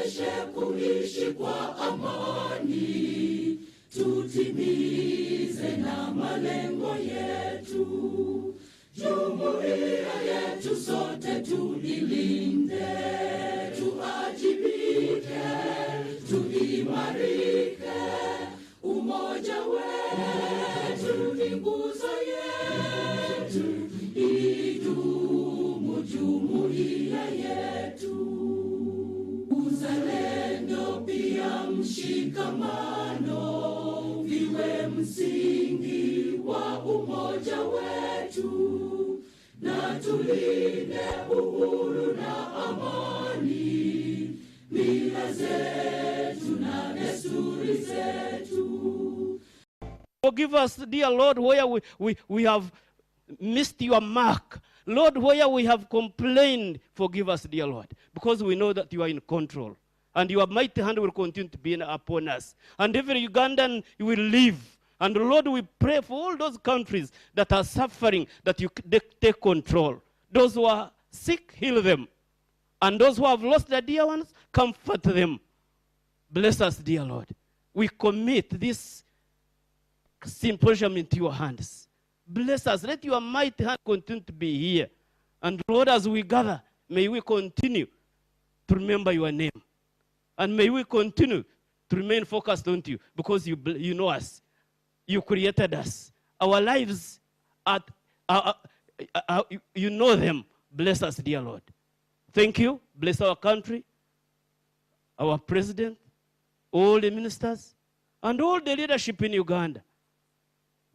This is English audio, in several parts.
tuwezeshe kuishi kwa amani, tutimize na malengo yetu. Jumuiya yetu sote tuilinde, tuajibike, tuimarike. Umoja wetu ni nguzo yetu, idumu jumuiya yetu. Uzalendo pia mshikamano viwe msingi wa umoja wetu, na tulinde uhuru na amani, mila zetu na desturi zetu. Forgive us, dear Lord, where we have missed your mark. Lord, where we have complained, forgive us, dear Lord, because we know that you are in control. And your mighty hand will continue to be upon us. And every Ugandan will live. And Lord, we pray for all those countries that are suffering, that you take control. Those who are sick, heal them. And those who have lost their dear ones, comfort them. Bless us, dear Lord. We commit this symposium into your hands. Bless us. Let your mighty hand continue to be here. And Lord, as we gather, may we continue to remember your name. And may we continue to remain focused on you, because you know us. You created us. Our lives, you know them. Bless us, dear Lord. Thank you. Bless our country, our president, all the ministers, and all the leadership in Uganda.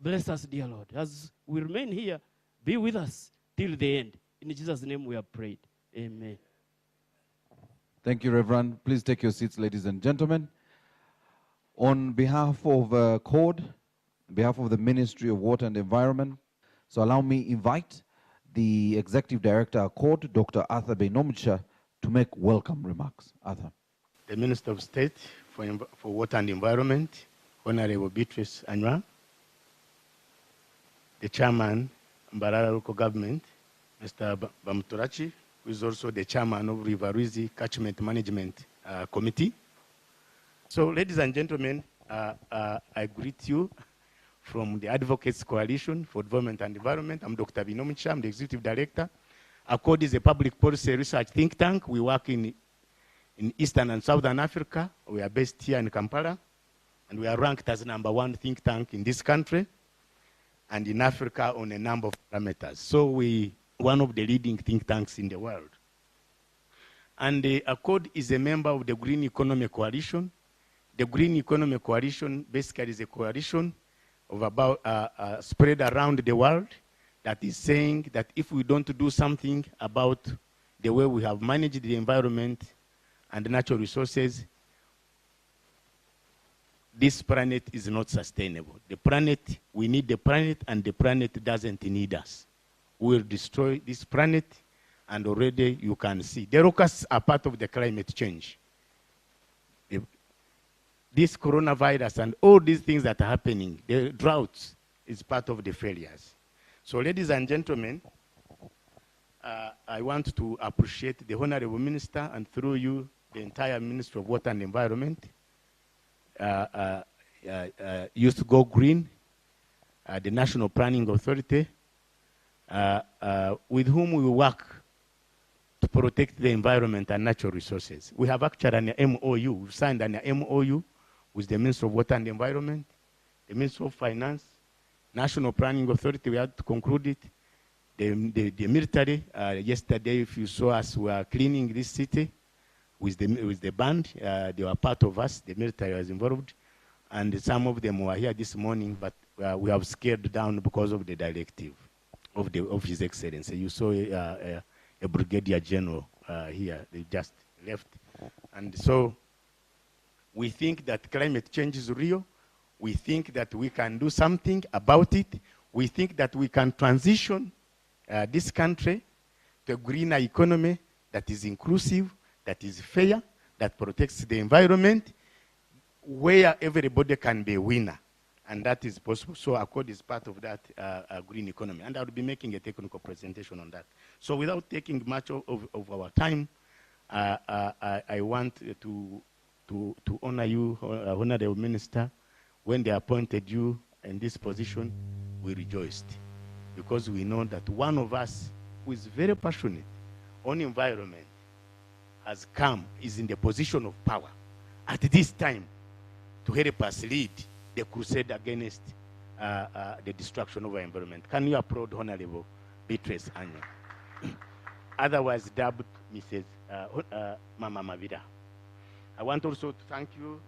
Bless us, dear Lord. As we remain here, be with us till the end. In Jesus' name we have prayed. Amen. Thank you, Reverend. Please take your seats, ladies and gentlemen. On behalf of ACODE, on behalf of the Ministry of Water and Environment, so allow me invite the Executive Director of ACODE, Dr. Arthur Beinomcha, to make welcome remarks. Arthur. The Minister of State for Water and Environment, Honorable Beatrice Anywa, the Chairman, Mbarara Local Government, Mr. Bamuturachi, who is also the Chairman of River Rwizi Catchment Management Committee. So, ladies and gentlemen, I greet you from the Advocates Coalition for Development and Environment. I'm Dr. Beinomcha, I'm the Executive Director. ACODE is a public policy research think tank. We work in Eastern and Southern Africa. We are based here in Kampala, and we are ranked as #1 think tank in this country and in Africa on a number of parameters. So we one of the leading think tanks in the world. And ACODE is a member of the Green Economy Coalition. The Green Economy Coalition basically is a coalition of about spread around the world that is saying that if we don't do something about the way we have managed the environment and natural resources, this planet is not sustainable. The planet, we need the planet, and the planet doesn't need us. We will destroy this planet, and already you can see. The locusts are part of the climate change. This coronavirus and all these things that are happening, the droughts, is part of the failures. So, ladies and gentlemen, I want to appreciate the Honorable Minister, and through you, the entire Ministry of Water and Environment, used to go green, the National Planning Authority, with whom we work to protect the environment and natural resources. We have actually an MOU. We've signed an MOU with the Ministry of Water and Environment, the Ministry of Finance, National Planning Authority. We had to conclude it. The military, yesterday, if you saw us, we were cleaning this city with the band. They were part of us. The military was involved. And some of them were here this morning, but we have scaled down because of the directive of His Excellency. You saw a Brigadier General here. They just left. And so we think that climate change is real. We think that we can do something about it. We think that we can transition this country to a greener economy that is inclusive, that is fair, that protects the environment, where everybody can be a winner. And that is possible. So ACODE is part of that green economy. And I will be making a technical presentation on that. So without taking much of our time, I want to honor you, Honorable Minister. When they appointed you in this position, we rejoiced because we know that one of us who is very passionate on environment is in the position of power at this time to help us lead the crusade against the destruction of our environment. Can you applaud Honorable Beatrice Anya? Otherwise dubbed Mrs. Mama Mavira. I want also to thank you,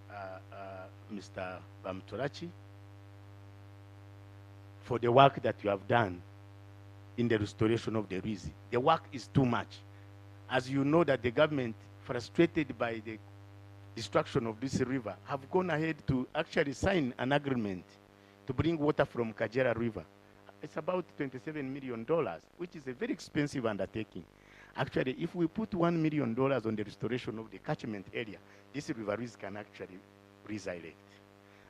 Mr. Bamtorachi, for the work that you have done in the restoration of the Rwizi. The work is too much. As you know that the government, frustrated by the destruction of this river, have gone ahead to actually sign an agreement to bring water from Kajera River. It's about $27 million, which is a very expensive undertaking. Actually, if we put $1 million on the restoration of the catchment area, this River Rwizi can actually resilect.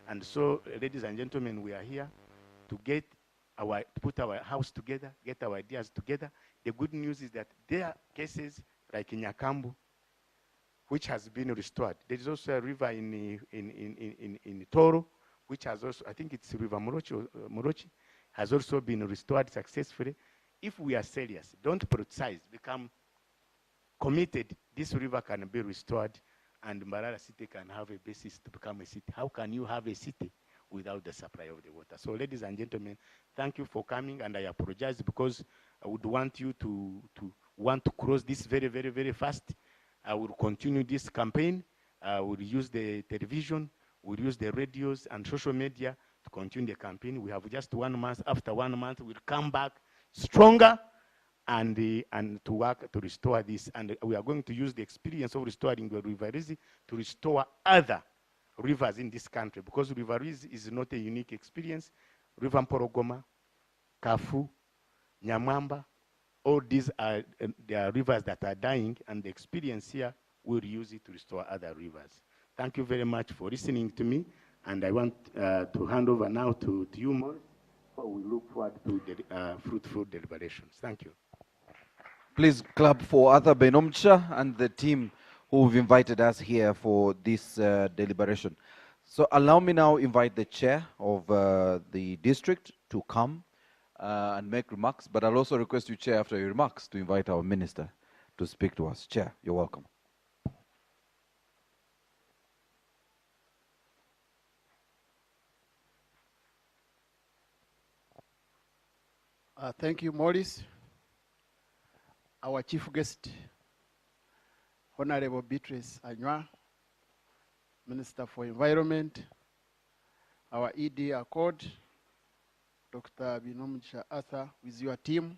And so, ladies and gentlemen, we are here to put our house together, get our ideas together. The good news is that there are cases like in Nyakambu, which has been restored. There is also a river in Toro, which has also, I think it's River Morochi, has also been restored successfully. If we are serious, don't politicize, become committed, this river can be restored and Mbarara city can have a basis to become a city. How can you have a city without the supply of the water? So ladies and gentlemen, thank you for coming, and I apologize because I would want you to want to cross this very, very, very fast. I will continue this campaign. I will use the television, we'll use the radios and social media to continue the campaign. We have just 1 month. After 1 month, we'll come back stronger and to work to restore this. And we are going to use the experience of restoring the River Rwizi to restore other rivers in this country, because River Rwizi is not a unique experience. River Mporogoma, Kafu, Nyamamba, all these are rivers that are dying, and the experience here will use it to restore other rivers. Thank you very much for listening to me, and I want to hand over now to you, Morris, for we look forward to the fruitful deliberations. Thank you. Please clap for Arthur Benomcha and the team who've invited us here for this deliberation. So allow me now invite the chair of the district to come and make remarks, but I'll also request you, Chair, after your remarks, to invite our minister to speak to us. Chair, you're welcome. Thank you, Morris. Our chief guest, Honorable Beatrice Anywa, Minister for Environment, our ED ACODE, Dr. Binomcha Arthur, with your team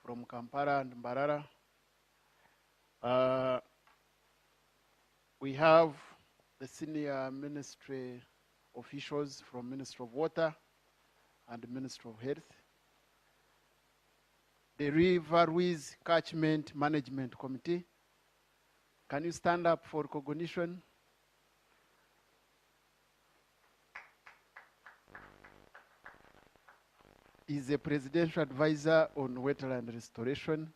from Kampala and Mbarara. We have the senior ministry officials from Ministry of Water and the Ministry of Health. The River Rwizi Catchment Management Committee. Can you stand up for recognition? He's a presidential advisor on wetland restoration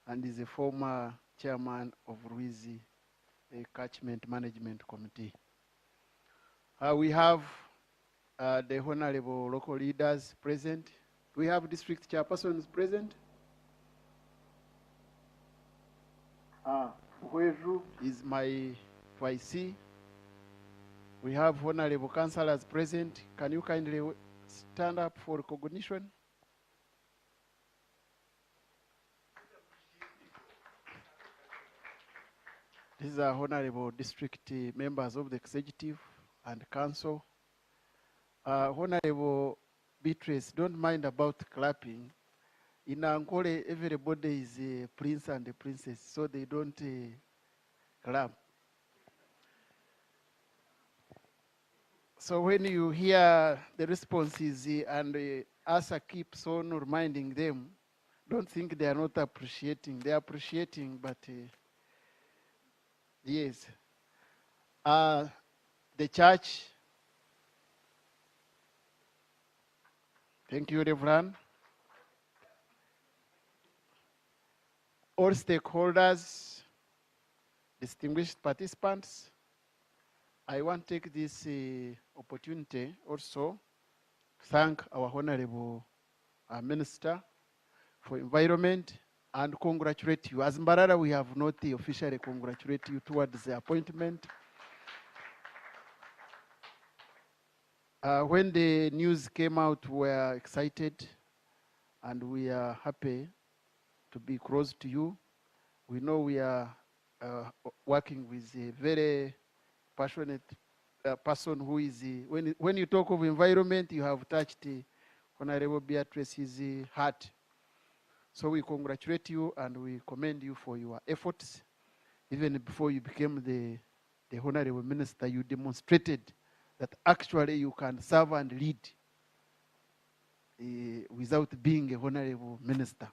and is a former chairman of Rwizi Catchment Management Committee. We have the honorable local leaders present. We have district chairpersons present. Hueju is my YC. We have honorable councillors present. Can you kindly stand up for recognition? These are honorable district members of the executive and council. Honorable Beatrice, don't mind about clapping. In Ankole, everybody is a prince and a princess, so they don't clap. So when you hear the responses and ASA keeps on reminding them, don't think they are not appreciating. They are appreciating, but yes. The church, thank you, Reverend. All stakeholders, distinguished participants, I want to take this opportunity also to thank our Honorable Minister for Environment and congratulate you. As Mbarara, we have not officially congratulated you towards the appointment. When the news came out, we were excited and we are happy to be close to you. We know we are working with a very passionate person who is, when you talk of environment, you have touched Honorable Beatrice's heart. So we congratulate you and we commend you for your efforts. Even before you became the Honorable Minister, you demonstrated that actually you can serve and lead without being a Honorable Minister.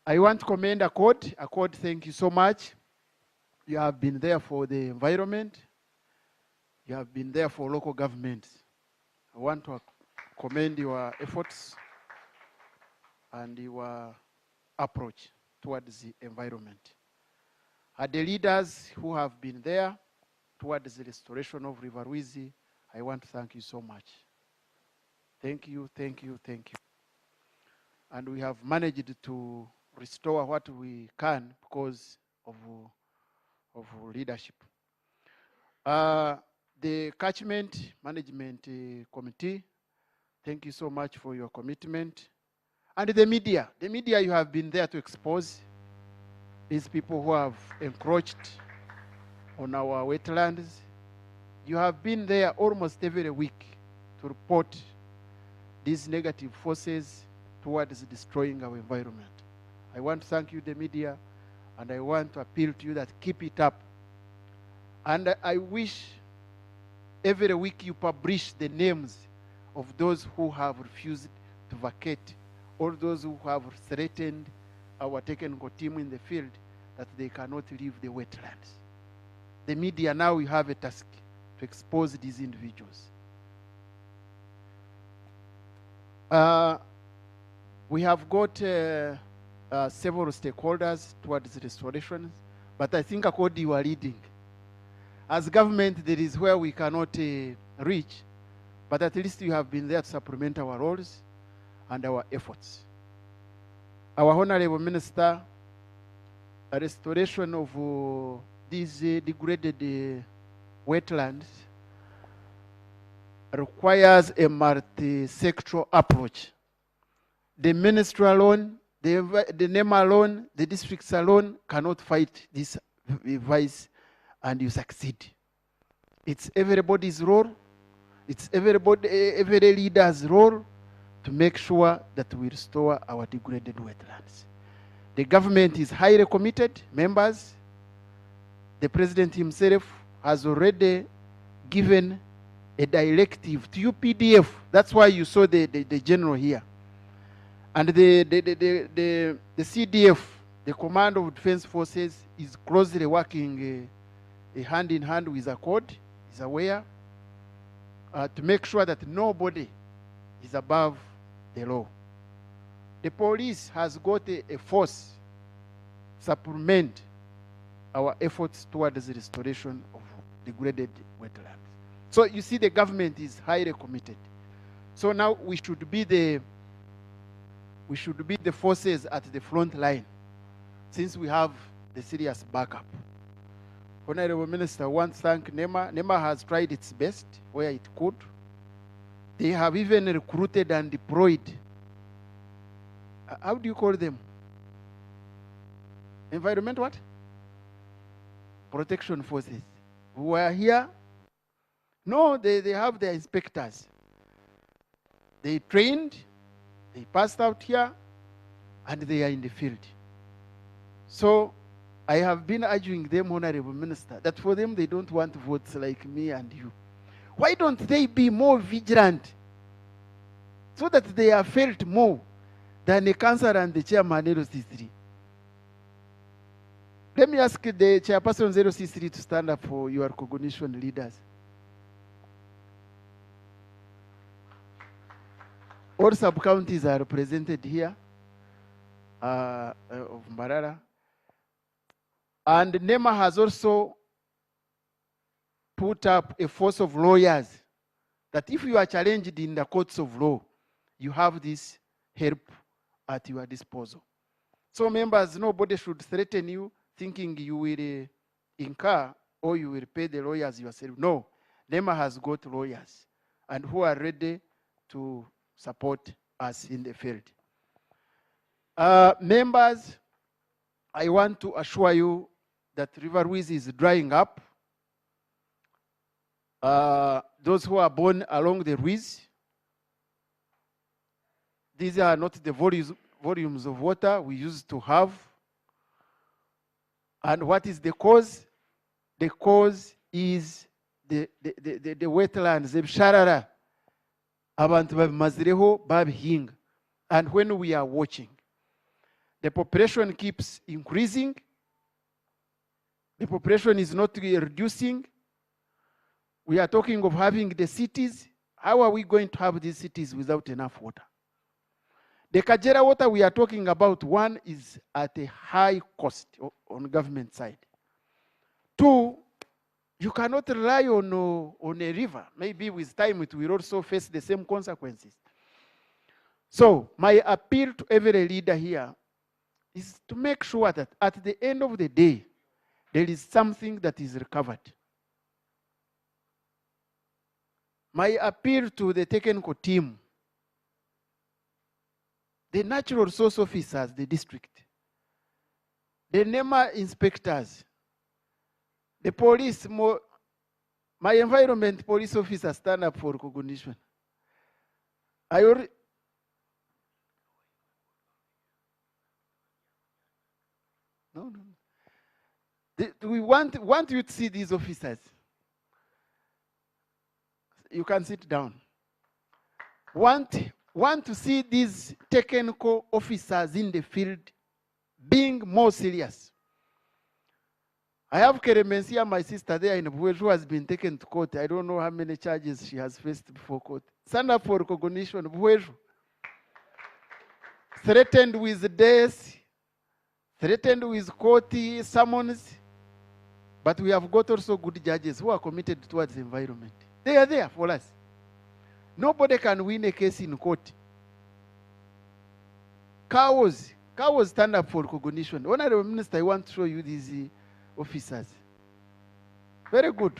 I want to commend ACODE. ACODE, thank you so much. You have been there for the environment. You have been there for local governments. I want to commend your efforts and your approach towards the environment. The leaders who have been there towards the restoration of River Rwizi, I want to thank you so much. Thank you, thank you, thank you. And we have managed to restore what we can because of leadership. The Catchment Management Committee, thank you so much for your commitment. And the media, you have been there to expose these people who have encroached on our wetlands. You have been there almost every week to report these negative forces towards destroying our environment. I want to thank you, the media, and I want to appeal to you that keep it up. And I wish every week you publish the names of those who have refused to vacate, or those who have threatened our technical team in the field that they cannot leave the wetlands. The media, now you have a task to expose these individuals. We have got several stakeholders towards the restoration, but I think ACODE you are leading. As government, there is where we cannot reach, but at least you have been there to supplement our roles and our efforts. Our Honorable Minister, a restoration of these degraded wetlands requires a multi-sectoral approach. The ministry alone, the name alone, the districts alone cannot fight this vice and you succeed. It's everybody's role. It's every leader's role to make sure that we restore our degraded wetlands. The government is highly committed, members. The president himself has already given a directive to UPDF. That's why you saw the general here. And the CDF, the Command of Defense Forces, is closely working hand in hand with ACODE, is aware, to make sure that nobody is above the law. The police has got a force supplement our efforts towards the restoration of degraded wetlands. So you see, the government is highly committed. So now we should be the forces at the front line, since we have the serious backup. Honorable Minister, I want to thank NEMA. NEMA has tried its best where it could. They have even recruited and deployed, how do you call them? Environment what? Protection forces. Who are here? No, they have their inspectors. They trained, they passed out here, and they are in the field. So I have been urging them, Honorable Minister, that for them they don't want votes like me and you. Why don't they be more vigilant so that they are felt more than the councillor and the chairman LC3? Let me ask the chairperson LC3 to stand up for your recognition, leaders. All sub-counties are represented here of Mbarara. And NEMA has also put up a force of lawyers that if you are challenged in the courts of law, you have this help at your disposal. So members, nobody should threaten you thinking you will incur or you will pay the lawyers yourself. No, NEMA has got lawyers and who are ready to support us in the field. Members, I want to assure you that River Rwizi is drying up. Those who are born along the Rwizi, these are not the volumes of water we used to have. And what is the cause? The cause is the wetlands, the bisharara. Abantu babimazireho babihinga. And when we are watching, the population keeps increasing. The population is not reducing. We are talking of having the cities. How are we going to have these cities without enough water? The Kajera water we are talking about, one, is at a high cost on government side. Two, you cannot rely on a river. Maybe with time it will also face the same consequences. So my appeal to every leader here is to make sure that at the end of the day, there is something that is recovered. My appeal to the technical team, the natural resource officers, the district, the NEMA inspectors, the police, my environment police officers stand up for recognition. We want you to see these officers. You can sit down. Want to see these technical officers in the field being more serious. I have Keremensia, my sister there in Buweju, who has been taken to court. I don't know how many charges she has faced before court. Stand up for recognition, Buweju. Threatened with death, threatened with court summons. But we have got also good judges who are committed towards the environment. They are there for us. Nobody can win a case in court. Cows stand up for recognition. Honorable Minister, I want to show you these officers. Very good.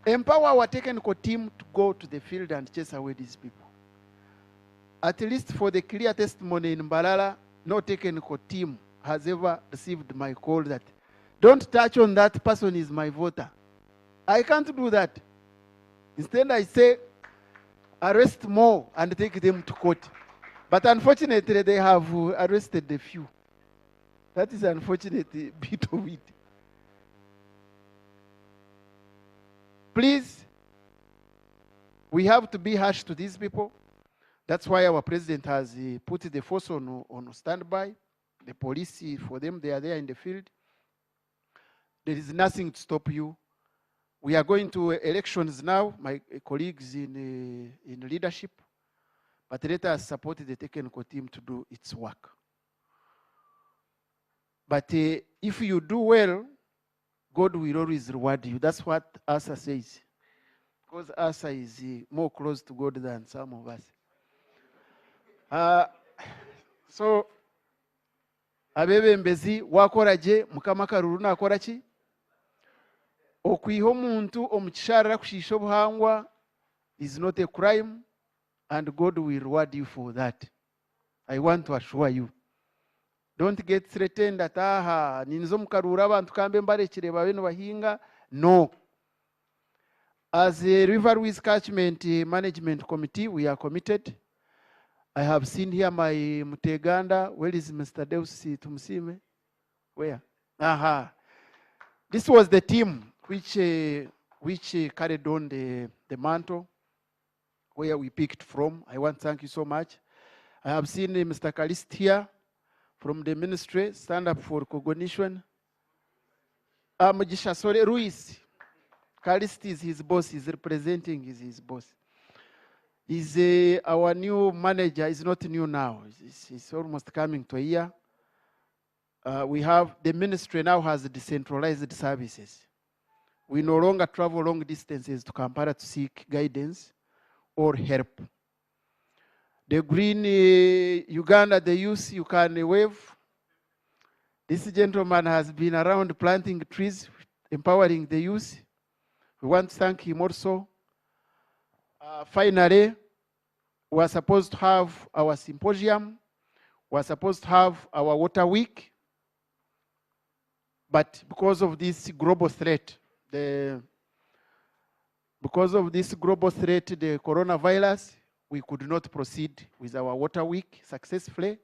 Empower our technical team to go to the field and chase away these people. At least for the clear testimony in Mbalala, no technical team has ever received my call that, don't touch on that person is my voter. I can't do that. Instead, I say, arrest more and take them to court. But unfortunately, they have arrested a few. That is an unfortunate bit of it. Please, we have to be harsh to these people. That's why our president has put the force on standby. The police, for them, they are there in the field. There is nothing to stop you. We are going to elections now, my colleagues in leadership. But let us support the technical team to do its work. But if you do well, God will always reward you. That's what Asa says. Because Asa is more close to God than some of us. So, abebembezi wakoraje mukama karuru nakora ki? Okwiha omuntu omukisharara kushisha obuhangwa is not a crime, and God will reward you for that. I want to assure you. Don't get threatened that ninzo mukarura abantu kambe mbarekire babe no bahinga. No. As a River Rwizi Catchment Management Committee, we are committed. I have seen here my Muteganda. Where is Mr. Deusi Tumusime? Where? This was the team which carried on the mantle, where we picked from. I want to thank you so much. I have seen Mr. Kalist here from the ministry, stand up for recognition. Mugisha, sorry, Ruiz. Kalist is his boss, he's representing his boss. He's our new manager. He's not new now. He's almost coming to a year. we have, the ministry now has decentralized services. We no longer travel long distances to Kampala to seek guidance or help. The green Uganda, the youth, you can wave. This gentleman has been around planting trees, empowering the youth. We want to thank him also. Finally, we are supposed to have our symposium. We are supposed to have our water week. But because of this global threat, the coronavirus, we could not proceed with our water week successfully.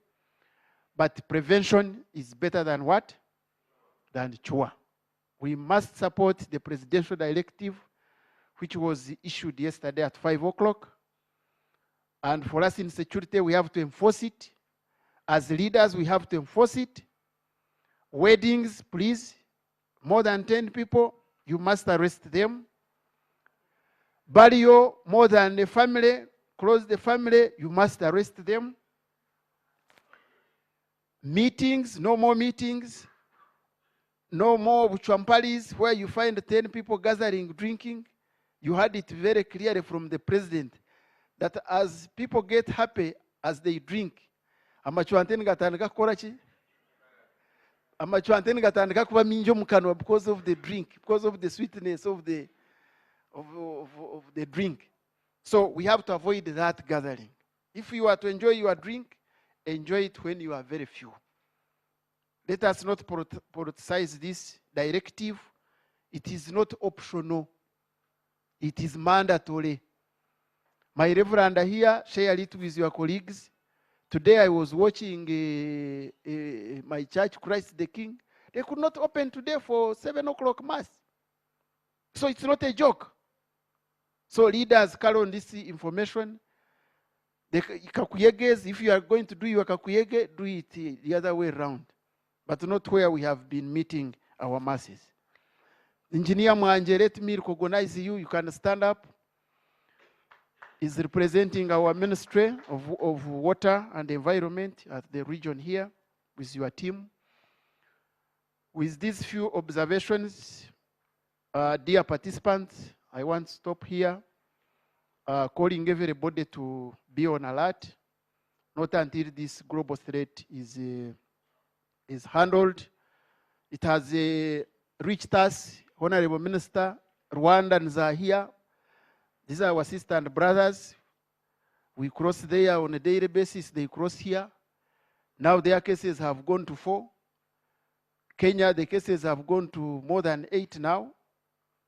But prevention is better than what? Than cure. We must support the presidential directive, which was issued yesterday at 5 o'clock. And for us in security, we have to enforce it. As leaders, we have to enforce it. Weddings, please, more than 10 people, you must arrest them. Burial, more than a family, close the family, you must arrest them. Meetings, no more meetings. No more champalis where you find 10 people gathering, drinking. You heard it very clearly from the president that as people get happy as they drink, amachwanteni gatandika kukora ki? Amachwanteni gatandika kuba minjo mukanwa because of the drink, because of the sweetness of the drink. So we have to avoid that gathering. If you are to enjoy your drink, enjoy it when you are very few. Let us not politicize this directive. It is not optional. It is mandatory. My reverend here, share it with your colleagues. Today I was watching my church, Christ the King. They could not open today for 7 o'clock mass. So it's not a joke. So leaders carry on this information. The kakuyeges, if you are going to do your kakuyege, do it the other way around. But not where we have been meeting our masses. Engineer Mwanje, let me recognize you. You can stand up. Is representing our Ministry of Water and Environment at the region here with your team. With these few observations, dear participants, I want to stop here, calling everybody to be on alert, not until this global threat is handled. It has reached us, Honorable Minister. Rwandans are here. These are our sisters and brothers. We cross there on a daily basis. They cross here. Now their cases have gone to 4. Kenya, the cases have gone to more than 8 now.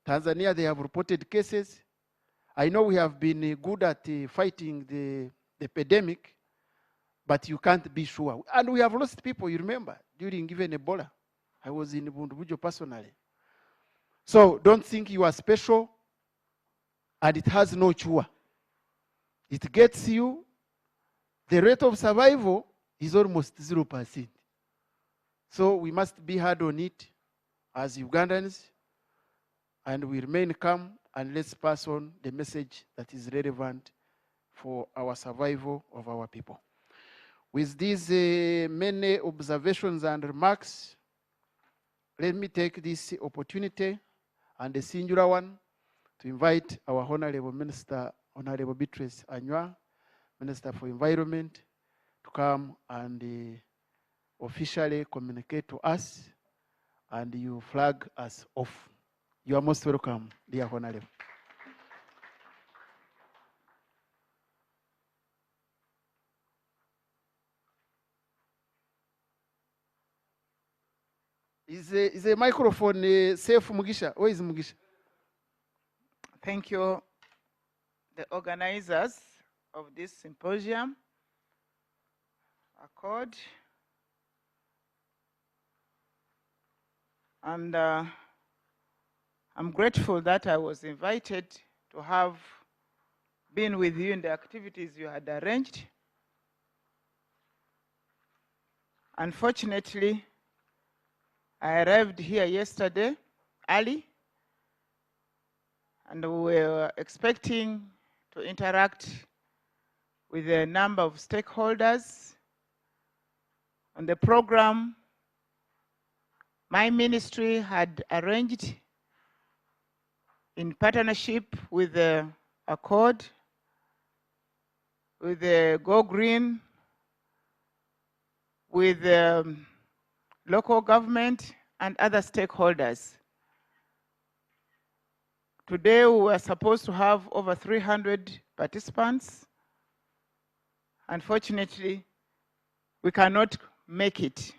Tanzania, they have reported cases. I know we have been good at fighting the epidemic, but you can't be sure. And we have lost people, you remember, during even Ebola. I was in Bundubujo personally. So don't think you are special, and it has no cure. It gets you. The rate of survival is almost 0%. So we must be hard on it as Ugandans, and we remain calm, and let's pass on the message that is relevant for our survival of our people. With these many observations and remarks, let me take this opportunity and a singular one to invite our Honorable Minister, Honorable Beatrice Anywa, Minister for Environment, to come and officially communicate to us, and you flag us off. You are most welcome, dear Honorable. Is a microphone safe, Mugisha? Where is Mugisha? Thank you, the organizers of this symposium, ACODE, and I'm grateful that I was invited to have been with you in the activities you had arranged. Unfortunately, I arrived here yesterday early, and we were expecting to interact with a number of stakeholders on the program my ministry had arranged in partnership with the ACODE, with the Go Green, with the local government and other stakeholders. Today we were supposed to have over 300 participants. Unfortunately, we cannot make it.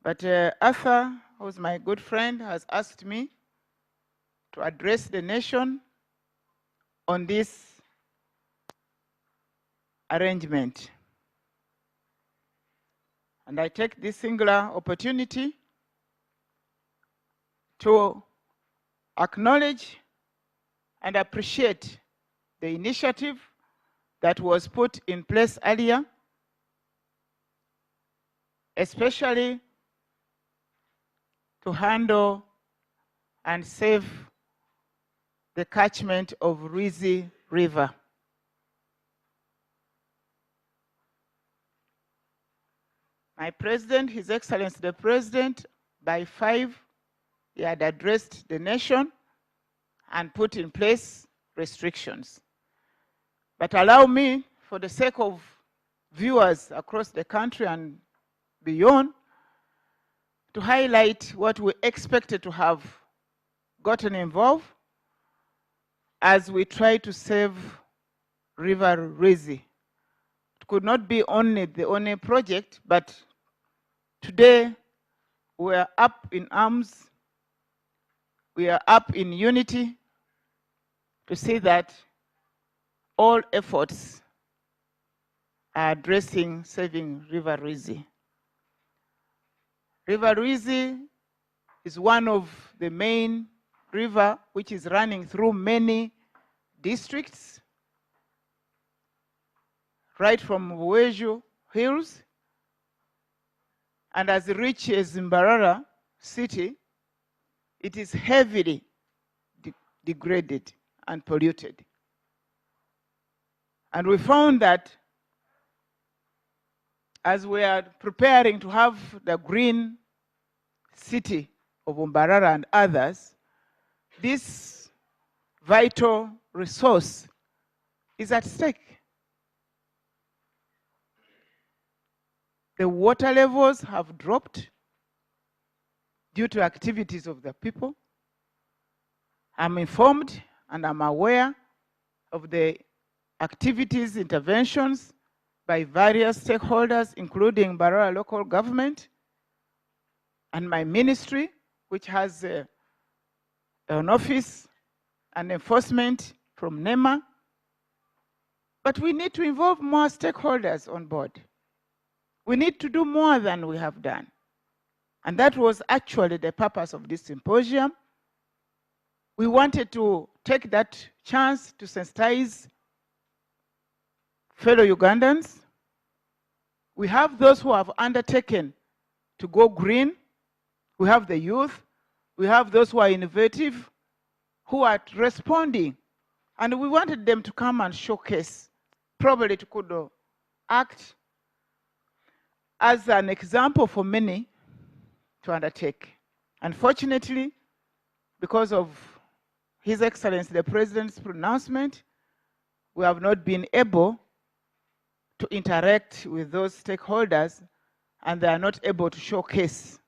But Arthur, who's my good friend, has asked me to address the nation on this arrangement. And I take this singular opportunity to acknowledge and appreciate the initiative that was put in place earlier, especially to handle and save the catchment of Rwizi River. My president, His Excellency the President, by 5, he had addressed the nation and put in place restrictions. But allow me, for the sake of viewers across the country and beyond, to highlight what we expected to have gotten involved as we try to save River Rwizi. It could not be only the only project, but today we are up in arms, we are up in unity to see that all efforts are addressing saving River Rwizi. River Rwizi is one of the main rivers which is running through many districts, right from Uweju Hills, and as it reaches Mbarara city, it is heavily degraded and polluted. And we found that as we are preparing to have the green city of Mbarara and others, this vital resource is at stake. The water levels have dropped due to activities of the people. I'm informed and I'm aware of the activities, interventions by various stakeholders, including Mbarara local government and my ministry, which has an office and enforcement from NEMA. But we need to involve more stakeholders on board. We need to do more than we have done. And that was actually the purpose of this symposium. We wanted to take that chance to sensitize fellow Ugandans. We have those who have undertaken to go green. We have the youth. We have those who are innovative, who are responding. And we wanted them to come and showcase, probably to could act as an example for many to undertake. Unfortunately, because of His Excellency the President's pronouncement, we have not been able to interact with those stakeholders, and they are not able to showcase.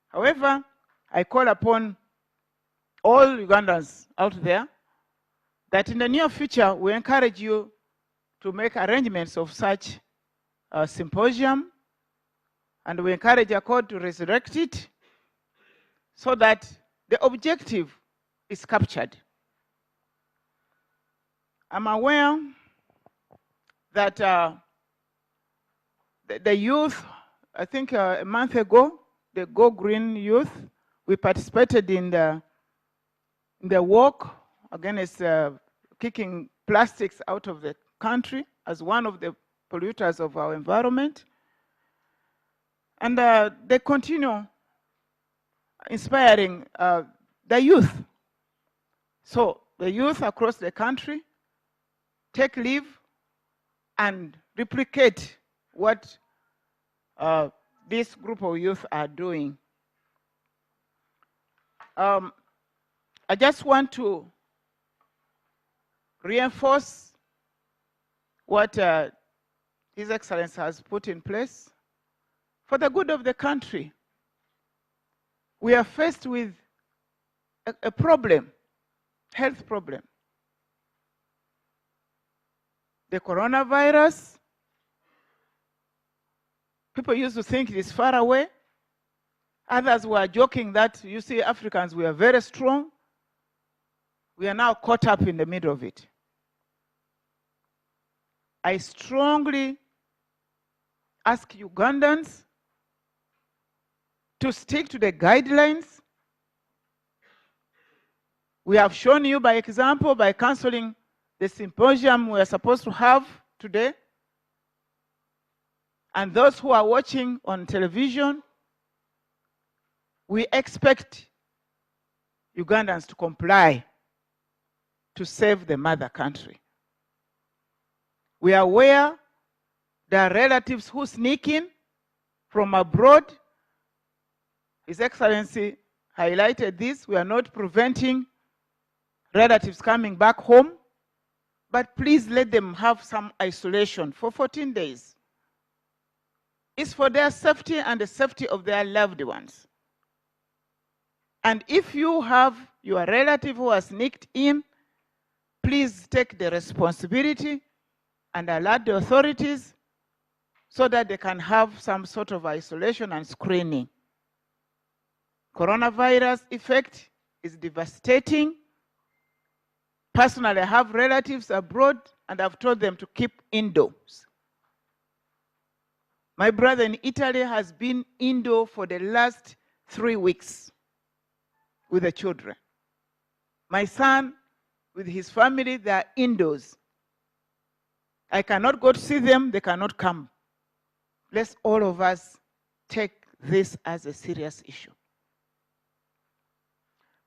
However, I call upon all Ugandans out there that in the near future, we encourage you to make arrangements of such a symposium, and we encourage ACODE to resurrect it so that the objective is captured. I'm aware that the youth, I think a month ago, the Go Green youth, we participated in the walk against kicking plastics out of the country as one of the polluters of our environment. And they continue inspiring the youth. So the youth across the country take leave and replicate what this group of youth are doing. I just want to reinforce what His Excellency has put in place for the good of the country. We are faced with a problem, health problem. The coronavirus, people used to think it is far away. Others were joking that, you see, Africans, we are very strong. We are now caught up in the middle of it. I strongly ask Ugandans to stick to the guidelines. We have shown you by example, by canceling the symposium we are supposed to have today. And those who are watching on television, we expect Ugandans to comply to save the mother country. We are aware there are relatives who sneak in from abroad. His Excellency highlighted this. We are not preventing relatives coming back home, but please let them have some isolation for 14 days. It's for their safety and the safety of their loved ones. And if you have your relative who has sneaked in, please take the responsibility and alert the authorities so that they can have some sort of isolation and screening. Coronavirus effect is devastating. Personally, I have relatives abroad and I've told them to keep indoors. My brother in Italy has been indoor for the last 3 weeks with the children. My son, with his family, they are indoors. I cannot go to see them, they cannot come. Let's all of us take this as a serious issue.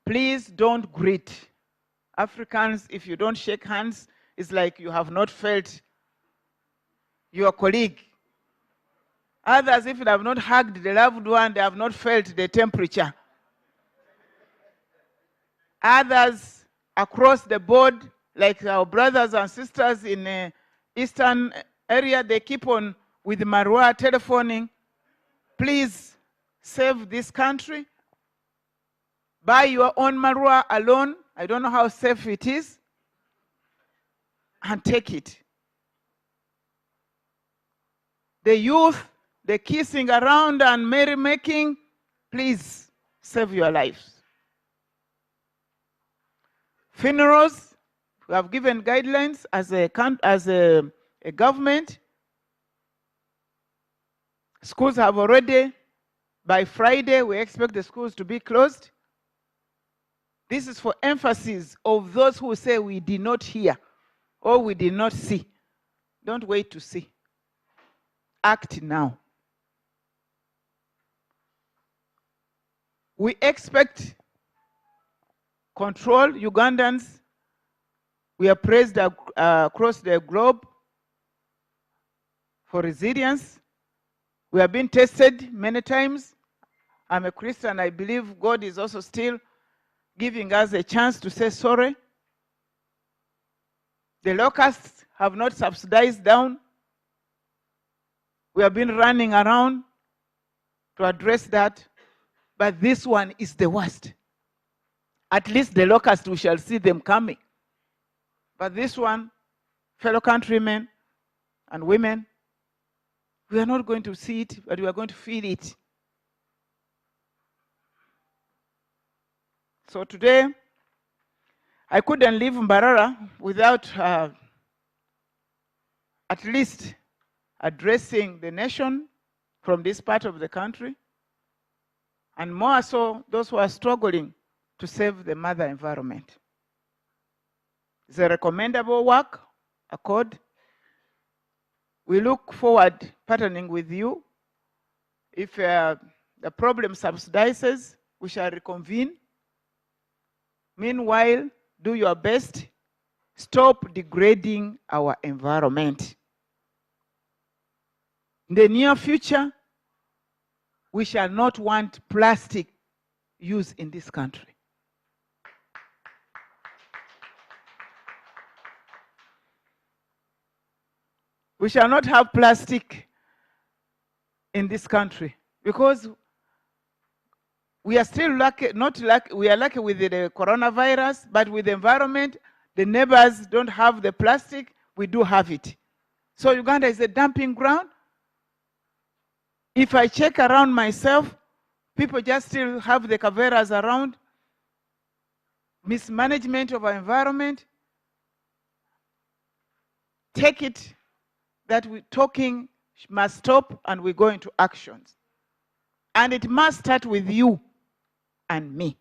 Please don't greet. Africans, if you don't shake hands, it's like you have not felt your colleague. Others, if they have not hugged the loved one, they have not felt the temperature. Others across the board, like our brothers and sisters in the eastern area, they keep on with Marwa telephoning. Please save this country. Buy your own Marwa alone. I don't know how safe it is. And take it. The youth, the kissing around and merrymaking, please save your lives. Funerals, we have given guidelines as a government. Schools have already, by Friday, we expect the schools to be closed. This is for emphasis of those who say we did not hear or we did not see. Don't wait to see. Act now. We expect control. Ugandans, we are praised across the globe for resilience. We have been tested many times. I'm a Christian. I believe God is also still giving us a chance to say sorry. The locusts have not subsidized down. We have been running around to address that, but this one is the worst. At least the locusts, we shall see them coming. But this one, fellow countrymen and women, we are not going to see it, but we are going to feel it. So today, I couldn't leave Mbarara without at least addressing the nation from this part of the country, and more so those who are struggling to save the mother environment. It's a recommendable work, ACODE. We look forward partnering with you. If the problem subsides, we shall reconvene. Meanwhile, do your best. Stop degrading our environment. In the near future, we shall not want plastic use in this country. We shall not have plastic in this country because we are still lucky, we are lucky with the coronavirus, but with the environment, the neighbors don't have the plastic, we do have it. So Uganda is a dumping ground. If I check around myself, people just still have the caveras around, mismanagement of our environment. Take it that talking must stop and we go into actions. And it must start with you and me.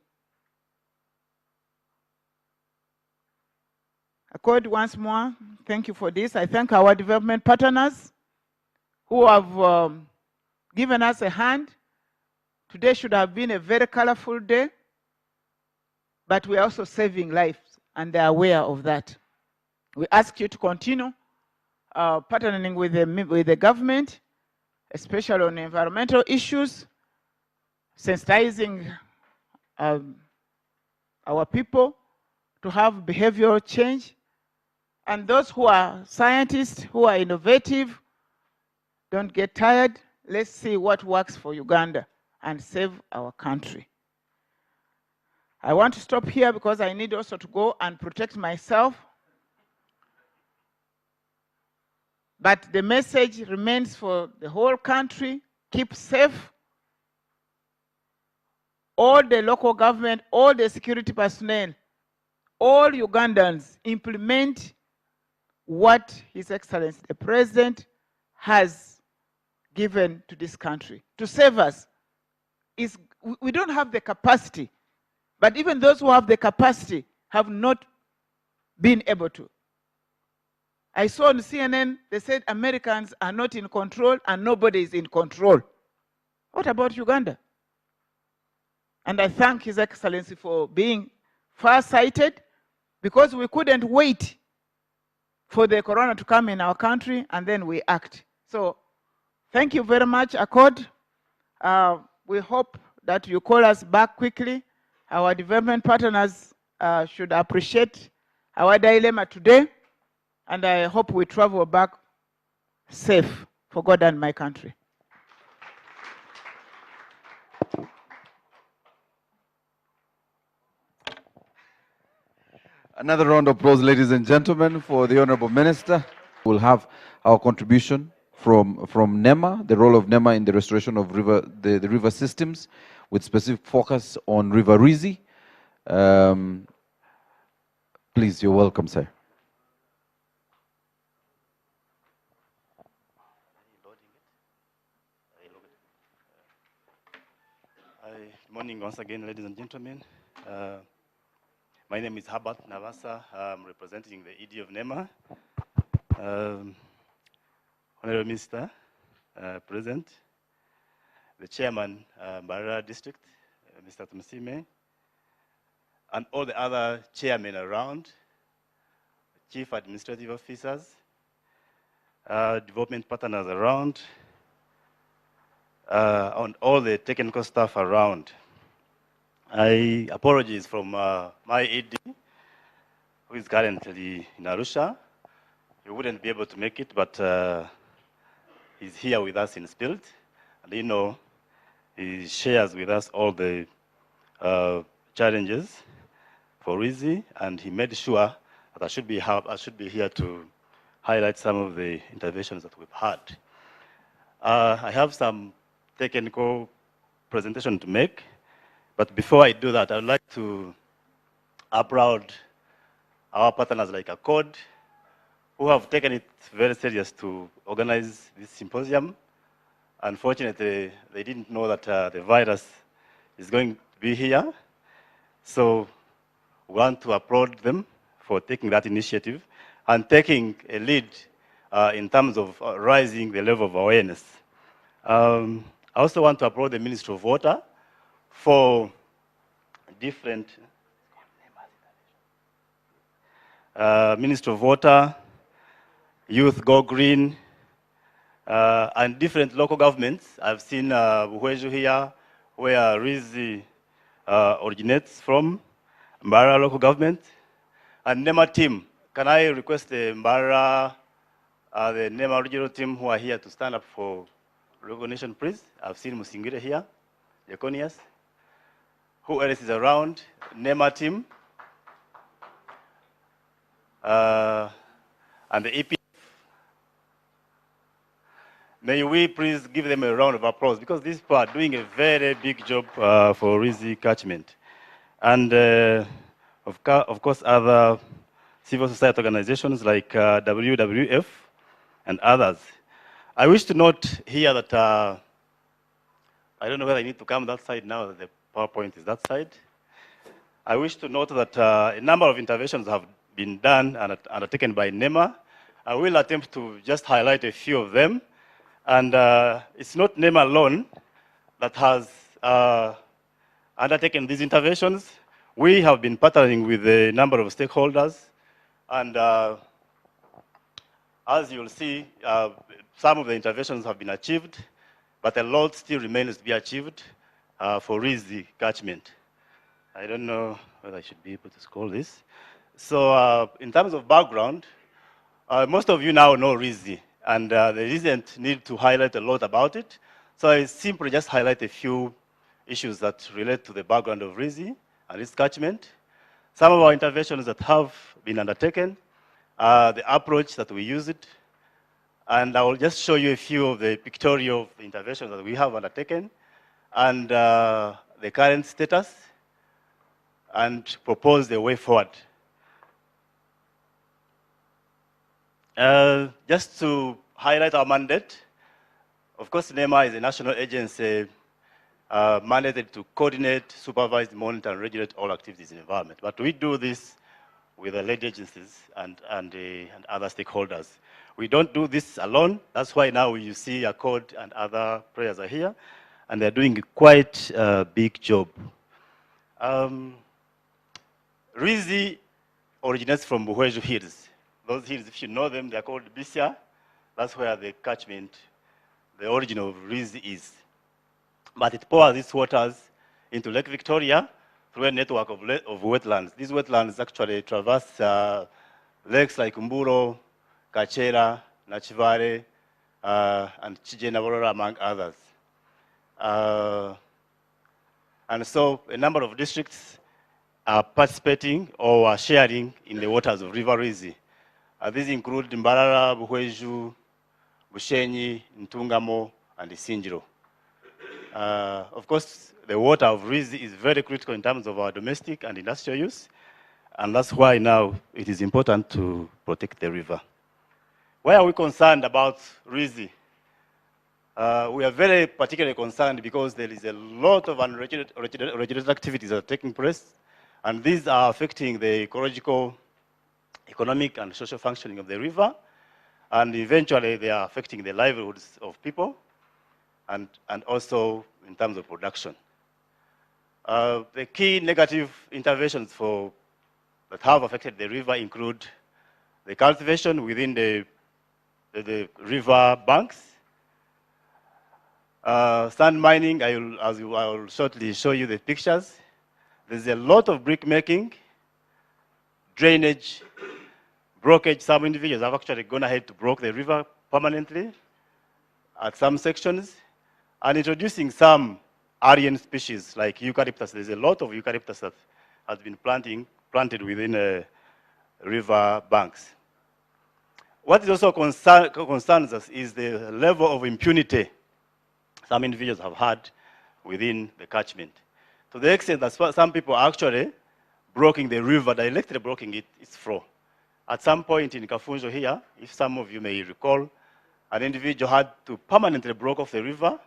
ACODE, once more, thank you for this. I thank our development partners who have given us a hand. Today should have been a very colorful day, but we are also saving lives, and they are aware of that. We ask you to continue partnering with the government, especially on environmental issues, sensitizing our people to have behavioral change. And those who are scientists, who are innovative, don't get tired. Let's see what works for Uganda and save our country. I want to stop here because I need also to go and protect myself. But the message remains for the whole country: keep safe. All the local government, all the security personnel, all Ugandans implement what His Excellency the President has given to this country to save us. We don't have the capacity, but even those who have the capacity have not been able to. I saw on CNN, they said Americans are not in control and nobody is in control. What about Uganda? And I thank His Excellency for being far-sighted, because we couldn't wait for the corona to come in our country and then we act. So thank you very much, ACODE. We hope that you call us back quickly. Our development partners should appreciate our dilemma today, and I hope we travel back safe for God and my country. Another round of applause, ladies and gentlemen, for the Honorable Minister. We'll have our contribution from NEMA, the role of NEMA in the restoration of the river systems, with specific focus on River Rwizi. Please, you're welcome, sir. Good morning once again, ladies and gentlemen. My name is Herbert Navasa. I'm representing the ED of NEMA. Honorable Minister, President, the Chairman, Mbarara District, Mr. Tumusime, and all the other chairmen around, chief administrative officers, development partners around, and all the technical staff around. I apologize from my ED, who is currently in Arusha. He wouldn't be able to make it, but he's here with us in spirit. And you know, he shares with us all the challenges for Rwizi, and he made sure that I should be here to highlight some of the interventions that we've had. I have some technical presentation to make. But before I do that, I would like to applaud our partners like ACODE, who have taken it very serious to organize this symposium. Unfortunately, they didn't know that the virus is going to be here. So we want to applaud them for taking that initiative and taking a lead in terms of raising the level of awareness. I also want to applaud the Ministry of Water for different Ministry of Water, Youth Go Green, and different local governments. I've seen Buhweju here, where Rwizi originates from, Mbara local government, and NEMA team. Can I request the Mbara, the NEMA regional team who are here to stand up for recognition, please? I've seen Musingire here, Jeconius. Who else is around? NEMA team. And the EP. May we please give them a round of applause, because these people are doing a very big job for Rwizi catchment. And of course, other civil society organizations like WWF and others. I wish to note here that, I don't know whether I need to come that side now that the PowerPoint is that side. I wish to note that a number of interventions have been done and undertaken by NEMA. I will attempt to just highlight a few of them. And it's not NEMA alone that has undertaken these interventions. We have been partnering with a number of stakeholders. And as you'll see, some of the interventions have been achieved, but a lot still remains to be achieved for Rwizi catchment. I don't know whether I should be able to scroll this. So in terms of background, most of you now know Rwizi, and there isn't need to highlight a lot about it. So I simply just highlight a few issues that relate to the background of Rwizi and its catchment. Some of our interventions that have been undertaken, the approach that we use it, and I will just show you a few of the pictorial interventions that we have undertaken, and the current status, and propose the way forward. Just to highlight our mandate, of course, NEMA is a national agency mandated to coordinate, supervise, monitor, and regulate all activities in the environment. But we do this with the lead agencies and other stakeholders. We don't do this alone. That's why now you see ACODE and other players are here, and they're doing quite a big job. Rwizi originates from Buhweju Hills. Those hills, if you know them, they're called Bisia. That's where the catchment, the origin of Rwizi is. But it pours its waters into Lake Victoria through a network of wetlands. These wetlands actually traverse lakes like Mburo, Kachera, Nachivare, and Chijenaborora, among others. And so a number of districts are participating or are sharing in the waters of River Rwizi. These include Mbarara, Buhweju, Bushenyi, Ntungamo, and Isinjiro. Of course, the water of Rwizi is very critical in terms of our domestic and industrial use, and that's why now it is important to protect the river. Why are we concerned about Rwizi? We are very particularly concerned because there is a lot of unregulated activities that are taking place, and these are affecting the ecological, economic, and social functioning of the river, and eventually they are affecting the livelihoods of people, and also in terms of production. The key negative interventions that have affected the river include the cultivation within the river banks, sand mining. I will shortly show you the pictures. There's a lot of brick making, drainage, brokerage. Some individuals have actually gone ahead to block the river permanently at some sections, and introducing some alien species like eucalyptus. There's a lot of eucalyptus that has been planted within river banks. What is also concerns us is the level of impunity some individuals have had within the catchment, to the extent that some people are actually blocking the river, directly blocking its flow. At some point in Kafunjo here, if some of you may recall, an individual had to permanently block off the river,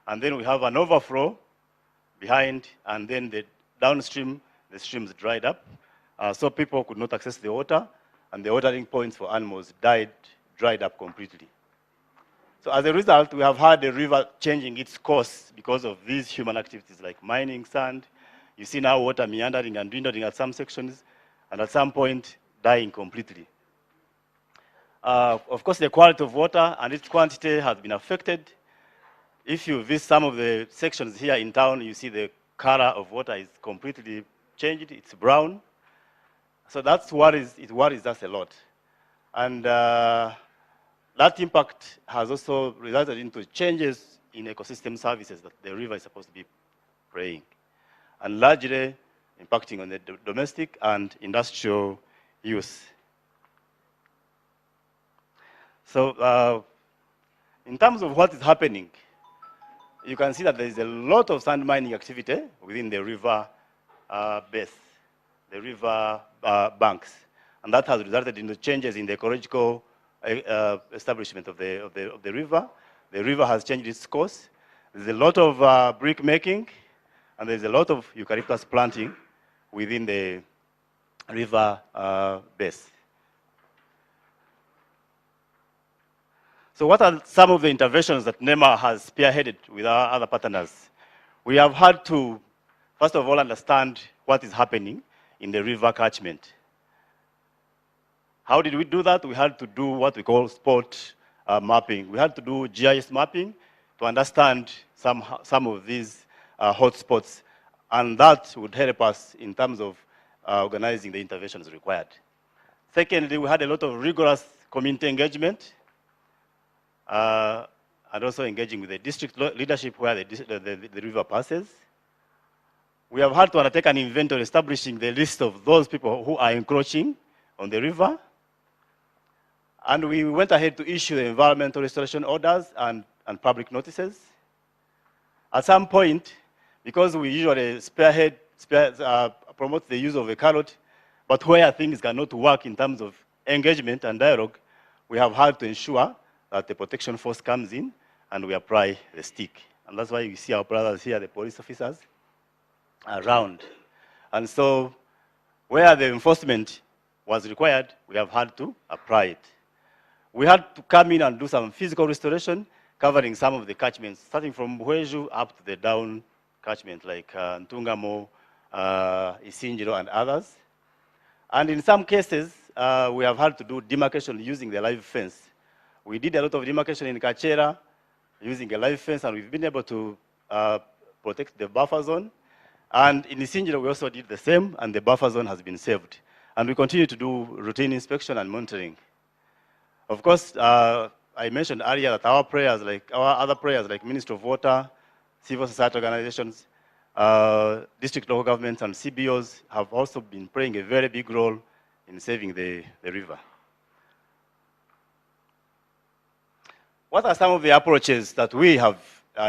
and then we have an overflow behind, and then the downstream, the streams dried up, so people could not access the water, and the watering points for animals dried up completely. So as a result, we have had the river changing its course because of these human activities like mining sand. You see now water meandering and dwindling at some sections, and at some point dying completely. Of course, the quality of water and its quantity has been affected. If you visit some of the sections here in town, you see the color of water is completely changed. It's brown. So that's it worries us a lot. And that impact has also resulted into changes in ecosystem services that the river is supposed to be playing, and largely impacting on the domestic and industrial use. So in terms of what is happening, you can see that there is a lot of sand mining activity within the river base, the river banks. And that has resulted in the changes in the ecological establishment of the river. The river has changed its course. There's a lot of brick making, and there's a lot of eucalyptus planting within the river base. So what are some of the interventions that NEMA has spearheaded with our other partners? We have had to, first of all, understand what is happening in the river catchment. How did we do that? We had to do what we call spot mapping. We had to do GIS mapping to understand some of these hotspots, and that would help us in terms of organizing the interventions required. Secondly, we had a lot of rigorous community engagement, and also engaging with the district leadership where the river passes. We have had to undertake an inventory establishing the list of those people who are encroaching on the river. And we went ahead to issue the environmental restoration orders and public notices. At some point, because we usually promote the use of a carrot, but where things cannot work in terms of engagement and dialogue, we have had to ensure that the protection force comes in and we apply the stick. And that's why you see our brothers here, the police officers, around. And so where the enforcement was required, we have had to apply it. We had to come in and do some physical restoration, covering some of the catchments, starting from Hweju up to the down catchment, like Ntungamo, Isinjiro, and others. And in some cases, we have had to do demarcation using the live fence. We did a lot of demarcation in Kachera using a live fence, and we've been able to protect the buffer zone. And in Isinjiro, we also did the same, and the buffer zone has been saved. And we continue to do routine inspection and monitoring. Of course, I mentioned earlier that our other prayers, like Ministry of Water, civil society organizations, district local governments, and CBOs, have also been playing a very big role in saving the river. What are some of the approaches that we have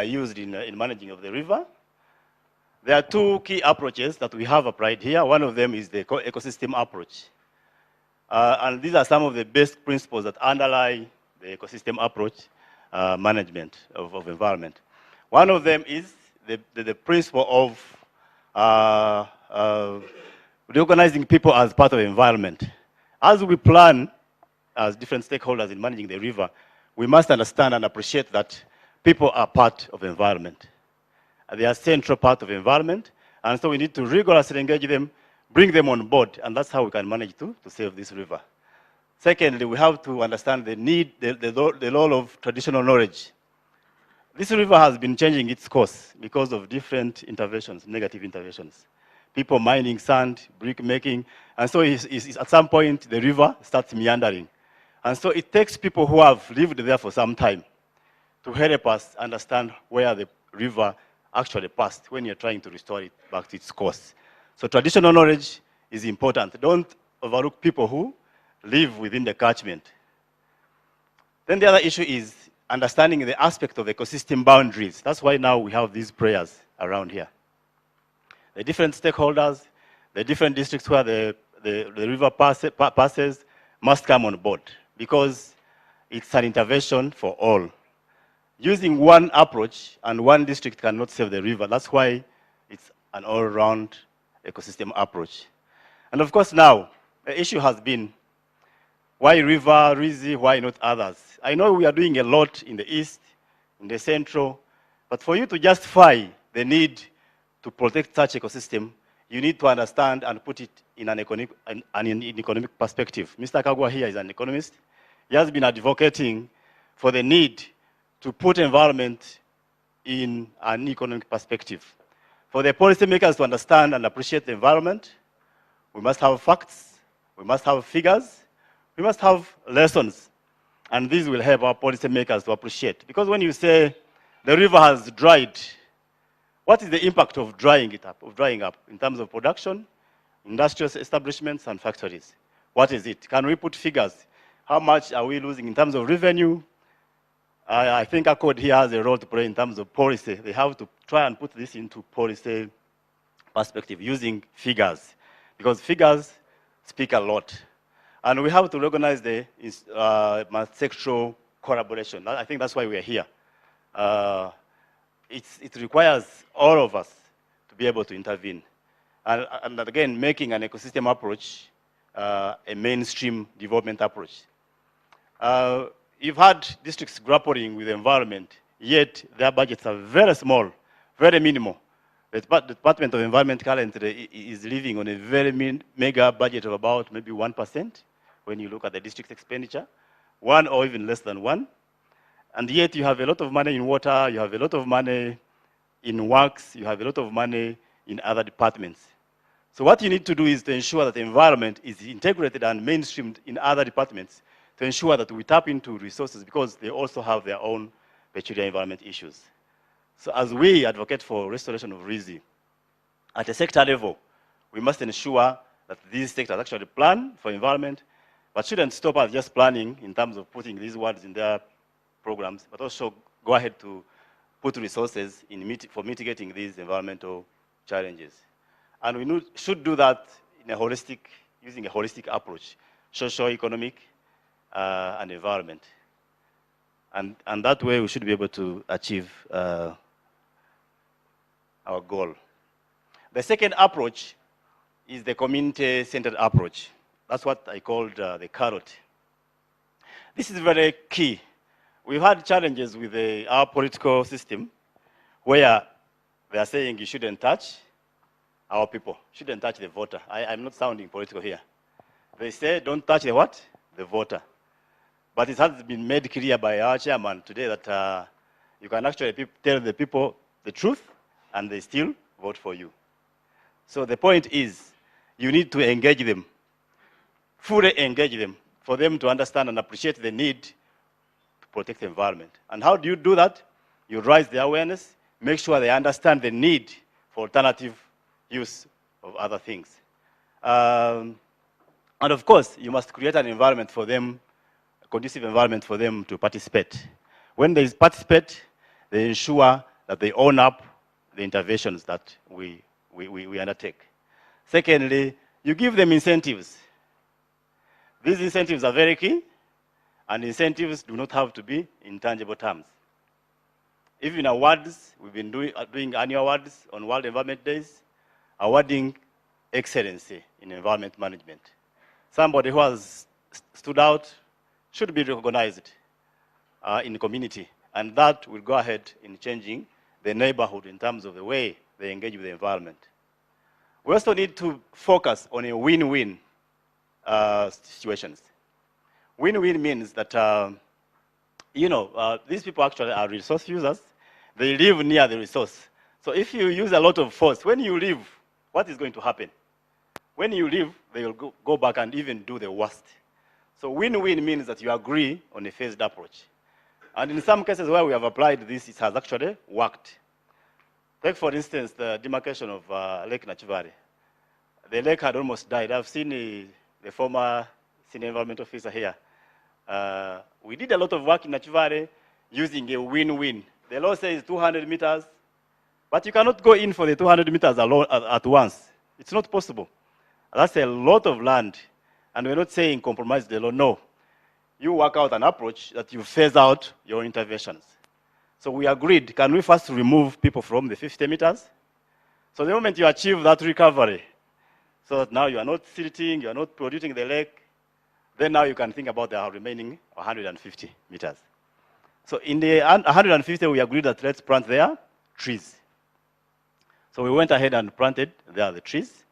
used in managing of the river? There are two key approaches that we have applied here. One of them is the ecosystem approach. And these are some of the basic principles that underlie the ecosystem approach management of environment. One of them is the principle of recognizing people as part of the environment. As we plan as different stakeholders in managing the river, we must understand and appreciate that people are part of the environment. They are a central part of the environment, and so we need to rigorously engage them, bring them on board, and that's how we can manage to save this river. Secondly, we have to understand the need, the role of traditional knowledge. This river has been changing its course because of different interventions, negative interventions. People mining sand, brick making, and so at some point the river starts meandering. And so it takes people who have lived there for some time to help us understand where the river actually passed when you're trying to restore it back to its course. So traditional knowledge is important. Don't overlook people who live within the catchment. Then the other issue is understanding the aspect of ecosystem boundaries. That's why now we have these prayers around here. The different stakeholders, the different districts where the river passes must come on board because it's an intervention for all. Using one approach and one district cannot save the river. That's why it's an all-round ecosystem approach. And of course now, the issue has been, why River Rwizi, why not others? I know we are doing a lot in the east, in the central, but for you to justify the need to protect such ecosystem, you need to understand and put it in an economic perspective. Mr. Kagwa here is an economist. he has been advocating for the need to put environment in an economic perspective. For the policymakers to understand and appreciate the environment, we must have facts, we must have figures, we must have lessons. And these will help our policymakers to appreciate. Because when you say the river has dried, what is the impact of drying up in terms of production, industrial establishments, and factories? What is it? Can we put figures? How much are we losing in terms of revenue? I think ACODE here has a role to play in terms of policy. They have to try and put this into policy perspective using figures, because figures speak a lot. And we have to recognize the sectoral collaboration. I think that's why we are here. It requires all of us to be able to intervene. And again, making an ecosystem approach a mainstream development approach. You've had districts grappling with the environment, yet their budgets are very small, very minimal. The Department of Environment currently is living on a very mega budget of about maybe 1% when you look at the district expenditure, 1 or even less than 1. And yet you have a lot of money in water, you have a lot of money in works, you have a lot of money in other departments. So what you need to do is to ensure that the environment is integrated and mainstreamed in other departments to ensure that we tap into resources, because they also have their own peculiar environment issues. So as we advocate for restoration of Rwizi, at a sector level, we must ensure that these sectors actually plan for environment, but shouldn't stop at just planning in terms of putting these words in their programs, but also go ahead to put resources for mitigating these environmental challenges. And we should do that in using a holistic approach, social, economic, and environment. And that way we should be able to achieve our goal. The second approach is the community-centered approach. That's what I called the carrot. This is very key. We've had challenges with our political system where they are saying you shouldn't touch our people, shouldn't touch the voter. I'm not sounding political here. They say don't touch the what? The voter. But it has been made clear by our chairman today that you can actually tell the people the truth and they still vote for you. So the point is, you need to engage them, fully engage them, for them to understand and appreciate the need to protect the environment. And how do you do that? You raise their awareness, make sure they understand the need for alternative use of other things. And of course, you must create an environment for them, a conducive environment for them to participate. When they participate, they ensure that they own up the interventions that we undertake. Secondly, you give them incentives. These incentives are very key, and incentives do not have to be in tangible terms. Even awards, we've been doing annual awards on World Environment Days, awarding excellency in environment management. Somebody who has stood out should be recognized in the community, and that will go ahead in changing the neighborhood in terms of the way they engage with the environment. We also need to focus on a win-win situations. Win-win means that, these people actually are resource users. They live near the resource. So if you use a lot of force, when you leave, what is going to happen? When you leave, they will go back and even do the worst. So win-win means that you agree on a phased approach. And in some cases where we have applied this, it has actually worked. Take, for instance, the demarcation of Lake Nachivari. The lake had almost died. I've seen the former senior environment officer here. We did a lot of work in Nachivari using a win-win. The law says 200 meters, but you cannot go in for the 200 meters alone at once. It's not possible. That's a lot of land. And we're not saying compromise the law, no. You work out an approach that you phase out your interventions. So we agreed, can we first remove people from the 50 meters? So the moment you achieve that recovery, so that now you are not silting, you are not polluting the lake, then now you can think about the remaining 150 meters. So in the 150, we agreed that let's plant there trees. So we went ahead and planted there the trees,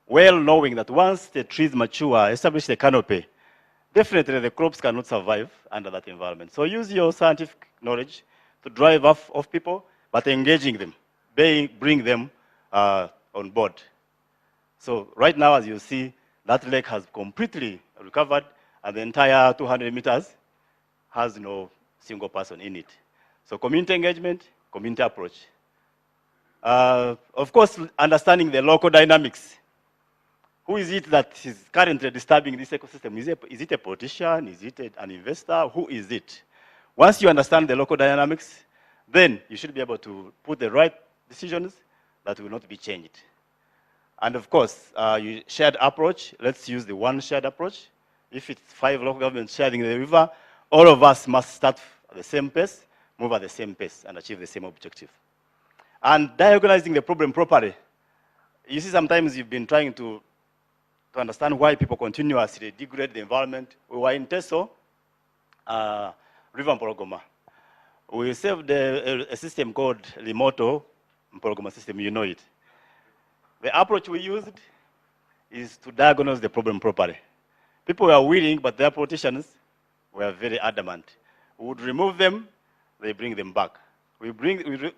well knowing that once the trees mature, establish the canopy, definitely the crops cannot survive under that environment. So use your scientific knowledge to drive off people, but engaging them, bring them on board. So right now, as you see, that lake has completely recovered, and the entire 200 meters has no single person in it. So community engagement, community approach. Of course, understanding the local dynamics. Who is it that is currently disturbing this ecosystem? Is it a politician? Is it an investor? Who is it? Once you understand the local dynamics, then you should be able to put the right decisions that will not be changed. And of course, you shared approach. Let's use the one shared approach. If it's 5 local governments sharing the river, all of us must start at the same pace, move at the same pace, and achieve the same objective. And diagnosing the problem properly. You see, sometimes you've been trying to understand why people continuously degrade the environment. We were in Teso, River Mpologoma. We saved a system called Limoto Mpologoma system, you know it. The approach we used is to diagnose the problem properly. People were willing, but their politicians were very adamant. We would remove them, they bring them back. We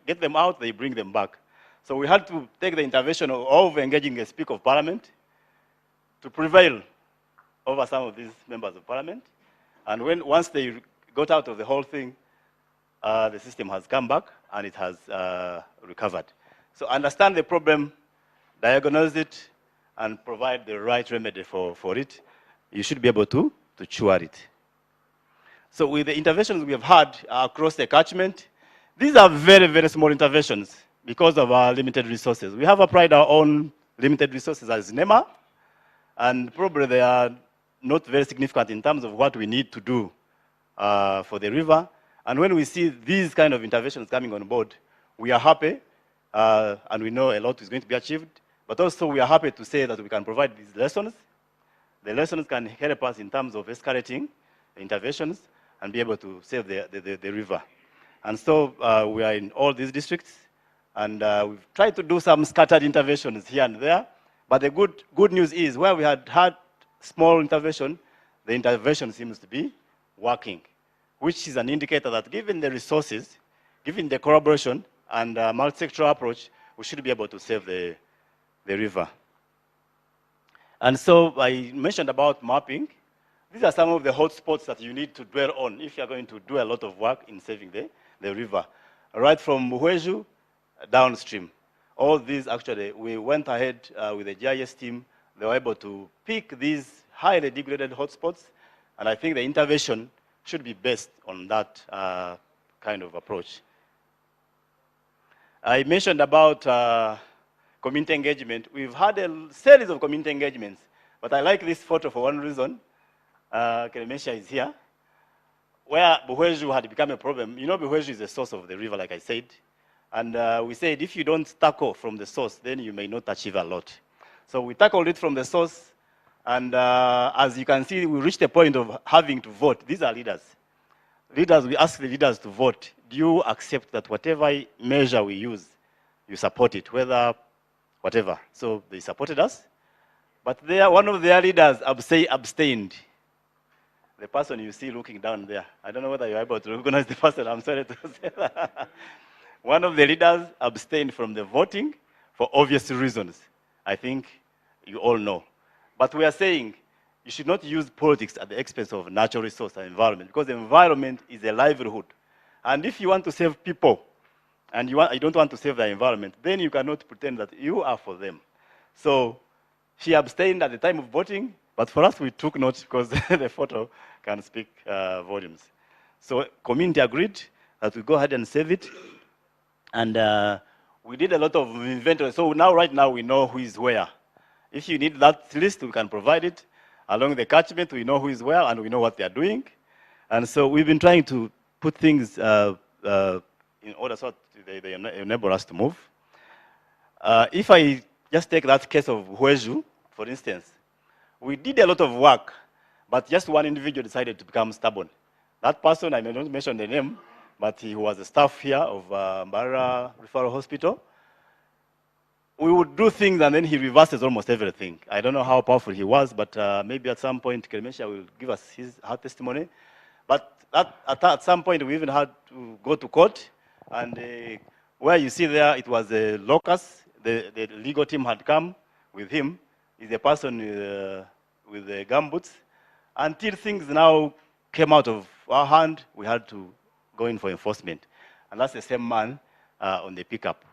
get them out, they bring them back. So we had to take the intervention of engaging a Speaker of Parliament to prevail over some of these members of Parliament. And once they got out of the whole thing, the system has come back and it has recovered. So understand the problem, diagnose it, and provide the right remedy for it. You should be able to cure it. So with the interventions we have had across the catchment, these are very, very small interventions because of our limited resources. We have applied our own limited resources as NEMA, and probably they are not very significant in terms of what we need to do for the river. And when we see these kind of interventions coming on board, we are happy, and we know a lot is going to be achieved. But also we are happy to say that we can provide these lessons. The lessons can help us in terms of escalating the interventions and be able to save the river. And so we are in all these districts, and we've tried to do some scattered interventions here and there. But the good news is where we had small intervention, the intervention seems to be working, which is an indicator that given the resources, given the collaboration and multi-sectoral approach, we should be able to save the river. And so I mentioned about mapping. These are some of the hotspots that you need to dwell on if you're going to do a lot of work in saving the river. Right from Muheju downstream. All these actually, we went ahead with the GIS team. They were able to pick these highly degraded hotspots, and I think the intervention should be based on that kind of approach. I mentioned about community engagement. We've had a series of community engagements, but I like this photo for one reason. Kelemesha is here, where Buhweju had become a problem. You know, Buhweju is the source of the river, like I said. And we said, if you don't tackle from the source, then you may not achieve a lot. So we tackled it from the source, and as you can see, we reached the point of having to vote. These are leaders. Leaders, we ask the leaders to vote. Do you accept that whatever measure we use, you support it, whether, whatever. So they supported us, but one of their leaders abstained. The person you see looking down there. I don't know whether you're able to recognize the person, I'm sorry to say that. One of the leaders abstained from the voting for obvious reasons. I think you all know. But we are saying you should not use politics at the expense of natural resource and environment, because the environment is a livelihood. And if you want to save people, and you don't want to save the environment, then you cannot pretend that you are for them. So she abstained at the time of voting, but for us we took note because the photo can speak volumes. So community agreed that we go ahead and save it. And we did a lot of inventory. So right now we know who is where. If you need that list, we can provide it. Along the catchment, we know who is where and we know what they are doing. And so we've been trying to put things in order so that they enable us to move. If I just take that case of Hweju, for instance, we did a lot of work, but just one individual decided to become stubborn. That person, I may not mention the name, but he was a staff here of Mbara Referral Hospital. we would do things and then he reverses almost everything. I don't know how powerful he was, but maybe at some point Keremesha will give us her testimony. But at some point we even had to go to court, and where you see there, it was a locus. The legal team had come with him. He's a person with the gumboots. Until things now came out of our hand, we had to go in for enforcement. And that's the same man on the pickup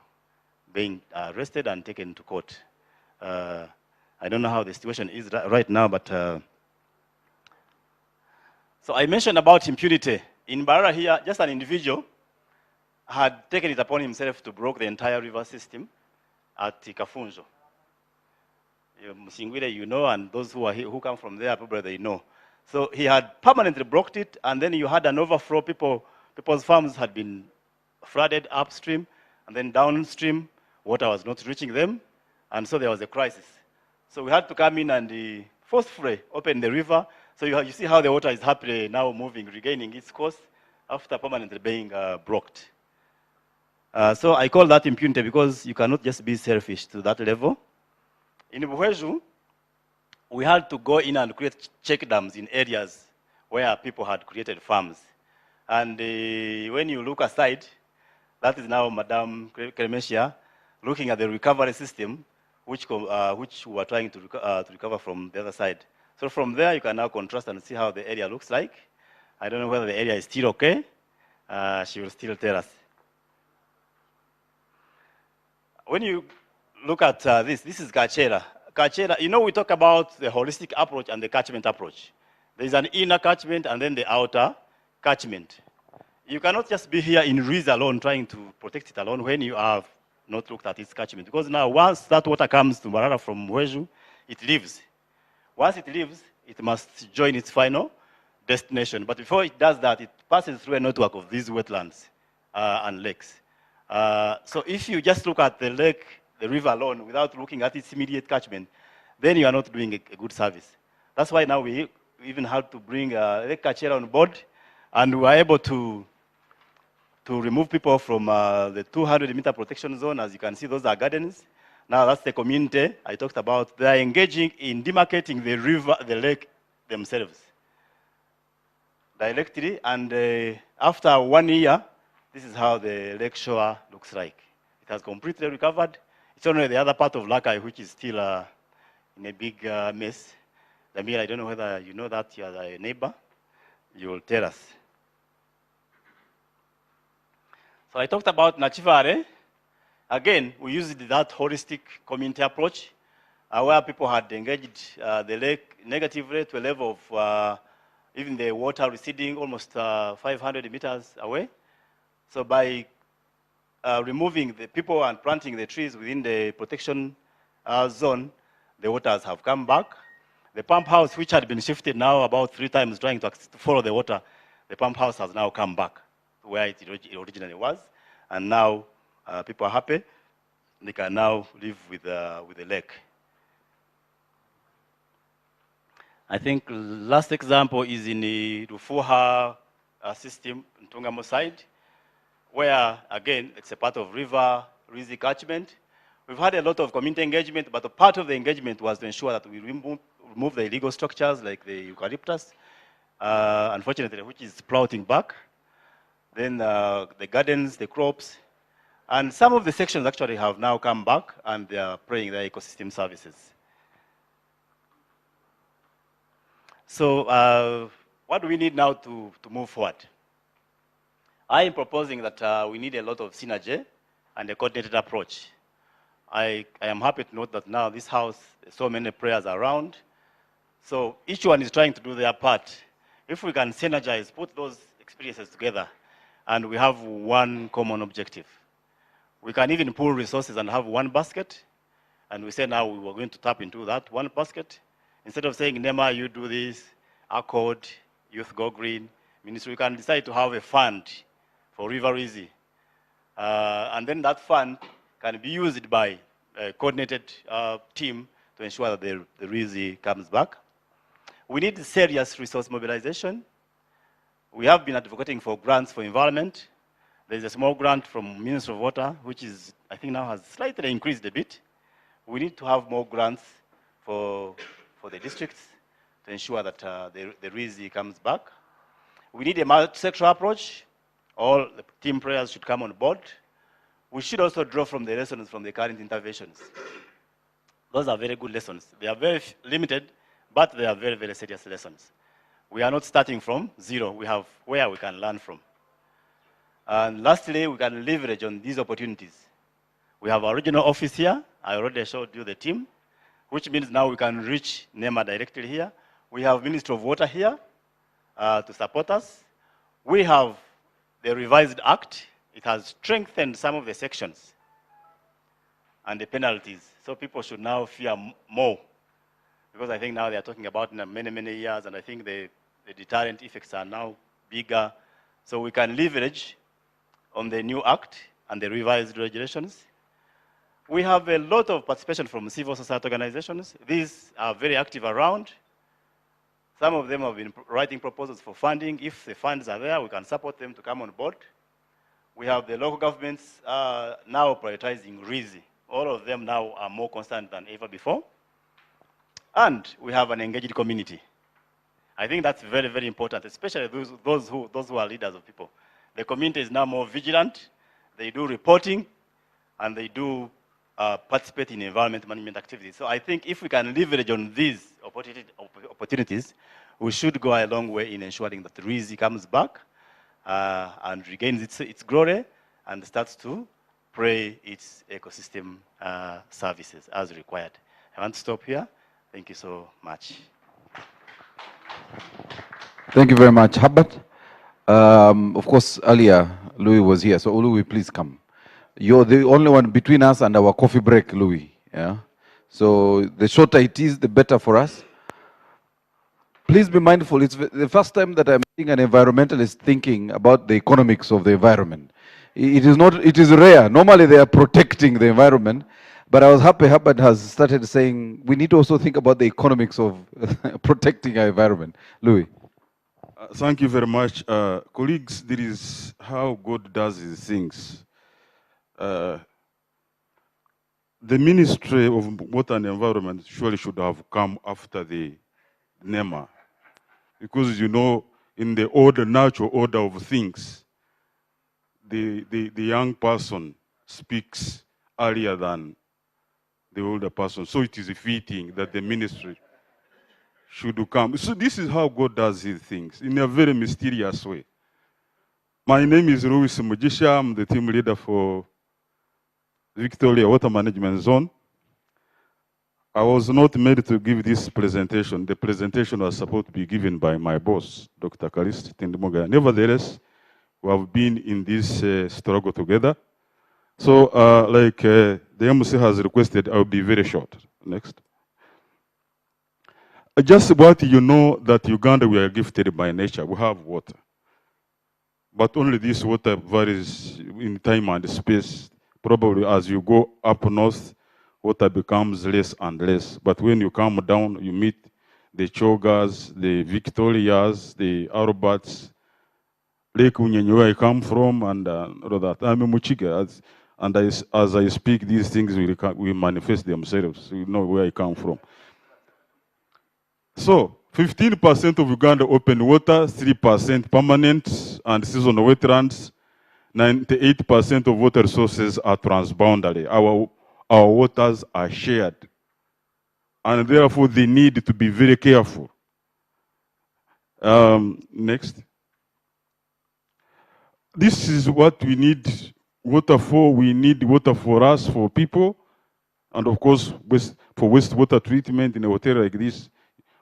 being arrested and taken to court. I don't know how the situation is right now, but so I mentioned about impunity. In Barara here, just an individual had taken it upon himself to block the entire river system at Kafunjo. Musingwire, you know, and those who come from there, probably they know. So he had permanently blocked it, and then you had an overflow. People's farms had been flooded upstream, and then downstream, water was not reaching them, and so there was a crisis. So we had to come in and forcefully open the river. So you see how the water is happily now moving, regaining its course after permanently being blocked. So I call that impunity because you cannot just be selfish to that level. In Buheju, we had to go in and create check dams in areas where people had created farms. And when you look aside, that is now Madame Keremesha looking at the recovery system, which we are trying to recover from the other side. So from there, you can now contrast and see how the area looks like. I don't know whether the area is still okay. She will still tell us. When you look at this is Kachera. Kachera, you know, we talk about the holistic approach and the catchment approach. There is an inner catchment and then the outer catchment. You cannot just be here in Rwizi alone trying to protect it alone when you have not looked at its catchment. Because now once that water comes to Barara from Buheju, it leaves. Once it leaves, it must join its final destination. But before it does that, it passes through a network of these wetlands and lakes. So if you just look at the lake, the river alone, without looking at its immediate catchment, then you are not doing a good service. That's why now we even had to bring Lake Kachera on board, and we were able to remove people from the 200-meter protection zone. As you can see, those are gardens. Now that's the community I talked about. They are engaging in demarcating the river, the lake themselves directly. And after 1 year, this is how the lake shore looks like. It has completely recovered. It's only the other part of Lakai which is still in a big mess. Damir, I don't know whether you know that. You are a neighbor. You will tell us. So I talked about Nachivare. Again, we used that holistic community approach where people had engaged the lake negatively to a level of even the water receding almost 500 meters away. So by removing the people and planting the trees within the protection zone, the waters have come back. The pump house, which had been shifted now about 3 times trying to follow the water, the pump house has now come back to where it originally was. And now people are happy. They can now live with the lake. I think last example is in the Rufuha system in Tungamo side, where, again, it's a part of River Rwizi catchment. We've had a lot of community engagement, but a part of the engagement was to ensure that we remove the illegal structures like the eucalyptus, unfortunately, which is sprouting back. Then the gardens, the crops, and some of the sections actually have now come back and they are paying their ecosystem services. So what do we need now to move forward? I am proposing that we need a lot of synergy and a coordinated approach. I am happy to note that now this house, there's so many players around. So each one is trying to do their part. If we can synergize, put those experiences together, and we have one common objective. We can even pool resources and have one basket, and we say now we are going to tap into that one basket. Instead of saying, NEMA, you do this, ACODE, Youth Go Green, Ministry, we can decide to have a fund for River Rwizi. And then that fund can be used by a coordinated team to ensure that the Rwizi comes back. We need serious resource mobilization. We have been advocating for grants for environment. There's a small grant from Ministry of Water, which is, I think now has slightly increased a bit. We need to have more grants for the districts to ensure that the Rwizi comes back. We need a multi-sectoral approach. All the team players should come on board. We should also draw from the lessons from the current interventions. Those are very good lessons. They are very limited, but they are very, very serious lessons. We are not starting from zero. We have where we can learn from. And lastly, we can leverage on these opportunities. We have our regional office here. I already showed you the team, which means now we can reach NEMA directly here. We have Ministry of Water here to support us. We have the revised act. It has strengthened some of the sections and the penalties. So people should now fear more, because I think now they are talking about many, many years, and I think the deterrent effects are now bigger. So we can leverage on the new act and the revised regulations. We have a lot of participation from civil society organizations. These are very active around. Some of them have been writing proposals for funding. If the funds are there, we can support them to come on board. We have the local governments now prioritizing Rwizi. All of them now are more concerned than ever before. And we have an engaged community. I think that's very, very important, especially those who are leaders of people. The community is now more vigilant. They do reporting, and they do participate in environment management activities. So I think if we can leverage on these opportunities, we should go a long way in ensuring that Rwizi comes back and regains its glory and starts to play its ecosystem services as required. I want to stop here. Thank you so much. Thank you very much, Herbert. Of course, earlier, Louis was here. So, Louis, please come. You're the only one between us and our coffee break, Louis. Yeah. So, the shorter it is, the better for us. Please be mindful. It's the first time that I'm seeing an environmentalist thinking about the economics of the environment. It is rare. Normally, they are protecting the environment. But I was happy Herbert has started saying we need to also think about the economics of protecting our environment. Louis. Thank you very much. Colleagues, this is how God does his things. The Ministry of Water and Environment surely should have come after the NEMA. Because, you know, in the natural order of things, the young person speaks earlier than the older person. So it is fitting that the ministry should come. So this is how God does his things, in a very mysterious way. My name is Rwizi Mugisha. I'm the team leader for Victoria Water Management Zone. I was not made to give this presentation. The presentation was supposed to be given by my boss, Dr. Kalisti Tindimoga. Nevertheless, we have been in this struggle together. So, the MC has requested, I'll be very short. Next. Just what you know that Uganda, we are gifted by nature. We have water. But only this water varies in time and space. Probably as you go up north, water becomes less and less. But when you come down, you meet the Chogas, the Victorias, the Alberts, Lake Unyenye, where I come from, and all that. I'm a Muchiga. And as I speak, these things will manifest themselves. You know where I come from. So, 15% of Uganda open water, 3% permanent and seasonal wetlands. 98% of water sources are transboundary. Our waters are shared. And therefore, they need to be very careful. Next. This is what we need water for. We need water for us, for people. And of course, for wastewater treatment in a hotel like this,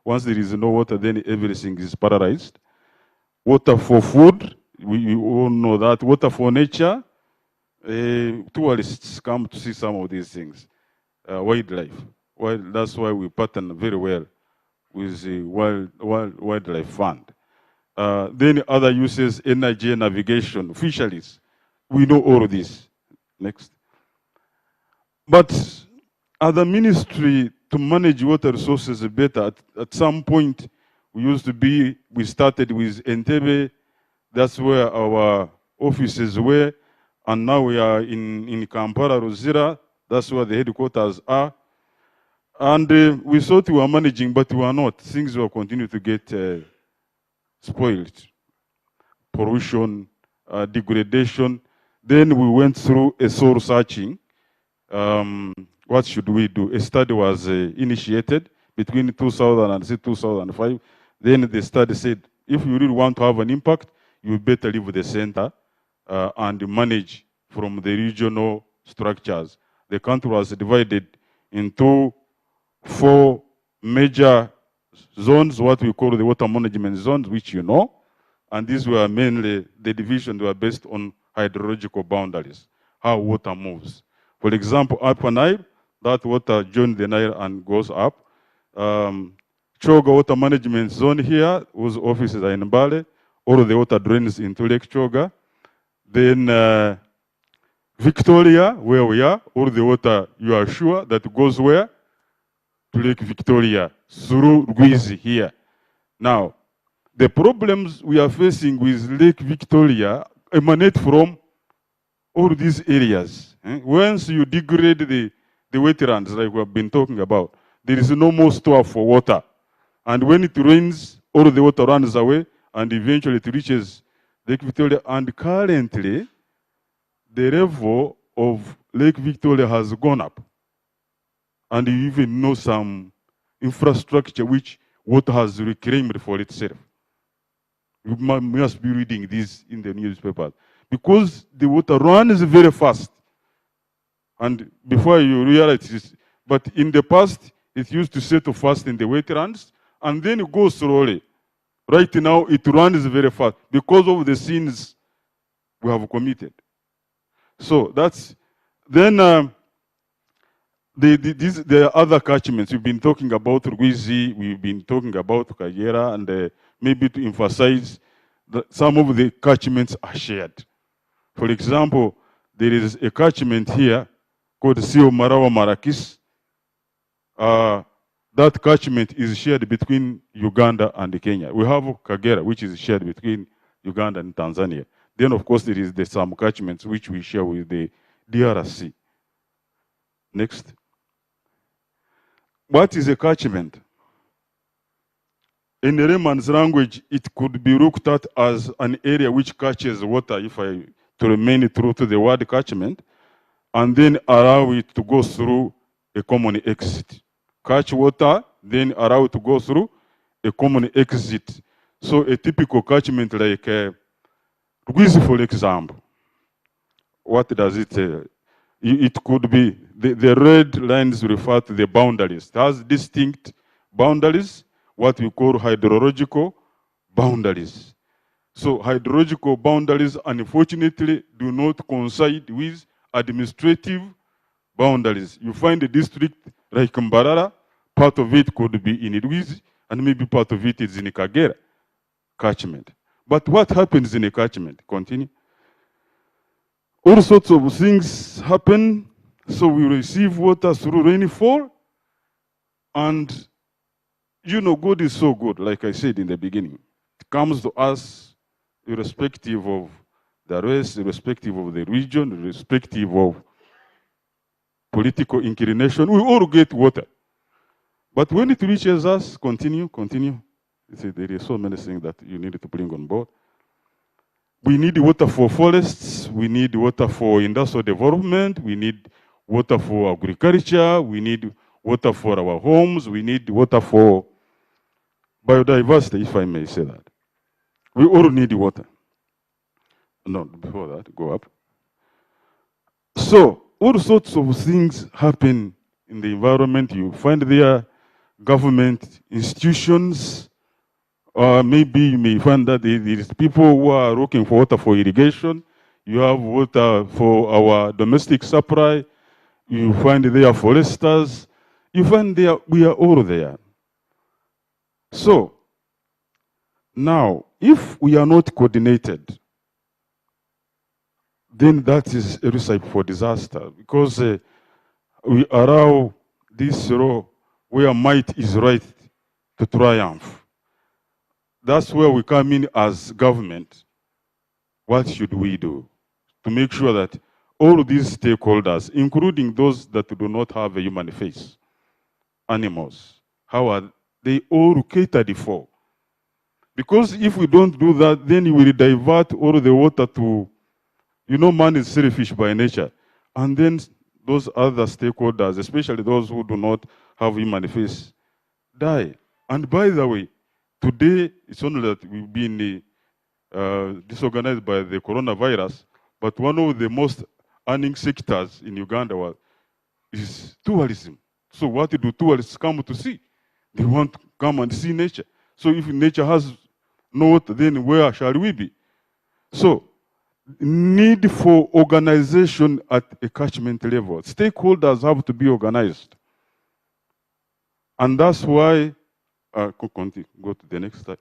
once there is no water, then everything is paralyzed. Water for food, we all know that. Water for nature, tourists come to see some of these things. Wildlife. Well, that's why we partner very well with the Wildlife Fund. Then other uses, energy, navigation, fisheries. We know all of this. Next. But other ministry to manage water resources better, at some point, we started with Entebbe. That's where our offices were. And now we are in Kampala, Ruzira. That's where the headquarters are. And we thought we were managing, but we were not. Things were continuing to get spoiled. Pollution, degradation. Then we went through a soul searching. What should we do? A study was initiated between 2000 and 2005. Then the study said, if you really want to have an impact, you better leave the center and manage from the regional structures. The country was divided into 4 major zones, what we call the water management zones, which you know. And these were mainly, the divisions were based on hydrological boundaries, how water moves. For example, Upper Nile, that water joins the Nile and goes up. Choga Water Management Zone here, whose offices are in Mbale. All of the water drains into Lake Choga. Then Victoria, where we are, all the water, you are sure that goes where? To Lake Victoria, through Rwizi here. Now, the problems we are facing with Lake Victoria emanate from all these areas. Once you degrade the wetlands, like we have been talking about, there is no more store for water. And when it rains, all the water runs away, and eventually it reaches Lake Victoria. And currently, the level of Lake Victoria has gone up. And you even know some infrastructure which water has reclaimed for itself. You must be reading this in the newspaper. Because the water runs very fast. And before you realize it, but in the past, it used to settle fast in the wetlands, and then it goes slowly. Right now, it runs very fast because of the sins we have committed. So that's, then the other catchments, we've been talking about Rwizi, we've been talking about Kagera, and maybe to emphasize that some of the catchments are shared. For example, there is a catchment here called Sio Marawa Marakis. That catchment is shared between Uganda and Kenya. We have Kagera, which is shared between Uganda and Tanzania. Then, of course, there is some catchments which we share with the DRC. Next. What is a catchment? In the layman's language, it could be looked at as an area which catches water, if I to remain true to the word catchment, and then allow it to go through a common exit. Catch water, then allow it to go through a common exit. So a typical catchment like Rwizi, for example, what does it say? It could be, the red lines refer to the boundaries. It has distinct boundaries, what we call hydrological boundaries. So hydrological boundaries, unfortunately, do not coincide with administrative boundaries. You find a district like Mbarara, part of it could be in Rwizi, and maybe part of it is in Kagera catchment. But what happens in a catchment? Continue. All sorts of things happen. So we receive water through rainfall. And, you know, God is so good, like I said in the beginning. It comes to us irrespective of the race, irrespective of the region, irrespective of political inclination. We all get water. But when it reaches us, continue. See, there are so many things that you need to bring on board. We need water for forests. We need water for industrial development. We need water for agriculture. We need water for our homes. We need water for biodiversity, if I may say that. We all need water. No, before that, go up. So, all sorts of things happen in the environment. You find there government institutions, or maybe you may find that there is people who are looking for water for irrigation. You have water for our domestic supply. You find there foresters. You find there, we are all there. So, now, if we are not coordinated, then that is a recipe for disaster, because we allow this law where might is right to triumph. That's where we come in as government. What should we do to make sure that all of these stakeholders, including those that do not have a human face, animals? How are they all catered for? Because if we don't do that, then we will divert all the water to, man is selfish by nature. And then those other stakeholders, especially those who do not have human face, die. And by the way, today it's only that we've been disorganized by the coronavirus, but one of the most earning sectors in Uganda is tourism. So what do tourists come to see? They want to come and see nature. So if nature has no water, then where shall we be? So need for organization at a catchment level. Stakeholders have to be organized. And that's why, go to the next slide.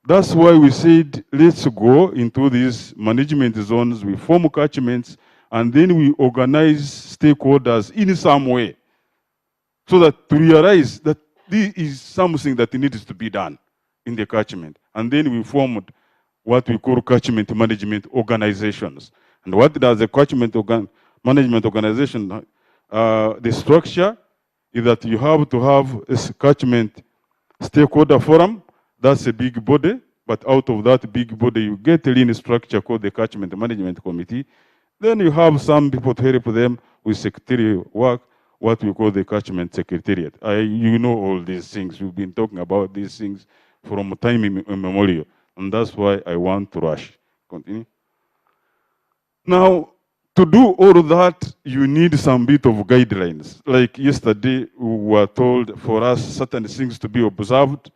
That's why we said, let's go into these management zones, we form catchments, and then we organize stakeholders in some way, so that to realize that this is something that needs to be done in the catchment. And then we formed what we call catchment management organizations. And what does the catchment management organization, the structure is that you have to have a catchment stakeholder forum. That's a big body, but out of that big body, you get a lean structure called the Catchment Management Committee. Then you have some people to help them with secretarial work, what we call the Catchment Secretariat. You know all these things. We've been talking about these things from time immemorial, and that's why I want to rush. Continue. Now, to do all of that, you need some bit of guidelines. Like yesterday, we were told for us certain things to be observed,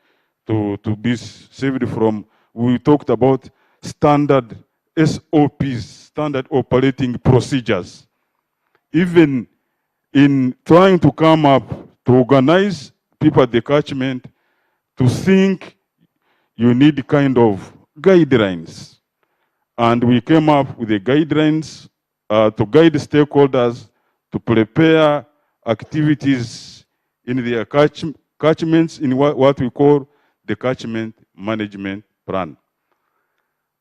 to be saved from. We talked about standard SOPs, standard operating procedures. Even in trying to come up to organize people at the catchment, to think you need kind of guidelines. And we came up with the guidelines to guide stakeholders to prepare activities in their catchments in what we call the catchment management plan.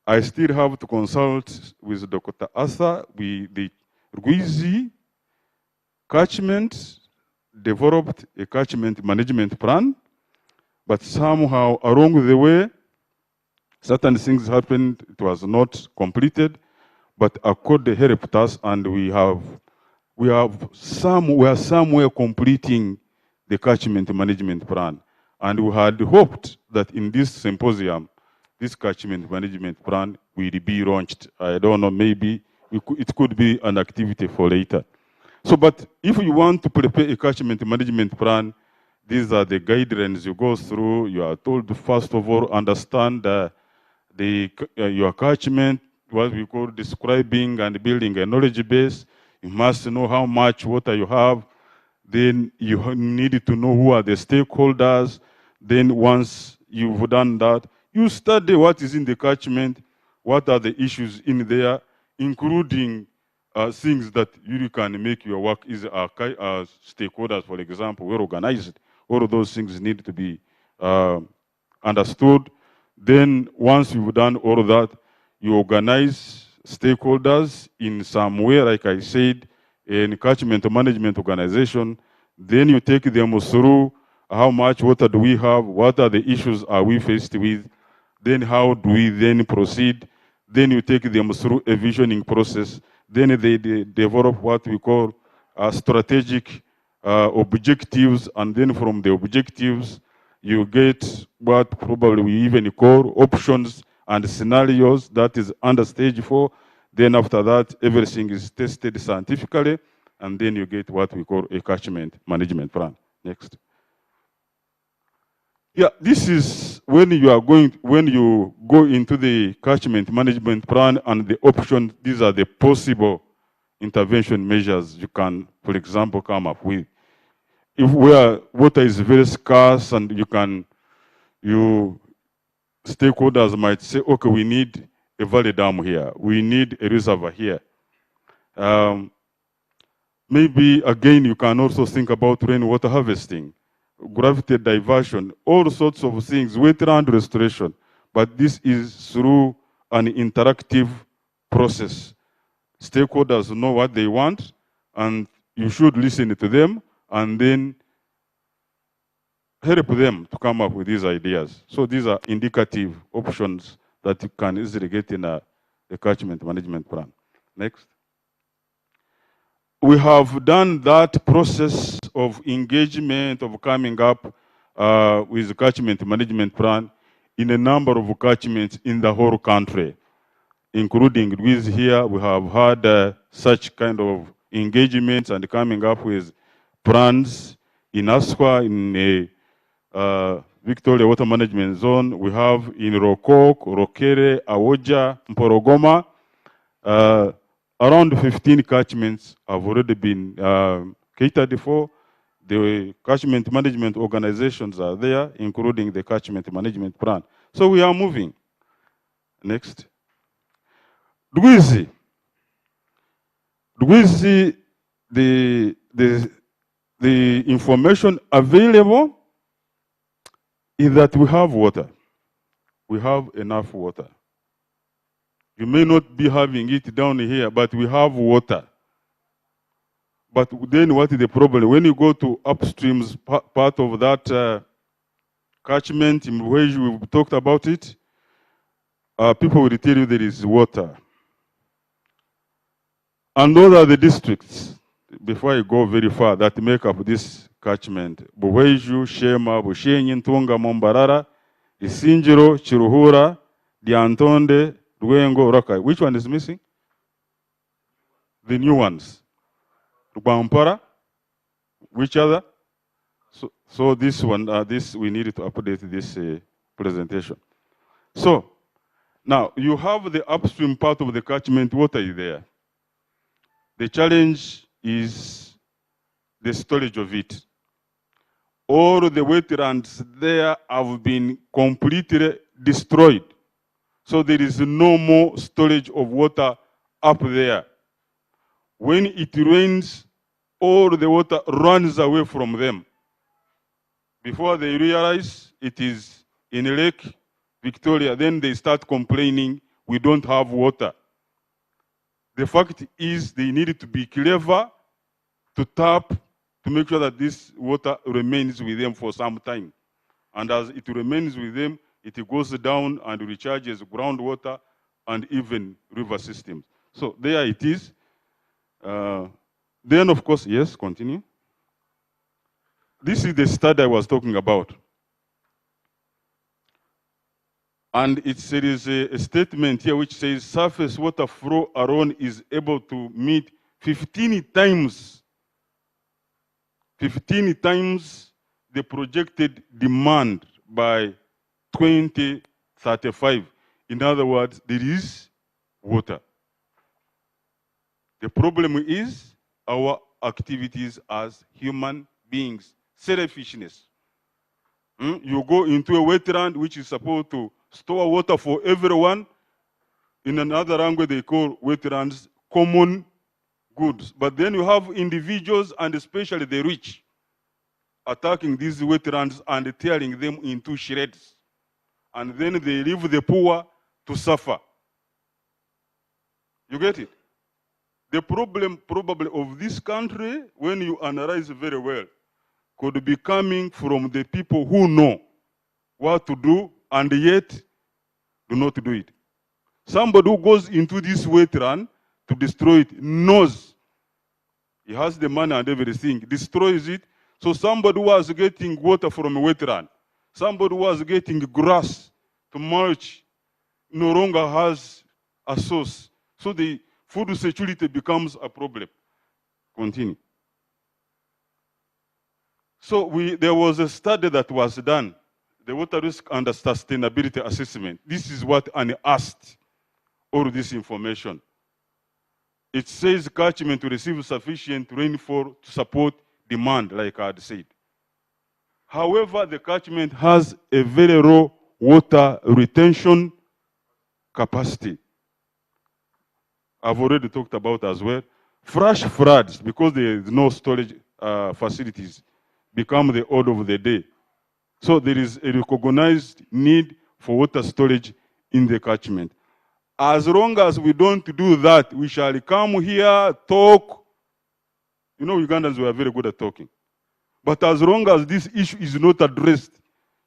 I still have to consult with Dr. Arthur. The Rwizi catchment developed a catchment management plan, but somehow along the way, certain things happened. It was not completed, but ACODE helped us, and we are somewhere completing the catchment management plan. And we had hoped that in this symposium, this catchment management plan will be launched. I don't know, maybe it could be an activity for later. So, but if you want to prepare a catchment management plan, these are the guidelines you go through. You are told to, first of all, understand your catchment, what we call describing and building a knowledge base. You must know how much water you have. Then you need to know who are the stakeholders. Then once you've done that, you study what is in the catchment, what are the issues in there, including things that you can make your work easier. Stakeholders, for example, well organized. All of those things need to be understood. Then once you've done all of that, you organize stakeholders in some way, like I said, in catchment management organization. Then you take them through how much water do we have, what are the issues are we faced with, then how do we then proceed. Then you take them through a visioning process. Then they develop what we call strategic objectives, and then from the objectives, you get what probably we even call options and scenarios. That is under stage 4. Then after that, everything is tested scientifically, and then you get what we call a catchment management plan. Next. Yeah, this is when you go into the catchment management plan and the options. These are the possible intervention measures you can, for example, come up with. If where water is very scarce and stakeholders might say, okay, we need a valley dam here, we need a reservoir here. Maybe again, you can also think about rainwater harvesting, gravity diversion, all sorts of things, wetland restoration. But this is through an interactive process. Stakeholders know what they want, and you should listen to them, and then help them to come up with these ideas. So these are indicative options that you can easily get in a catchment management plan. Next. We have done that process of engagement, of coming up with the catchment management plan in a number of catchments in the whole country, including Rwizi here. We have had such kind of engagements and coming up with plans in Aswa, in Victoria Water Management Zone. We have in Rokok, Rokere, Awoja, Mporogoma. Around 15 catchments have already been catered for. The catchment management organizations are there, including the catchment management plan. So we are moving. Next. Rwizi. Rwizi, the information available is that we have water. We have enough water. You may not be having it down here, but we have water. But then what is the problem? When you go to upstreams part of that catchment, in which we've talked about it, people will tell you there is water. And those are the districts, before I go very far, that make up this catchment. Buweju, Shema, Bushenyi, Ntunga, Mombarara, Isinjiro, Chiruhura, Diantonde, Rwengo, Rokai. Which one is missing? The new ones. Rwampara. Which other? So this one, this we needed to update this presentation. So now you have the upstream part of the catchment water is there. The challenge is the storage of it. All the wetlands there have been completely destroyed. So there is no more storage of water up there. When it rains, all the water runs away from them. Before they realize it is in Lake Victoria, then they start complaining, we don't have water. The fact is they need to be clever to tap to make sure that this water remains with them for some time. And as it remains with them, it goes down and recharges groundwater and even river systems. So there it is. Then, of course, yes, continue. This is the study I was talking about. And there is a statement here which says surface water flow alone is able to meet 15 times the projected demand by 2035. In other words, there is water. The problem is our activities as human beings, selfishness. You go into a wetland which is supposed to store water for everyone. In another language, they call wetlands common goods. But then you have individuals, and especially the rich, attacking these wetlands and tearing them into shreds. And then they leave the poor to suffer. You get it? The problem probably of this country, when you analyze very well, could be coming from the people who know what to do and yet do not do it. Somebody who goes into this wetland to destroy it knows he has the money and everything, destroys it. So somebody who was getting water from a wetland, somebody who was getting grass to mulch, no longer has a source. So the food security becomes a problem. Continue. So there was a study that was done, the water risk and sustainability assessment. This is what unearthed all this information. It says catchment to receive sufficient rainfall to support demand, like I had said. However, the catchment has a very low water retention capacity. I've already talked about as well. Flash floods, because there is no storage facilities, become the order of the day. So there is a recognized need for water storage in the catchment. As long as we don't do that, we shall come here, talk. You know, Ugandans were very good at talking. But as long as this issue is not addressed,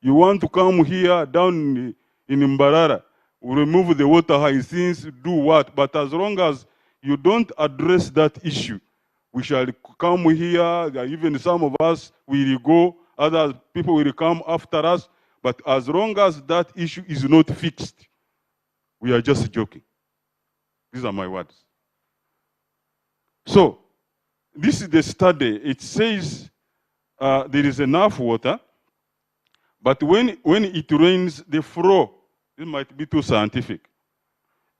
you want to come here down in Mbarara, remove the water hyacinths, do what? But as long as you don't address that issue, we shall come here, even some of us will go, other people will come after us. But as long as that issue is not fixed, we are just joking. These are my words. So, this is the study. It says there is enough water, but when it rains, the flow, it might be too scientific.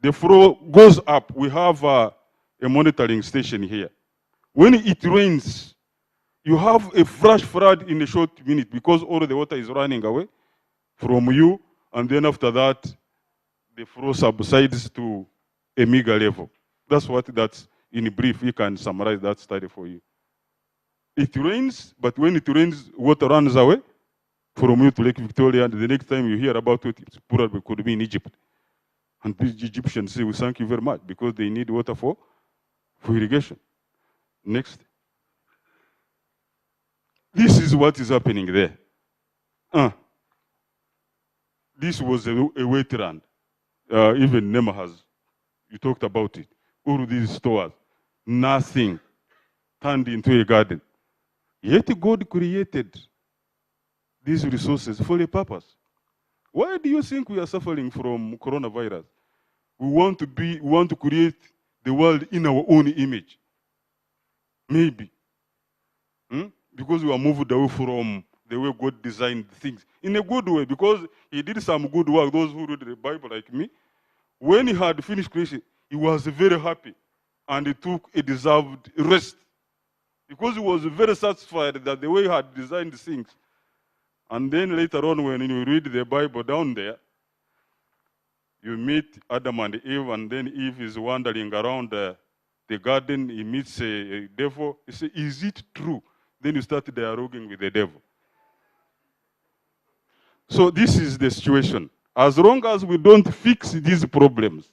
The flow goes up. We have a monitoring station here. When it rains, you have a flash flood in a short minute because all the water is running away from you, and then after that, the flow subsides to a meager level. That's in brief. We can summarize that study for you. It rains, but when it rains, water runs away from you to Lake Victoria, and the next time you hear about it, it probably could be in Egypt. And the Egyptians say, we thank you very much, because they need water for irrigation. Next. This is what is happening there. This was a wetland. Even NEMA has, you talked about it. All these stores, nothing turned into a garden. Yet God created these resources for a purpose. Why do you think we are suffering from coronavirus? We want to create the world in our own image. Maybe. Because we are moved away from the way God designed things. In a good way, because he did some good work. Those who read the Bible like me, when he had finished creation, he was very happy. And he took a deserved rest. Because he was very satisfied that the way he had designed things. And then later on, when you read the Bible down there, you meet Adam and Eve, and then Eve is wandering around the garden. He meets a devil. He says, is it true? Then you start dialoguing with the devil. So this is the situation. As long as we don't fix these problems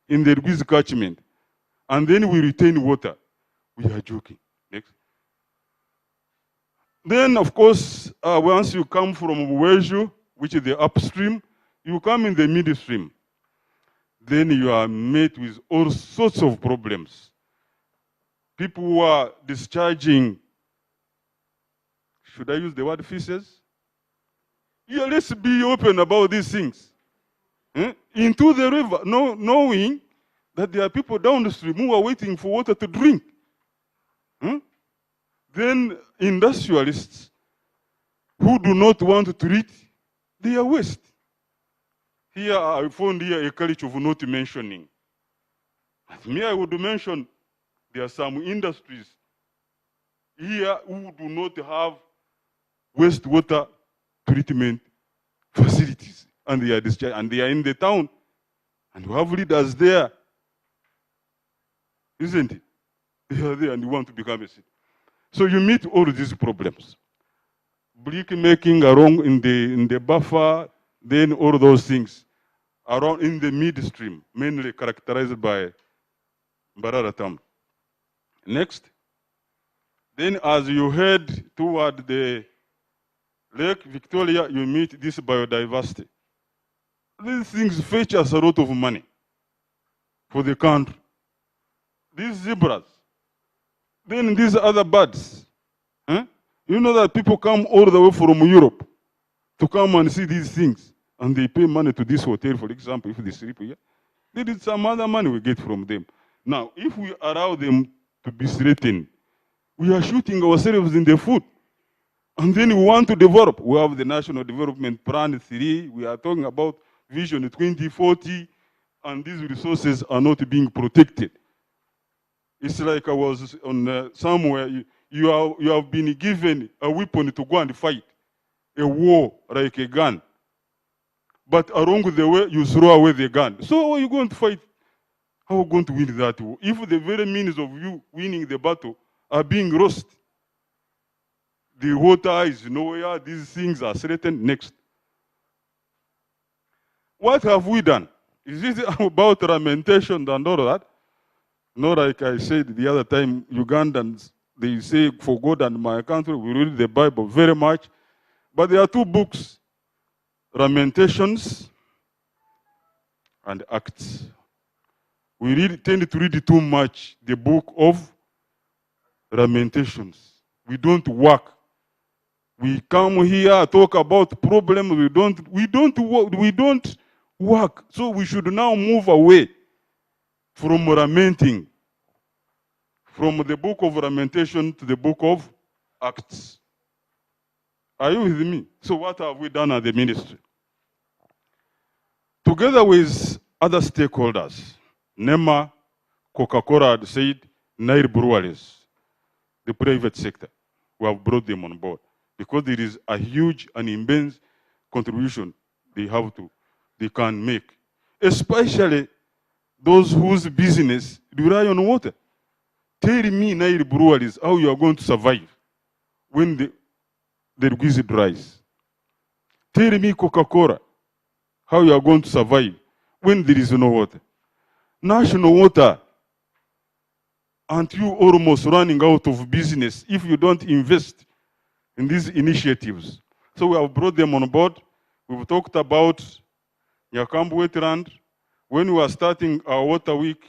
in the Rwizi catchment, and then we retain water, we are joking. Next. Then, of course, once you come from Weju, which is the upstream, you come in the midstream. Then you are met with all sorts of problems. People who are discharging, should I use the word feces? Yeah, let's be open about these things. Into the river, knowing that there are people downstream who are waiting for water to drink. Then industrialists who do not want to treat their waste. Here I found here a culture of not mentioning. Me, I would mention there are some industries here who do not have wastewater treatment facilities, and they are discharged, and they are in the town, and we have leaders there, isn't it? They are there and you want to become a city. So you meet all these problems. Brick making around in the buffer, then all those things around in the midstream, mainly characterized by Mbarara town. Next. Then as you head toward the Lake Victoria, you meet this biodiversity. These things fetch us a lot of money for the country. These zebras, then these other birds. You know that people come all the way from Europe to come and see these things. And they pay money to this hotel, for example, if they sleep here. There is some other money we get from them. Now, if we allow them to be threatened, we are shooting ourselves in the foot. And then we want to develop. We have the National Development Plan 3. We are talking about Vision 2040. And these resources are not being protected. It's like I was on somewhere. You have been given a weapon to go and fight. A war, like a gun. But along the way, you throw away the gun. So how are you going to fight? How are you going to win that war? If the very means of you winning the battle are being lost, the water is nowhere, these things are threatened. Next. What have we done? Is this about lamentation and all that? Not like I said the other time, Ugandans they say, for God and my country, we read the Bible very much. But there are two books, Lamentations and Acts. We tend to read too much the book of Lamentations. We don't work. We come here, talk about problems. We don't work. So we should now move away from lamenting, from the book of Lamentation to the book of Acts. Are you with me? So what have we done at the ministry? Together with other stakeholders, NEMA, Coca-Cola had said, River Rwizi, the private sector, we have brought them on board because there is a huge and immense contribution they can make, especially those whose business rely on water. Tell me, River Rwizi, how you are going to survive when the Rwizi dries. Tell me, Coca-Cola, how you are going to survive when there is no water. National water, aren't you almost running out of business if you don't invest in these initiatives? So we have brought them on board. We've talked about Nyakambu wetland. When we were starting our water week,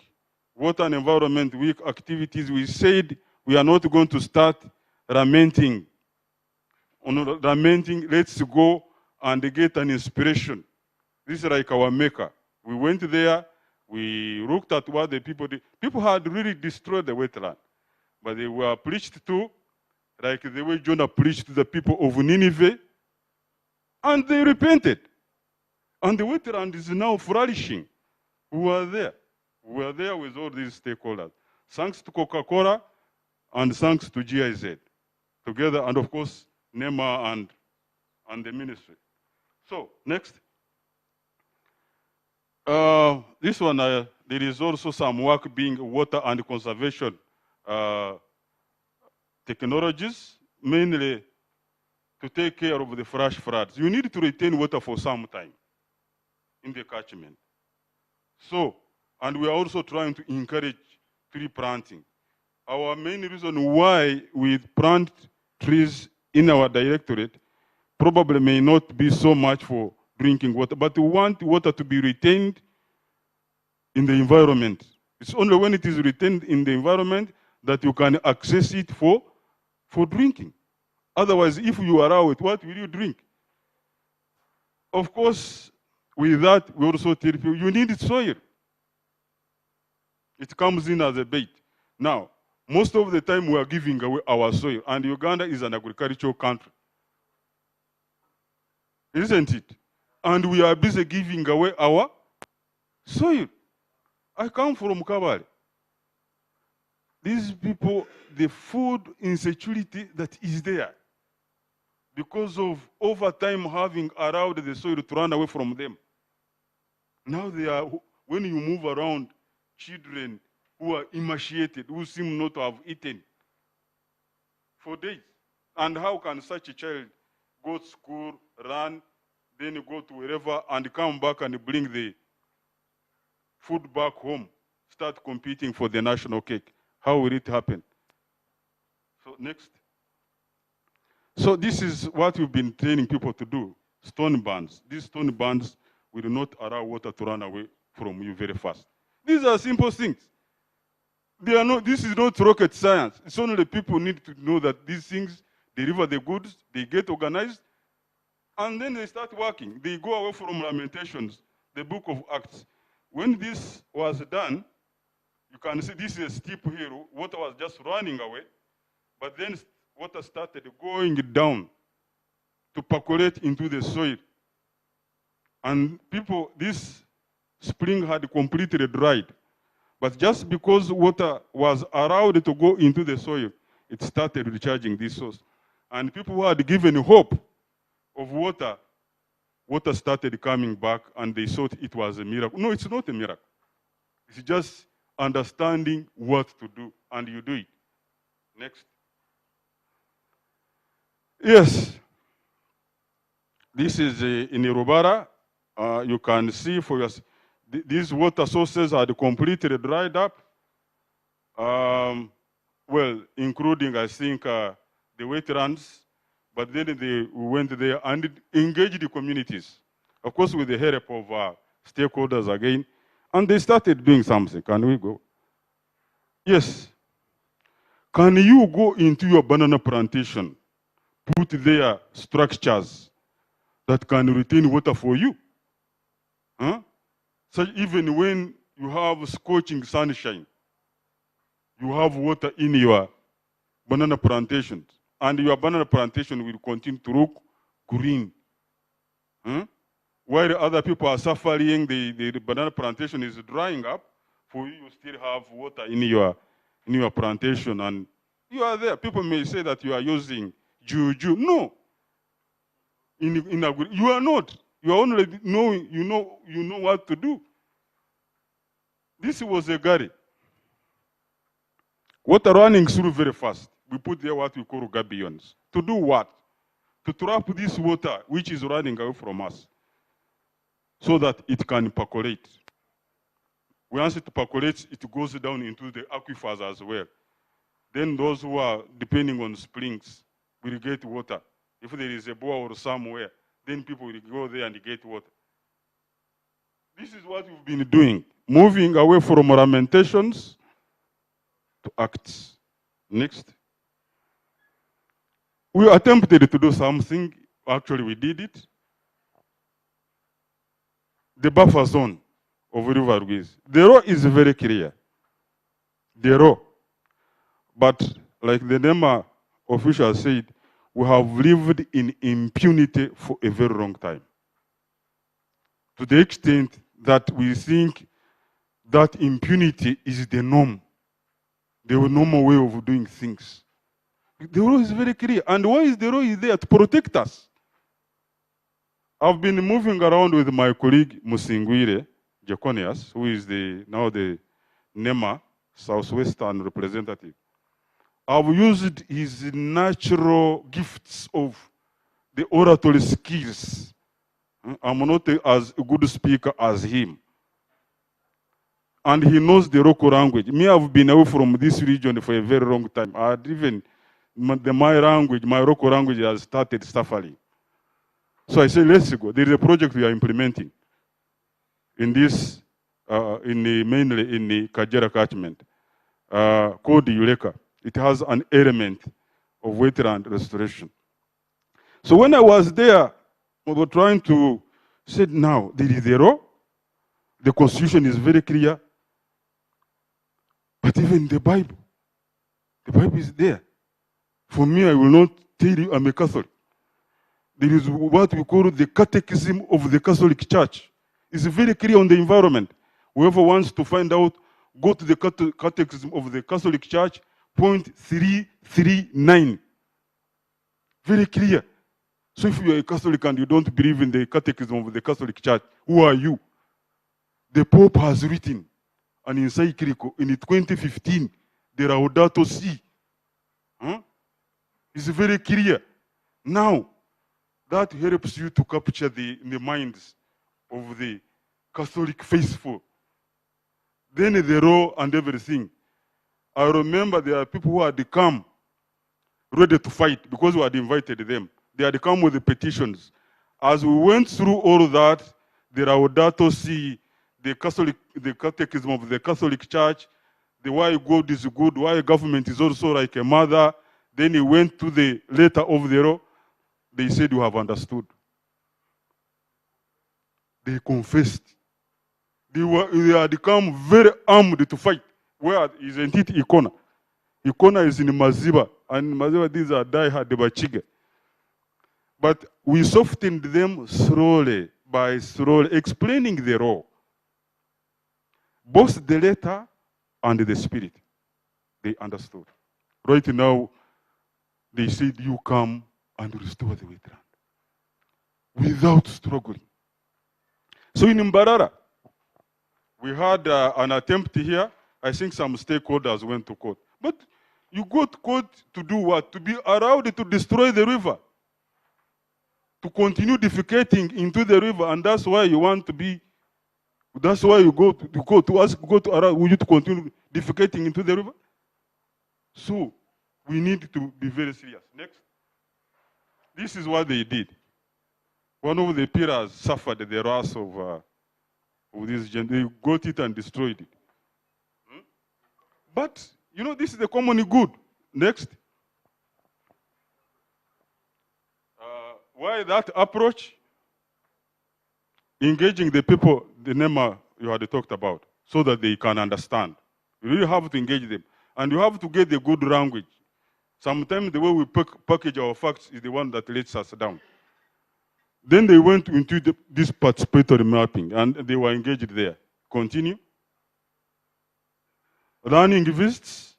water and environment week activities, we said we are not going to start lamenting. Let's go and get an inspiration. This is like our maker. We went there, we looked at what the people did. People had really destroyed the wetland, but they were preached to, like the way Jonah preached to the people of Nineveh, and they repented. And the wetland is now flourishing. We were there. We were there with all these stakeholders. Thanks to Coca-Cola and thanks to GIZ together, and of course, NEMA and the ministry. So, next. This one, there is also some work being water and conservation technologies, mainly to take care of the flash floods. You need to retain water for some time in the catchment. So, and we are also trying to encourage tree planting. Our main reason why we plant trees in our directorate probably may not be so much for drinking water, but we want water to be retained in the environment. It's only when it is retained in the environment that you can access it for drinking. Otherwise, if you allow it, what will you drink? Of course, with that, we also tell people, you need soil. It comes in as a bait. Now, most of the time we are giving away our soil, and Uganda is an agricultural country. Isn't it? And we are busy giving away our soil. I come from Kabale. These people, the food insecurity that is there, because of over time having allowed the soil to run away from them. Now they are, when you move around, children who are emaciated, who seem not to have eaten for days. And how can such a child go to school, run, then go to wherever and come back and bring the food back home, start competing for the national cake? How will it happen? So next. So this is what we've been training people to do, stone bands. These stone bands will not allow water to run away from you very fast. These are simple things. This is not rocket science. It's only people need to know that these things deliver the goods, they get organized, and then they start working. They go away from Lamentations, the book of Acts. When this was done, you can see this is a steep hill. Water was just running away, but then water started going down to percolate into the soil. And this spring had completely dried. But just because water was allowed to go into the soil, it started recharging this source. And people who had given hope of water, water started coming back, and they thought it was a miracle. No, it's not a miracle. It's just understanding what to do, and you do it. Next. Yes. This is in Irubara. You can see for yourself. These water sources are completely dried up. well, including, I think, the wetlands, but then we went there and engaged the communities, of course, with the help of stakeholders again, and they started doing something. Can we go? Yes. Can you go into your banana plantation, put there structures that can retain water for you? Huh? So even when you have scorching sunshine, you have water in your banana plantations, and your banana plantation will continue to look green. Huh? While other people are suffering, the banana plantation is drying up, for you, you still have water in your plantation, and you are there. People may say that you are using juju. No. You are not. You are only knowing, you know what to do. This was a gully. Water running through very fast. We put there what we call gabions. To do what? To trap this water which is running away from us, so that it can percolate. Once it percolates, it goes down into the aquifers as well. Then those who are depending on springs will get water. If there is a bore somewhere, then people will go there and get water. This is what we've been doing, moving away from lamentations to acts. Next. We attempted to do something. Actually, we did it. The buffer zone of River Rwizi. The law is very clear. The law. But like the NEMA official said, we have lived in impunity for a very long time. To the extent that we think that impunity is the norm, the normal way of doing things. The law is very clear. And why is the law is there? To protect us. I've been moving around with my colleague Musingwire Jeconius, who is now the NEMA Southwestern representative. I've used his natural gifts of the oratory skills. I'm not as a good speaker as him. And he knows the local language. Me, I've been away from this region for a very long time. My language, my local language has started suffering. So I said, let's go. There is a project we are implementing in this, mainly in the Kajera catchment, called Eureka. It has an element of wetland restoration. So when I was there, we were trying to say, now, there is a law. The Constitution is very clear. But even the Bible is there. For me, I will not tell you I'm a Catholic. There is what we call the Catechism of the Catholic Church. It's very clear on the environment. Whoever wants to find out, go to the Catechism of the Catholic Church, point 339. Very clear. So if you are a Catholic and you don't believe in the Catechism of the Catholic Church, who are you? The Pope has written an encyclical in 2015, the Laudato Si. It's very clear. Now, that helps you to capture the minds of the Catholic faithful. Then the law and everything. I remember there are people who had come ready to fight because we had invited them. They had come with the petitions. As we went through all that, the Laudato Si, the Catechism of the Catholic Church, the why God is good, why government is also like a mother. Then he went to the letter of the law. They said, you have understood. They confessed. They had come very armed to fight. Where isn't it Ikona? Ikona is in Maziba. And in Maziba, these are die-hard Bachiga. But we softened them slowly, by slowly explaining the law. Both the letter and the spirit. They understood. Right now, they said, you come and restore the wetland without struggling. So in Mbarara, we had an attempt here. I think some stakeholders went to court. But you go to court to do what? To be allowed to destroy the river, to continue defecating into the river, and that's why you want to be. That's why you go to allow you to continue defecating into the river. So we need to be very serious. Next. This is what they did. One of the pillars suffered the wrath of this gen. They got it and destroyed it. But, you know, this is the common good. Next. Why that approach? Engaging the people, the NEMA you had talked about, so that they can understand. You really have to engage them. And you have to get the good language. Sometimes the way we package our facts is the one that lets us down. Then they went into this participatory mapping, and they were engaged there. Continue. Learning visits,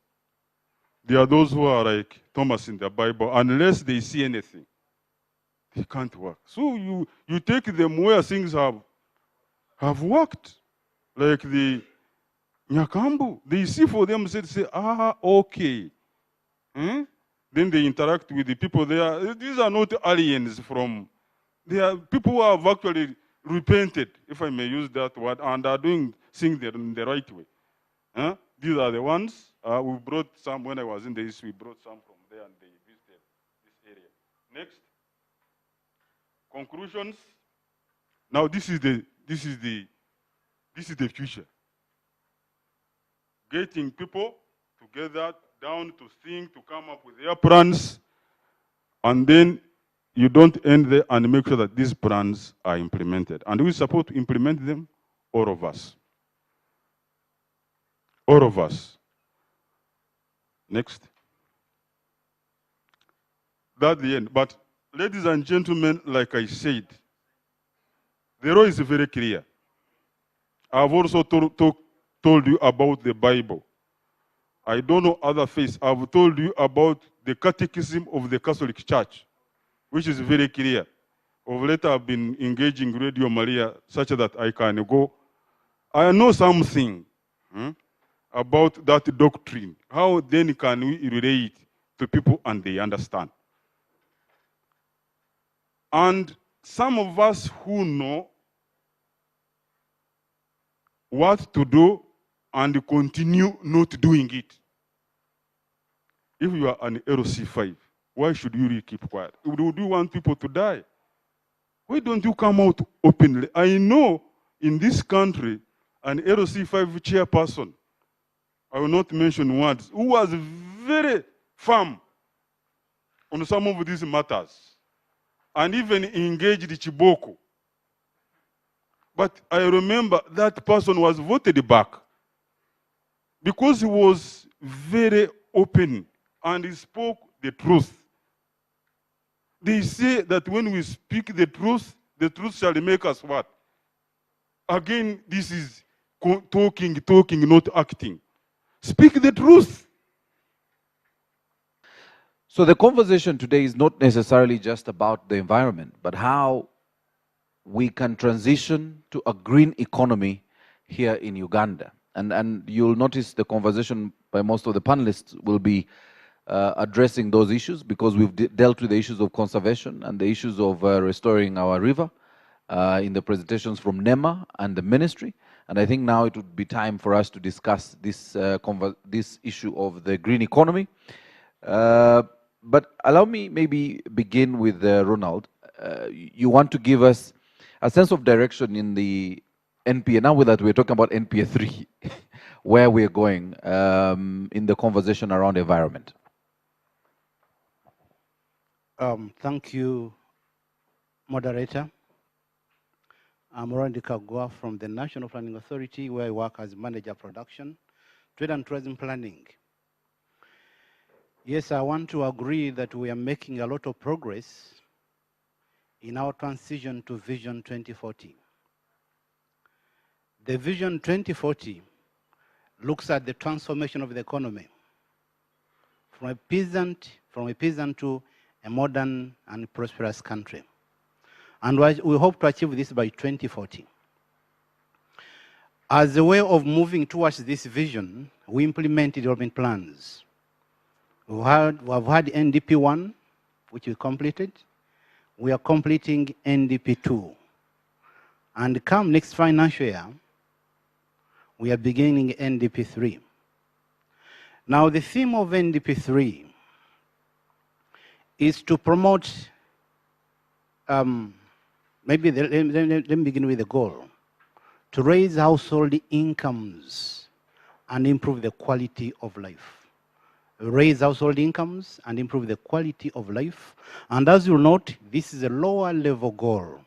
they are those who are like Thomas in the Bible. Unless they see anything, they can't work. So you take them where things have worked. Like the Nyakambu, they see for themselves, say, okay. Then they interact with the people there. These are not aliens from, they are people who have actually repented, if I may use that word, and are doing things in the right way. These are the ones. We brought some, when I was in the East, we brought some from there and they visited this area. Next. Conclusions. Now this is the future. Getting people together down to think, to come up with their plans, and then you don't end there and make sure that these plans are implemented. And we support to implement them, all of us. All of us. Next. That's the end. But ladies and gentlemen, like I said, the law is very clear. I've also told you about the Bible. I don't know other faiths. I've told you about the Catechism of the Catholic Church, which is very clear. Of late, I've been engaging Radio Maria such that I can go. I know something about that doctrine. How then can we relate to people and they understand? And some of us who know what to do and continue not doing it. If you are an LC5, why should you really keep quiet? Would you want people to die? Why don't you come out openly? I know in this country, an LC5 chairperson, I will not mention words, who was very firm on some of these matters, and even engaged Chiboko. But I remember that person was voted back because he was very open and he spoke the truth. They say that when we speak the truth shall make us what? Again, this is talking, not acting. Speak the truth. So the conversation today is not necessarily just about the environment, but how we can transition to a green economy here in Uganda. And you'll notice the conversation by most of the panelists will be addressing those issues, because we've dealt with the issues of conservation and the issues of restoring our river in the presentations from NEMA and the ministry. And I think now it would be time for us to discuss this, this issue of the green economy. But allow me maybe begin with Ronald. You want to give us a sense of direction in the NPA, now that we're talking about NPA 3, where we're going in the conversation around environment. Thank you, moderator. I'm Randy Kagwa from the National Planning Authority, where I work as Manager Production, Trade and Tourism Planning. Yes, I want to agree that we are making a lot of progress in our transition to Vision 2040. The Vision 2040 looks at the transformation of the economy from a peasant to a modern and prosperous country. And we hope to achieve this by 2040. As a way of moving towards this vision, we implemented development plans. We have had NDP 1, which we completed. We are completing NDP 2. And come next financial year, we are beginning NDP 3. Now, the theme of NDP3 is to promote, let me begin with the goal, to raise household incomes and improve the quality of life. Raise household incomes and improve the quality of life. And as you'll note, this is a lower level goal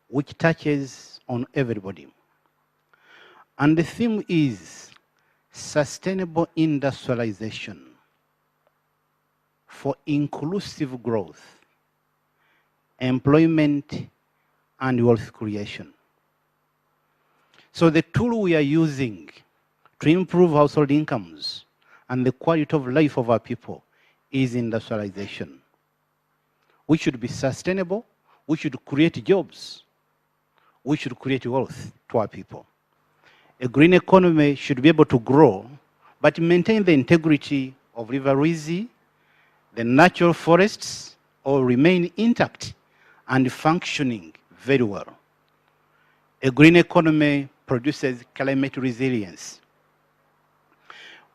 which touches on everybody. And the theme is sustainable industrialization for inclusive growth, employment, and wealth creation. So the tool we are using to improve household incomes and the quality of life of our people is industrialization. We should be sustainable, we should create jobs, we should create wealth to our people. A green economy should be able to grow, but maintain the integrity of River Rwizi, the natural forests, or remain intact and functioning very well. A green economy produces climate resilience,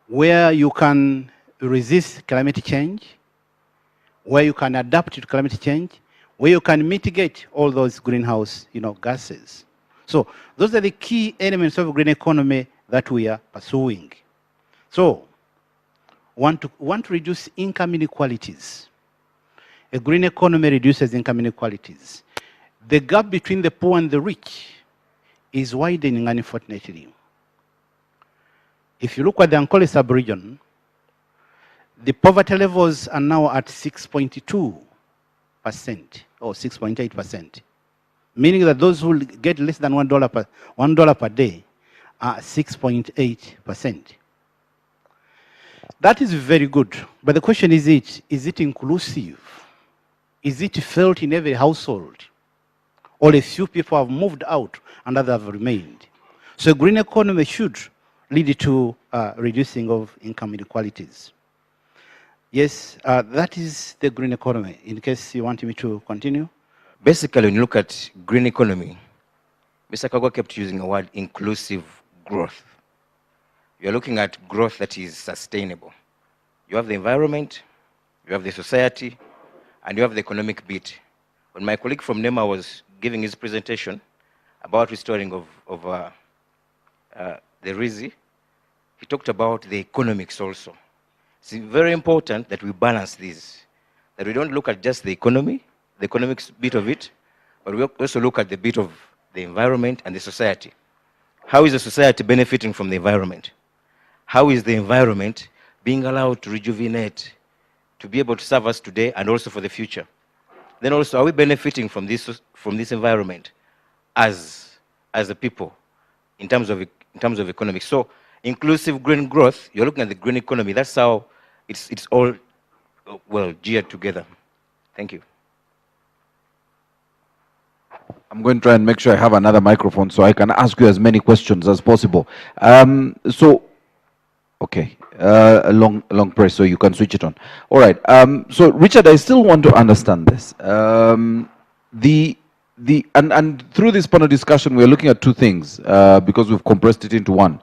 where you can resist climate change, where you can adapt to climate change, where you can mitigate all those greenhouse gases. So those are the key elements of a green economy that we are pursuing. So want to reduce income inequalities. A green economy reduces income inequalities. The gap between the poor and the rich is widening, unfortunately. If you look at the Ankole sub-region, the poverty levels are now at 6.2% or 6.8%, meaning that those who get less than $1 per day are 6.8%. That is very good, but the question is it inclusive? Is it felt in every household? Or a few people have moved out and others have remained? So green economy should lead to reducing of income inequalities. Yes, that is the green economy. In case you want me to continue. Basically, when you look at green economy, Mr. Kagwa kept using the word inclusive growth. You're looking at growth that is sustainable. You have the environment, you have the society, and you have the economic bit. When my colleague from NEMA was giving his presentation about restoring of the Rwizi, he talked about the economics also. It's very important that we balance this, that we don't look at just the economy, the economics bit of it, but we also look at the bit of the environment and the society. How is the society benefiting from the environment? How is the environment being allowed to rejuvenate, to be able to serve us today and also for the future? Then also, are we benefiting from this environment as a people in terms of economics? So inclusive green growth, you're looking at the green economy. That's how it's all well geared together. Thank you. I'm going to try and make sure I have another microphone so I can ask you as many questions as possible. Okay, a long press so you can switch it on. All right. So Richard, I still want to understand this. And through this panel discussion, we're looking at two things because we've compressed it into one.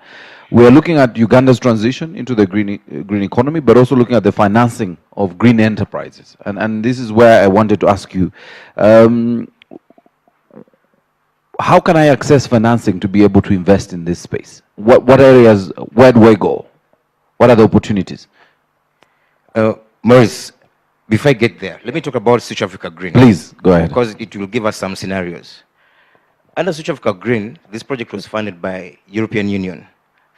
We're looking at Uganda's transition into the green economy, but also looking at the financing of green enterprises. And this is where I wanted to ask you, how can I access financing to be able to invest in this space? What areas, where do I go? What are the opportunities? Maurice, before I get there, let me talk about Switch Africa Green. Please, go ahead. Because it will give us some scenarios. Under Switch Africa Green, this project was funded by European Union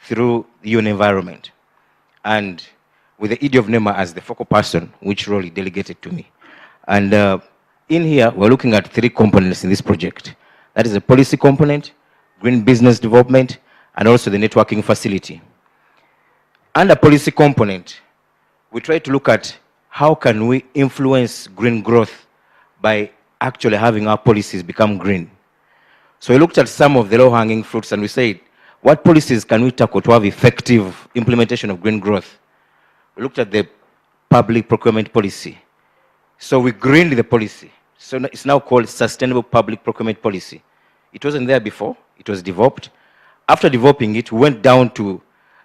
through the UN Environment, and with the ED of NEMA as the focal person, which role he delegated to me. And in here, we're looking at three components in this project. That is the policy component, green business development, and also the networking facility. Under policy component, we try to look at how can we influence green growth by actually having our policies become green. So we looked at some of the low-hanging fruits and we said, what policies can we tackle to have effective implementation of green growth? We looked at the public procurement policy. So we greened the policy. So it's now called Sustainable Public Procurement Policy. It wasn't there before. It was developed. After developing it, we went down to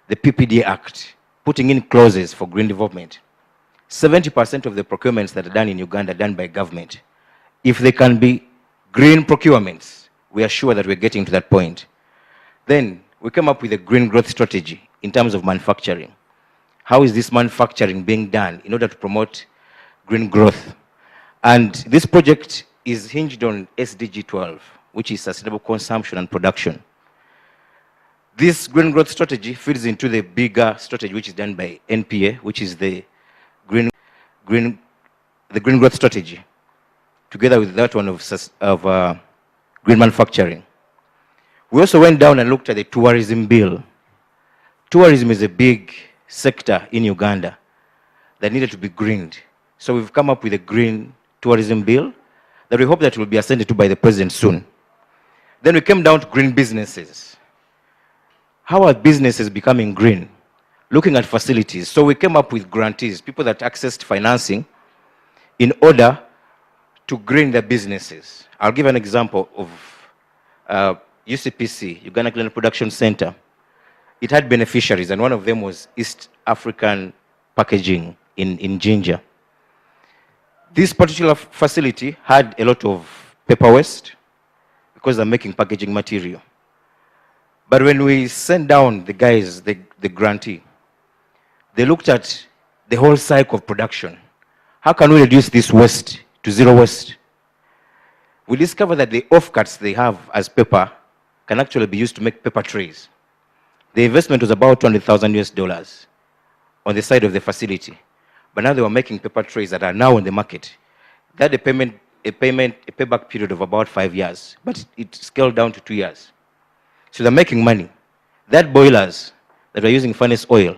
the PPDA Act, putting in clauses for green development. 70% of the procurements that are done in Uganda are done by government. If they can be green procurements, we are sure that we're getting to that point. Then we came up with a green growth strategy in terms of manufacturing. How is this manufacturing being done in order to promote green growth? And this project is hinged on SDG 12, which is sustainable consumption and production. This green growth strategy feeds into the bigger strategy, which is done by NPA, which is the green growth strategy, together with that one of green manufacturing. We also went down and looked at the tourism bill. Tourism is a big sector in Uganda that needed to be greened. So we've come up with a green tourism bill that we hope that will be ascended to by the president soon. Then we came down to green businesses. How are businesses becoming green? Looking at facilities. So we came up with grantees, people that accessed financing in order to green their businesses. I'll give an example of UCPC, Uganda Clean Production Center. It had beneficiaries, and one of them was East African Packaging in Ginger. This particular facility had a lot of paper waste because they're making packaging material. But when we sent down the guys, the grantee, they looked at the whole cycle of production. How can we reduce this waste to zero waste? We discovered that the offcuts they have as paper can actually be used to make paper trays. The investment was about $200,000 on the side of the facility. But now they were making paper trays that are now on the market. They had a payback period of about 5 years, but it scaled down to 2 years. So they're making money. That boilers that are using furnace oil,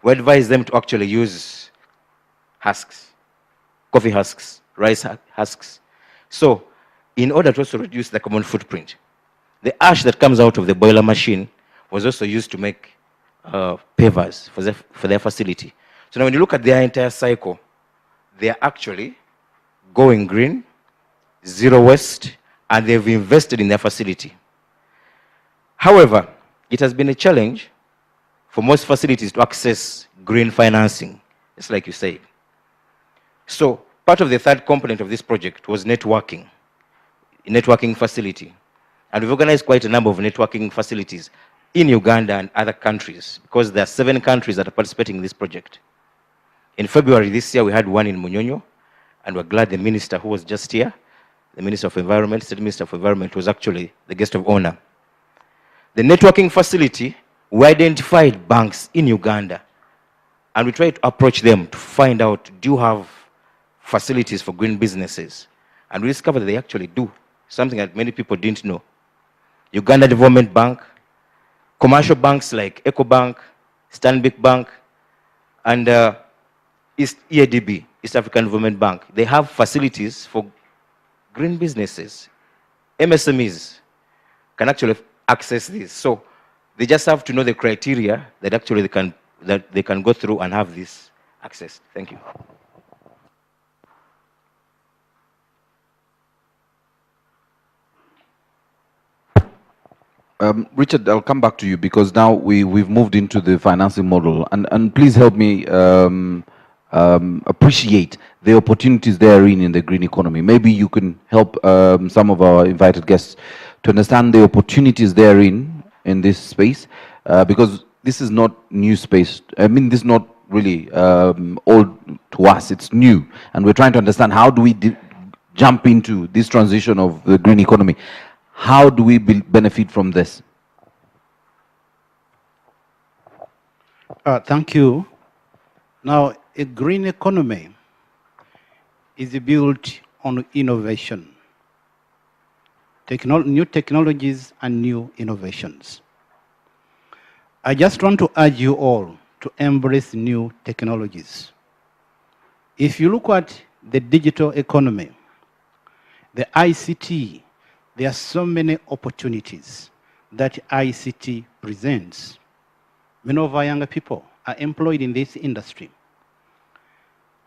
we advise them to actually use husks, coffee husks, rice husks. So in order to also reduce the carbon footprint, the ash that comes out of the boiler machine was also used to make pavers for their facility. So now when you look at their entire cycle, they are actually going green, zero waste, and they've invested in their facility. However, it has been a challenge for most facilities to access green financing, just like you said. So part of the third component of this project was networking, a networking facility. And we've organized quite a number of networking facilities in Uganda and other countries, because there are 7 countries that are participating in this project. In February this year, we had one in Munyonyo, and we're glad the minister who was just here, the Minister of Environment, State Minister of Environment, was actually the guest of honor. The networking facility, we identified banks in Uganda, and we tried to approach them to find out, do you have facilities for green businesses? And we discovered that they actually do, something that many people didn't know. Uganda Development Bank, commercial banks like EcoBank, Stanbic Bank, and EADB, East African Development Bank, they have facilities for green businesses. MSMEs can actually access this. So they just have to know the criteria that actually they can go through and have this access. Thank you. Richard, I'll come back to you because now we've moved into the financing model. And please help me appreciate the opportunities therein in the green economy. Maybe you can help some of our invited guests to understand the opportunities therein in this space, because this is not new space. I mean, this is not really old to us. It's new. And we're trying to understand how do we jump into this transition of the green economy. How do we benefit from this? Thank you. Now, a green economy is built on innovation, new technologies and new innovations. I just want to urge you all to embrace new technologies. If you look at the digital economy, the ICT, there are so many opportunities that ICT presents. Many of our younger people are employed in this industry.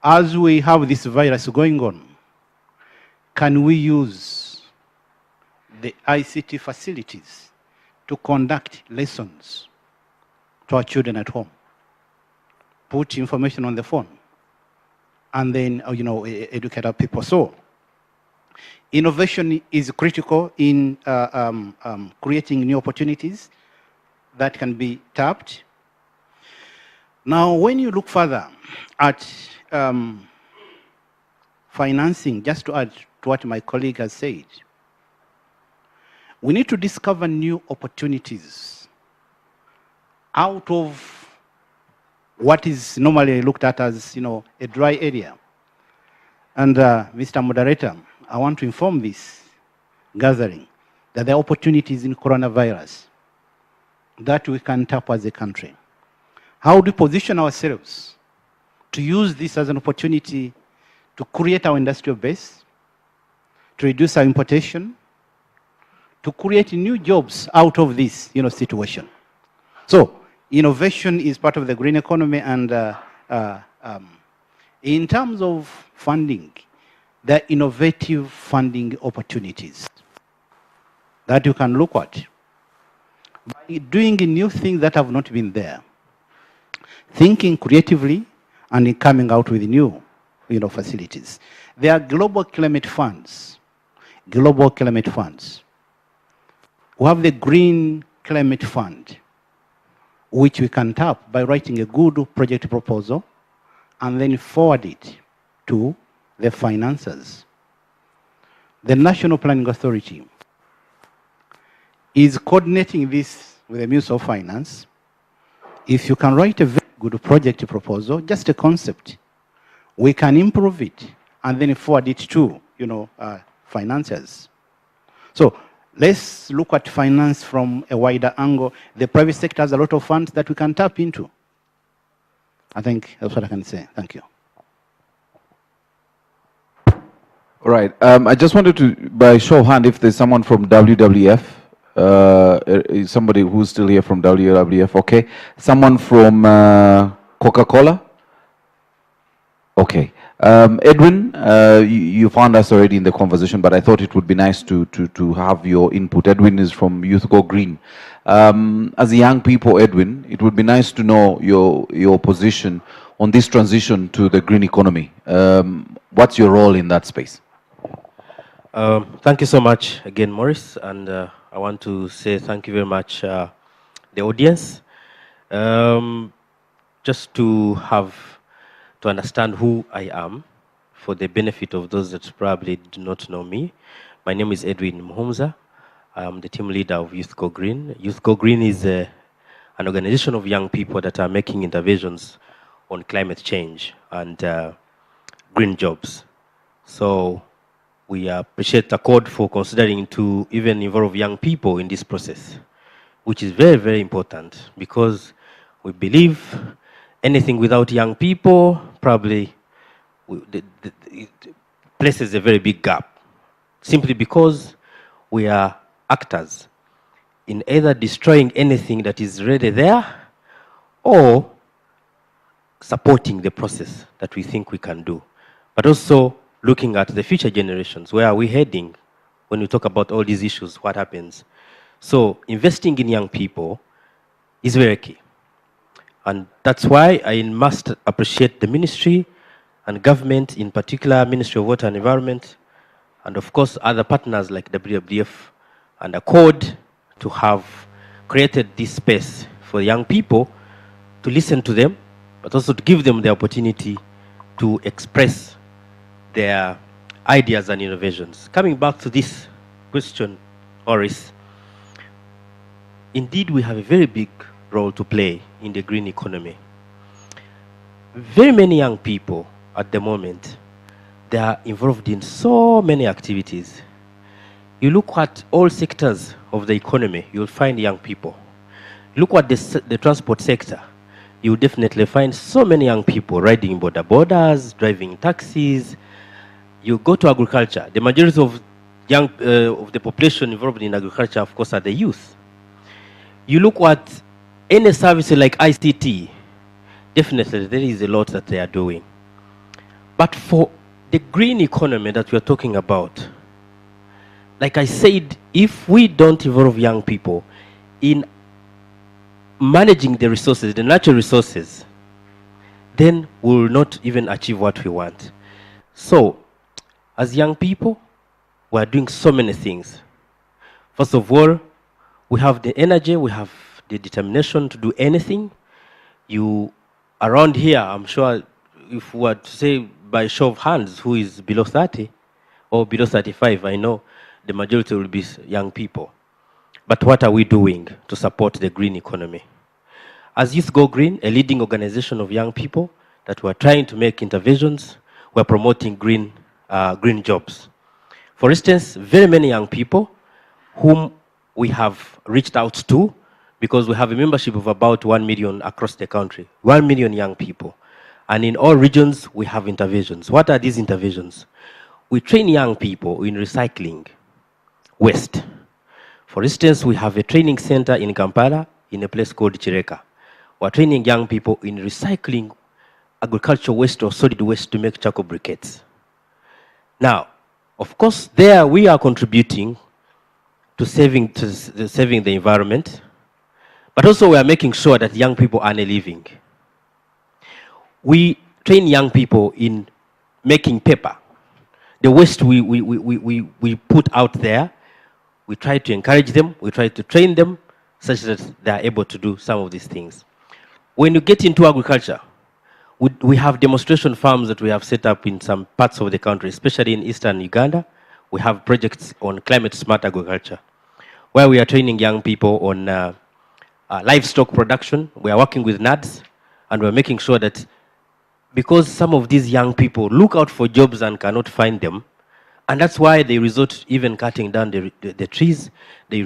As we have this virus going on, can we use the ICT facilities to conduct lessons to our children at home? put information on the phone and then, educate our people. So innovation is critical in creating new opportunities that can be tapped. Now, when you look further at financing, just to add to what my colleague has said, we need to discover new opportunities out of what is normally looked at as, a dry area. And Mr. Moderator, I want to inform this gathering that there are opportunities in coronavirus that we can tap as a country. How do we position ourselves to use this as an opportunity to create our industrial base, to reduce our importation, to create new jobs out of this, situation? So innovation is part of the green economy, and in terms of funding, there are innovative funding opportunities that you can look at by doing new things that have not been there, thinking creatively, and in coming out with new, facilities. There are global climate funds. Global climate funds. We have the Green Climate Fund, which we can tap by writing a good project proposal and then forward it to the financiers. The National Planning Authority is coordinating this with the Ministry of Finance. If you can write a very good project proposal, just a concept, we can improve it and then forward it to, financiers. So let's look at finance from a wider angle. The private sector has a lot of funds that we can tap into. I think that's what I can say. Thank you. All right. I just wanted to, by show of hand, if there's someone from WWF, somebody who's still here from WWF, okay. Someone from Coca-Cola? Okay. Edwin, you found us already in the conversation, but I thought it would be nice to have your input. Edwin is from Youth Go Green. As a young people, Edwin, it would be nice to know your position on this transition to the green economy. What's your role in that space? Thank you so much again, Maurice, and I want to say thank you very much, the audience. Just to understand who I am, for the benefit of those that probably do not know me. My name is Edwin Muhumza. I'm the team leader of Youth Go Green. Youth Go Green is an organization of young people that are making interventions on climate change and green jobs. So we appreciate ACODE for considering to even involve young people in this process, which is very, very important, because we believe anything without young people probably it places a very big gap, simply because we are actors in either destroying anything that is already there or supporting the process that we think we can do, but also looking at the future generations. Where are we heading when we talk about all these issues? What happens? So investing in young people is very key. And that's why I must appreciate the ministry and government, in particular Ministry of Water and Environment, and of course other partners like WWF and ACODE, to have created this space for young people to listen to them, but also to give them the opportunity to express their ideas and innovations. Coming back to this question, Horace, indeed we have a very big role to play in the green economy. Very many young people at the moment, they are involved in so many activities. You look at all sectors of the economy, you'll find young people. Look at the transport sector, you'll definitely find so many young people riding borders, driving taxis. You go to agriculture, the majority of of the population involved in agriculture, of course, are the youth. You look at any service like ICT, definitely there is a lot that they are doing. But for the green economy that we're talking about, like I said, if we don't involve young people in managing the resources, the natural resources, then we will not even achieve what we want. So, as young people, we are doing so many things. First of all, we have the energy, we have the determination to do anything. You, around here, I'm sure if we were to say by show of hands who is below 30 or below 35, I know the majority will be young people. But what are we doing to support the green economy? As Youth Go Green, a leading organization of young people that we're trying to make interventions, we're promoting green jobs. For instance, very many young people whom we have reached out to, because we have a membership of about 1 million across the country, 1 million young people. And in all regions, we have interventions. What are these interventions? We train young people in recycling waste. For instance, we have a training center in Kampala in a place called Chireka. We're training young people in recycling agricultural waste or solid waste to make charcoal briquettes. Now, of course, there we are contributing to saving the environment, but also we are making sure that young people earn a living. We train young people in making paper. The waste we put out there, we try to encourage them, we try to train them such that they are able to do some of these things. When you get into agriculture, we have demonstration farms that we have set up in some parts of the country, especially in eastern Uganda. We have projects on climate smart agriculture, where we are training young people on livestock production. We are working with NADS, and we're making sure that because some of these young people look out for jobs and cannot find them, and that's why they resort to even cutting down the trees. They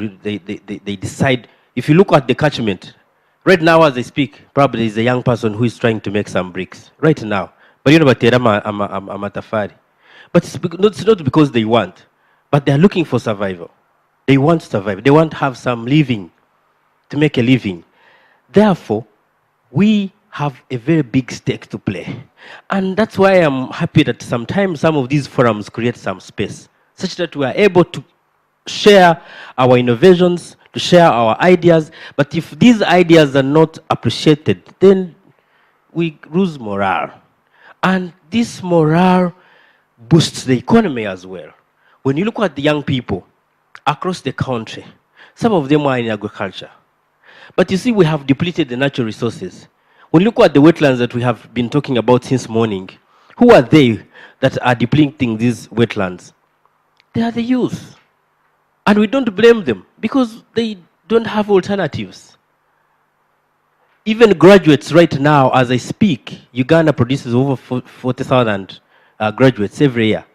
decide, if you look at the catchment, right now as I speak, probably there's a young person who is trying to make some bricks, right now. But you know, but it's not because they want, but they're looking for survival. They want to survive. They want to have some living, to make a living. Therefore, we have a very big stake to play. And that's why I'm happy that sometimes some of these forums create some space, such that we are able to share our innovations, to share our ideas. But if these ideas are not appreciated, then we lose morale. And this morale boosts the economy as well. When you look at the young people across the country, some of them are in agriculture. But you see, we have depleted the natural resources. When you look at the wetlands that we have been talking about since morning, who are they that are depleting these wetlands? They are the youth. And we don't blame them because they don't have alternatives. Even graduates right now, as I speak, Uganda produces over 40,000 graduates every year.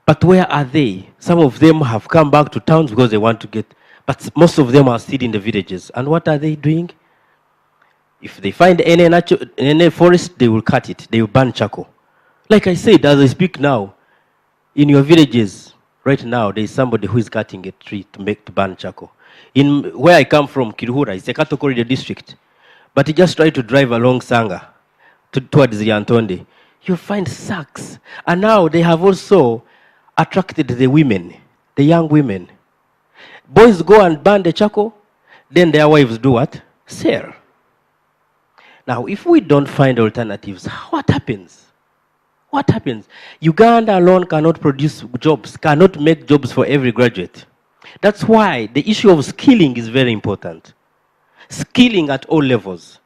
But where are they? Some of them have come back to towns because they want to get, but most of them are still in the villages. And what are they doing? If they find any forest, they will cut it. They will burn charcoal. Like I said, as I speak now, in your villages, right now, there is somebody who is cutting a tree to burn charcoal. In where I come from, Kiruhura, it's a cattle corridor district. But you just try to drive along Sanga towards Yantonde, you'll find sacks. And now they have also attracted the women, the young women. Boys go and burn the charcoal, then their wives do what? Sell. Now, if we don't find alternatives, what happens? What happens? Uganda alone cannot produce jobs, cannot make jobs for every graduate. That's why the issue of skilling is very important. Skilling at all levels.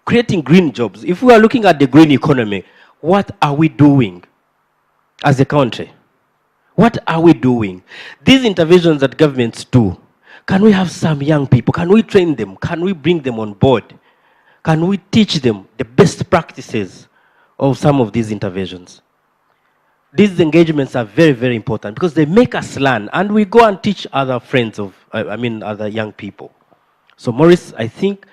Creating green jobs. If we are looking at the green economy, what are we doing as a country? What are we doing? These interventions that governments do, can we have some young people? Can we train them? Can we bring them on board? Can we teach them the best practices of some of these interventions? These engagements are very, very important because they make us learn and we go and teach other friends of, other young people. So Maurice, I think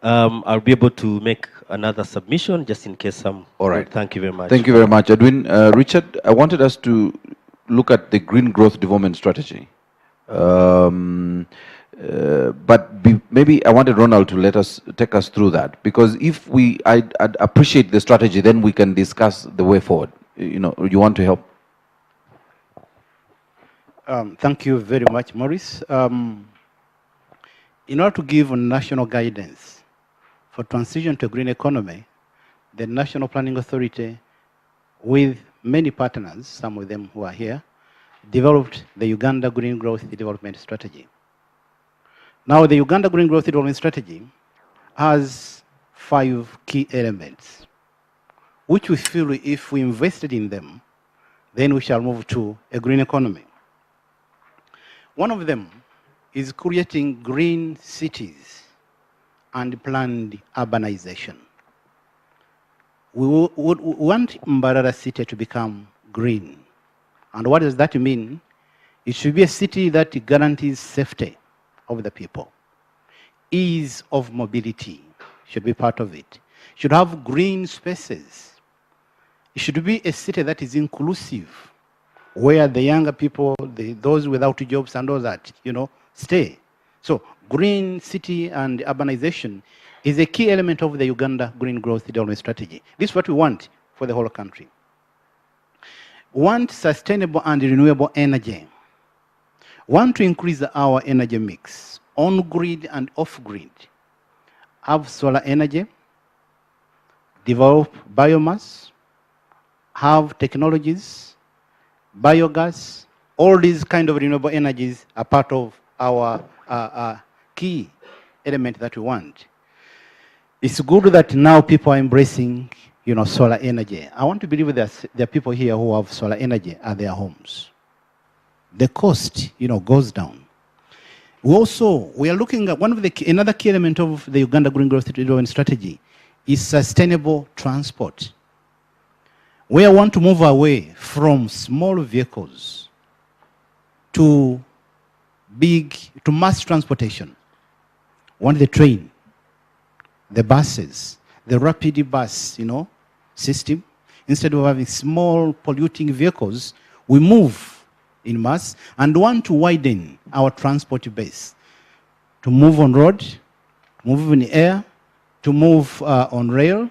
I'll be able to make another submission just in case some. All right. Thank you very much. Thank you very much, Edwin. Richard, I wanted us to look at the green growth development strategy. Maybe I wanted Ronald to take us through that, because if I'd appreciate the strategy, then we can discuss the way forward. You know, you want to help? Thank you very much, Maurice. In order to give national guidance for transition to a green economy, the National Planning Authority, with many partners, some of them who are here, developed the Uganda Green Growth Development Strategy. Now, the Uganda Green Growth Development Strategy has 5 key elements, which we feel if we invested in them, then we shall move to a green economy. One of them is creating green cities and planned urbanization. We want Mbarara city to become green. And what does that mean? It should be a city that guarantees safety of the people. Ease of mobility should be part of it. Should have green spaces. It should be a city that is inclusive, where the younger people, those without jobs and all that, stay. So green city and urbanization is a key element of the Uganda Green Growth Development Strategy. This is what we want for the whole country. We want sustainable and renewable energy. We want to increase our energy mix, on-grid and off-grid. Have solar energy, develop biomass, have technologies, biogas, all these kind of renewable energies are part of our key element that we want. It's good that now people are embracing, solar energy. I want to believe that there are people here who have solar energy at their homes. The cost, goes down. We are looking at another key element of the Uganda Green Growth Development Strategy is sustainable transport. We want to move away from small vehicles to mass transportation. We want the train, the buses, the rapid bus, system. Instead of having small polluting vehicles, we move in mass and want to widen our transport base to move on road, to move in the air, to move on rail,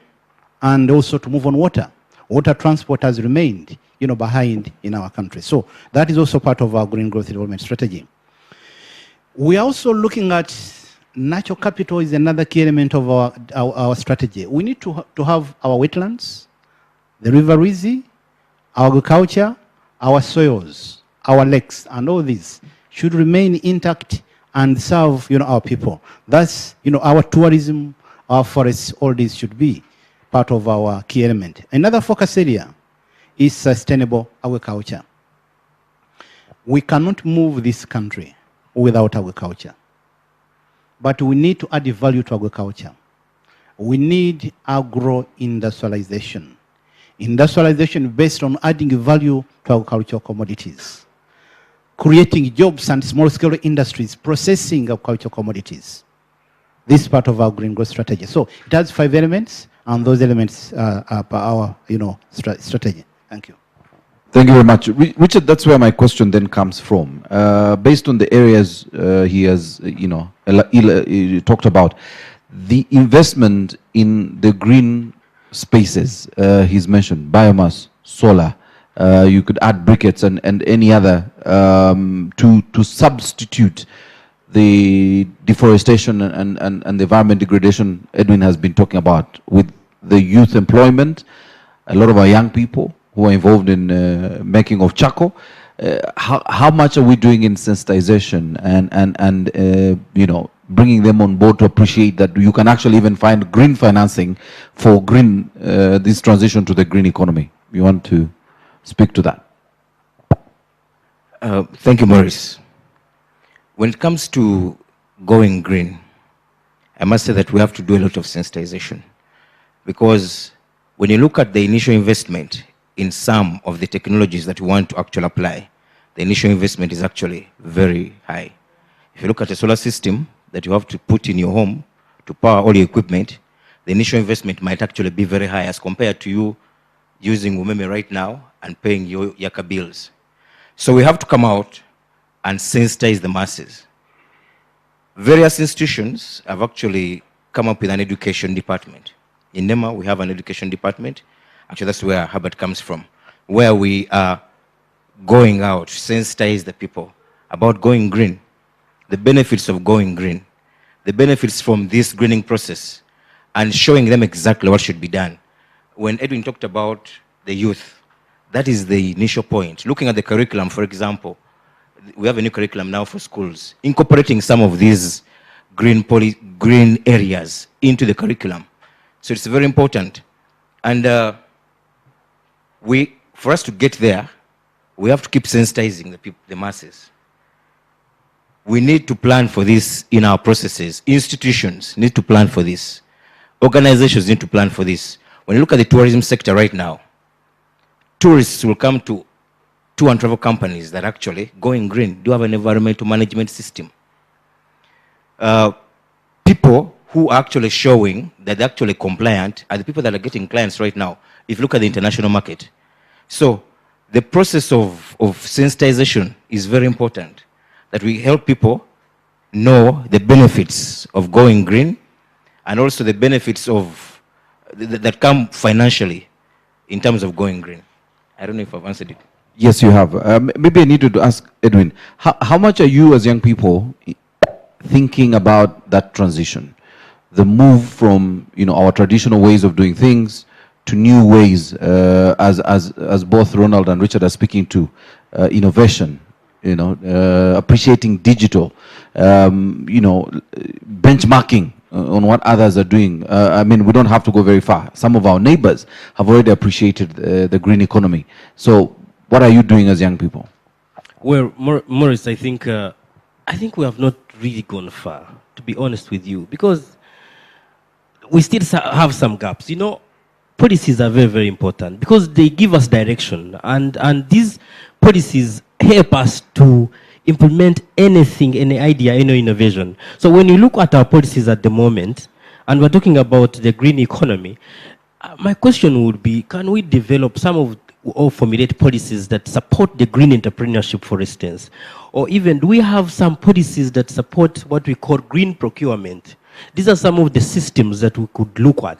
and also to move on water. Water transport has remained, behind in our country. So that is also part of our green growth development strategy. We are also looking at natural capital is another key element of our strategy. We need to have our wetlands, the River Rwizi, our agriculture, our soils, our lakes, and all these should remain intact and serve, our people. That's, our tourism, our forests, all these should be part of our key element. Another focus area is sustainable agriculture. We cannot move this country without agriculture. But we need to add value to agriculture. We need agro-industrialization. Industrialization based on adding value to agricultural commodities. Creating jobs and small-scale industries, processing agricultural commodities. This is part of our green growth strategy. So it has 5 elements, and those elements are our strategy. Thank you. Thank you very much. Richard, that's where my question then comes from. Based on the areas he has, talked about, the investment in the green spaces he's mentioned, biomass, solar, you could add briquettes and any other to substitute the deforestation and the environment degradation Edwin has been talking about with the youth employment, a lot of our young people who are involved in making of charcoal. How much are we doing in sensitization and bringing them on board to appreciate that you can actually even find green financing for green this transition to the green economy? You want to speak to that? Thank you, Maurice. When it comes to going green, I must say that we have to do a lot of sensitization, because when you look at the initial investment in some of the technologies that we want to actually apply, the initial investment is actually very high. If you look at a solar system that you have to put in your home to power all your equipment, the initial investment might actually be very high as compared to you using umeme right now and paying your yaka bills. So we have to come out and sensitize the masses. Various institutions have actually come up with an education department. In NEMA, we have an education department. Actually, that's where Herbert comes from, where we are going out to sensitize the people about going green, the benefits of going green, the benefits from this greening process, and showing them exactly what should be done. when Edwin talked about the youth, that is the initial point. Looking at the curriculum, for example, we have a new curriculum now for schools, incorporating some of these green areas into the curriculum. So it's very important. And for us to get there, we have to keep sensitizing the masses. We need to plan for this in our processes. Institutions need to plan for this. Organizations need to plan for this. When you look at the tourism sector right now, tourists will come to tour and travel companies that actually going green, do have an environmental management system. People who are actually showing that they're actually compliant are the people that are getting clients right now, if you look at the international market. So the process of sensitization is very important, that we help people know the benefits of going green and also the benefits of that come financially in terms of going green. I don't know if I've answered it. Yes, you have. Maybe I need to ask Edwin, how much are you as young people thinking about that transition? The move from our traditional ways of doing things to new ways, as both Ronald and Richard are speaking to, innovation, appreciating digital, benchmarking on what others are doing. I mean, we don't have to go very far. Some of our neighbors have already appreciated the green economy. So what are you doing as young people? Well, Maurice, I think we have not really gone far, to be honest with you, because we still have some gaps. Policies are very, very important because they give us direction, and these policies help us to implement anything, any idea, any innovation. So when you look at our policies at the moment, and we're talking about the green economy, my question would be, can we develop some of or formulate policies that support the green entrepreneurship, for instance? Or even, do we have some policies that support what we call green procurement? These are some of the systems that we could look at.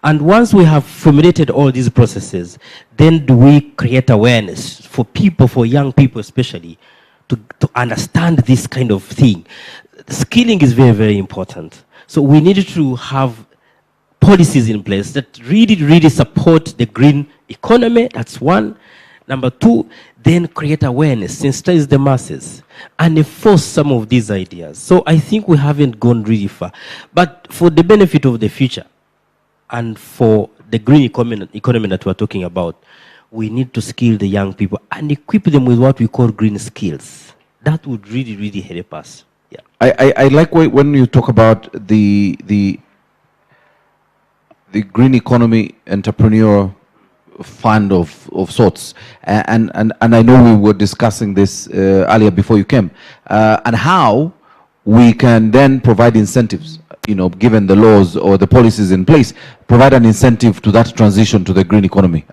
And once we have formulated all these processes, then do we create awareness for people, for young people especially, to understand this kind of thing. Skilling is very, very important. So we need to have policies in place that really, really support the green economy. That's one. Number two, then create awareness, sensitize the masses, and enforce some of these ideas. So I think we haven't gone really far. But for the benefit of the future, and for the green economy that we're talking about, we need to skill the young people and equip them with what we call green skills. That would really, really help us. Yeah. I like when you talk about the green economy entrepreneur fund of sorts, and I know we were discussing this earlier before you came, and how we can then provide incentives, given the laws or the policies in place, provide an incentive to that transition to the green economy,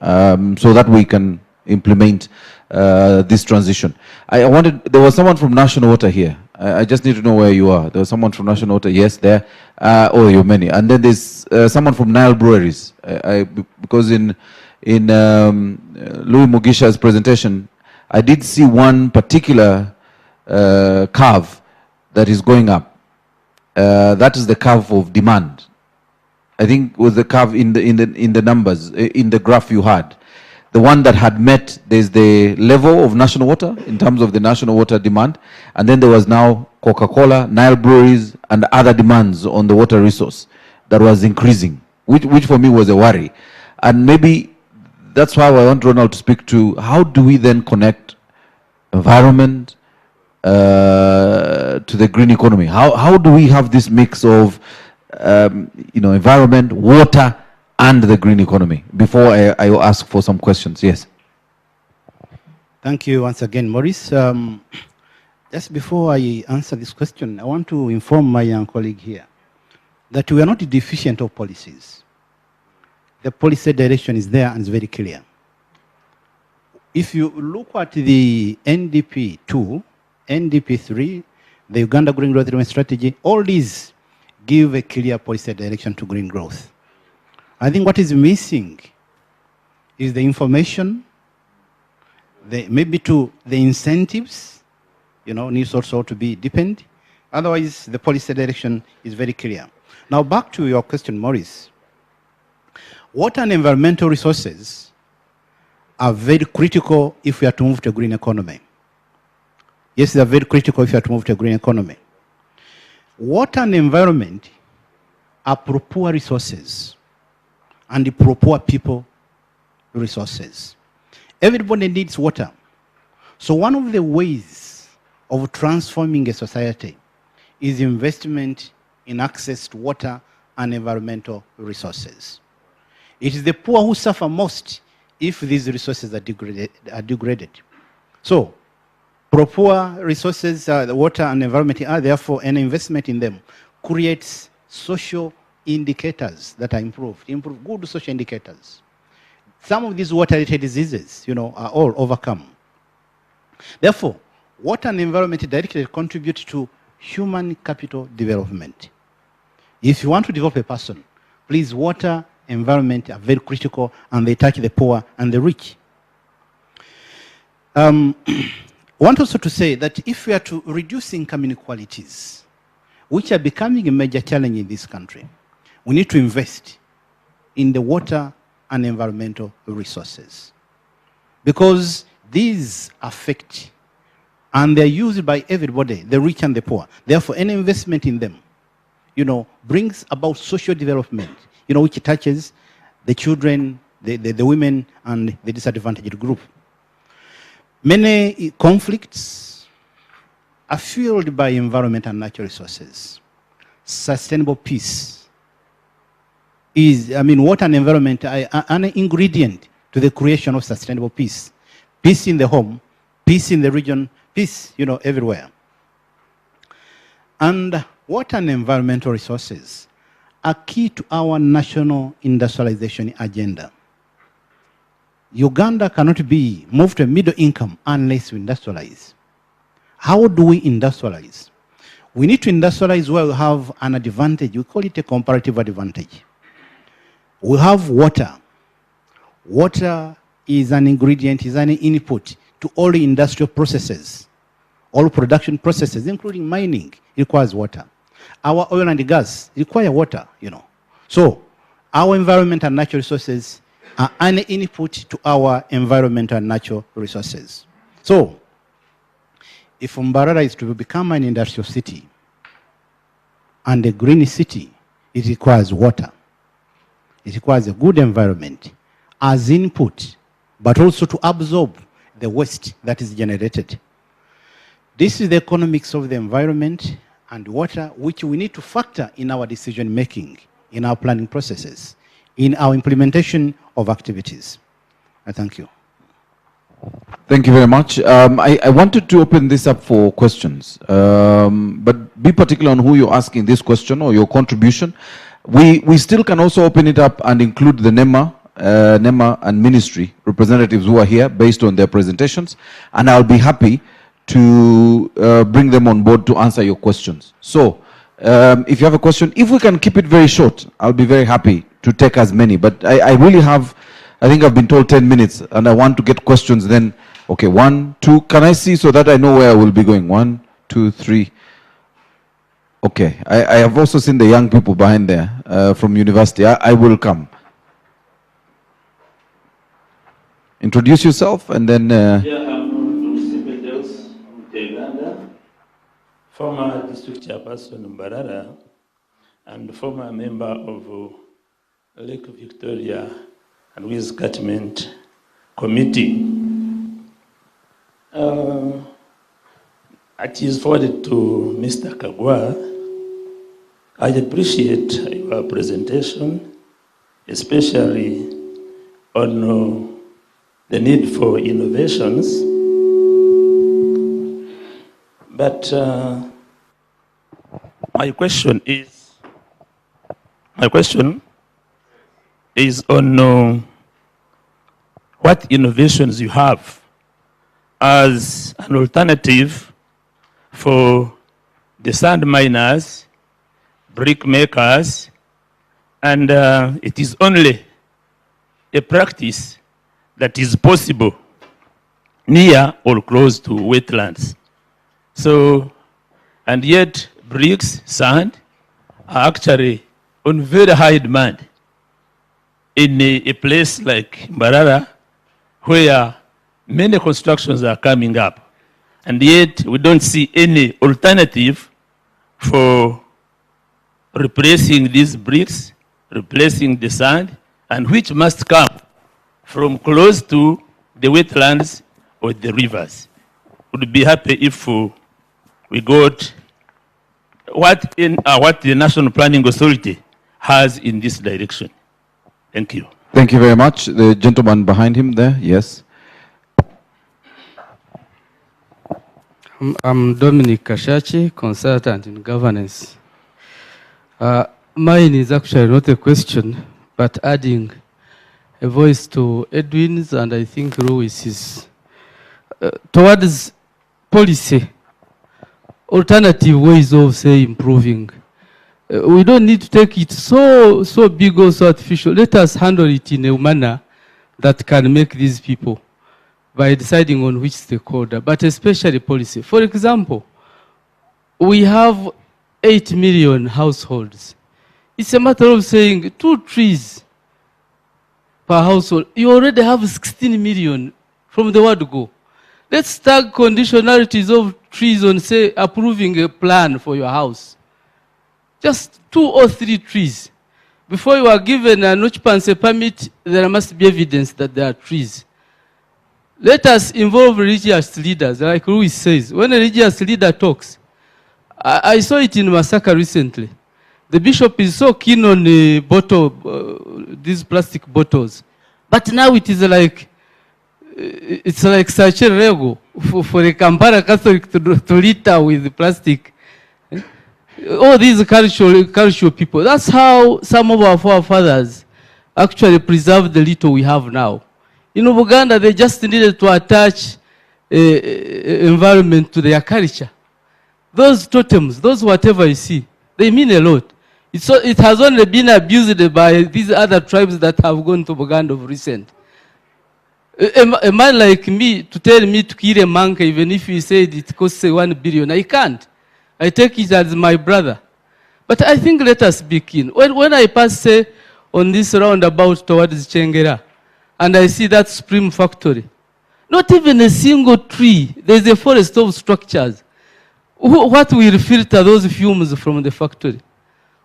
so that we can implement this transition. There was someone from National Water here. I just need to know where you are. There was someone from National Water, yes, there. Oh, you're many. And then there's someone from Nile Breweries. Because in Louis Mugisha's presentation, I did see one particular curve that is going up. That is the curve of demand. I think it was the curve in the numbers, in the graph you had. The one that had met, there's the level of National Water in terms of the National Water demand, and then there was now Coca-Cola, Nile Breweries, and other demands on the water resource that was increasing, which for me was a worry. And maybe that's why I want Ronald to speak to, how do we then connect environment to the green economy? How do we have this mix of environment, water, and the green economy? Before I ask for some questions, yes. Thank you once again, Maurice. Just before I answer this question, I want to inform my young colleague here that we are not deficient of policies. The policy direction is there and is very clear. If you look at the NDP 2, NDP 3, the Uganda Green Growth Development Strategy, all these give a clear policy direction to green growth. I think what is missing is the information, maybe to the incentives, needs also to be deepened. Otherwise, the policy direction is very clear. Now, back to your question, Maurice. Water and environmental resources are very critical if we are to move to a green economy. Yes, they are very critical if you are to move to a green economy. Water and environment are pro-poor resources and the pro-poor people resources. Everybody needs water. So one of the ways of transforming a society is investment in access to water and environmental resources. It is the poor who suffer most if these resources are degraded. So, pro-poor resources, the water and environment are therefore an investment in them creates social indicators that are improved good social indicators. Some of these water-related diseases, are all overcome. Therefore, water and environment directly contribute to human capital development. If you want to develop a person, please, water, environment are very critical, and they touch the poor and the rich. I want also to say that if we are to reduce income inequalities, which are becoming a major challenge in this country, we need to invest in the water and environmental resources. Because these affect, and they're used by everybody, the rich and the poor. Therefore, any investment in them, brings about social development, which touches the children, the women, and the disadvantaged group. Many conflicts are fueled by environment and natural resources. Sustainable peace is, water and environment are an ingredient to the creation of sustainable peace. Peace in the home, peace in the region, peace, everywhere. And water and environmental resources are key to our national industrialization agenda. Uganda cannot be moved to a middle income unless we industrialize. How do we industrialize? We need to industrialize where we have an advantage. We call it a comparative advantage. We have water. Water is an ingredient, is an input to all industrial processes. All production processes, including mining, requires water. Our oil and gas require water, So, our environment and natural resources are an input to our environment and natural resources. So, if Mbarara is to become an industrial city and a green city, it requires water. It requires a good environment as input, but also to absorb the waste that is generated. This is the economics of the environment and water, which we need to factor in our decision making, in our planning processes, in our implementation of activities. I thank you. Thank you very much. I wanted to open this up for questions, but be particular on who you're asking this question or your contribution. We still can also open it up and include the NEMA and ministry representatives who are here based on their presentations, and I'll be happy to bring them on board to answer your questions. So, if you have a question, if we can keep it very short, I'll be very happy to take as many. But I really have, I think I've been told 10 minutes, and I want to get questions then. Okay, 1, 2, can I see so that I know where I will be going? 1, 2, 3. Okay, I have also seen the young people behind there from university. I will come. Introduce yourself and then... Former district chairperson Mbarara and former member of Lake Victoria and Rwizi Catchment Committee. It is forwarded to Mr. Kagwa. I appreciate your presentation, especially on the need for innovations. But my question is on what innovations you have as an alternative for the sand miners, brick makers, and it is only a practice that is possible near or close to wetlands. So, and yet bricks, sand are actually on very high demand. in a place like Mbarara, where many constructions are coming up, and yet we don't see any alternative for replacing these bricks, replacing the sand, and which must come from close to the wetlands or the rivers. Would be happy if we got what the National Planning Authority has in this direction. Thank you. Thank you very much. The gentleman behind him there, yes. I'm Dominic Kashachi, consultant in governance. Mine is actually not a question, but adding a voice to Edwin's and I think Rwizi's. Towards policy, alternative ways of, say, improving. We don't need to take it so big or so artificial. Let us handle it in a manner that can make these people by deciding on which stakeholder, but especially policy. For example, we have 8 million households. It's a matter of saying 2 trees per household. You already have 16 million from the word go. Let's tag conditionalities of trees on, say, approving a plan for your house. Just 2 or 3 trees. Before you are given an occupancy permit, there must be evidence that there are trees. Let us involve religious leaders, like Rwizi says. When a religious leader talks, I saw it in Masaka recently. The bishop is so keen on the bottle, these plastic bottles. But now it is like, it's like such a rego for a Kampala Catholic to litter with plastic. All these cultural people. That's how some of our forefathers actually preserved the little we have now. In Uganda, they just needed to attach environment to their culture. Those totems, those whatever you see, they mean a lot. It has only been abused by these other tribes that have gone to Uganda of recent. A man like me, to tell me to kill a monkey, even if he said it costs 1 billion, I can't. I take it as my brother. But I think let us be keen. When I pass, say, on this roundabout towards Chengera, and I see that Supreme factory, not even a single tree. There's a forest of structures. What will filter those fumes from the factory?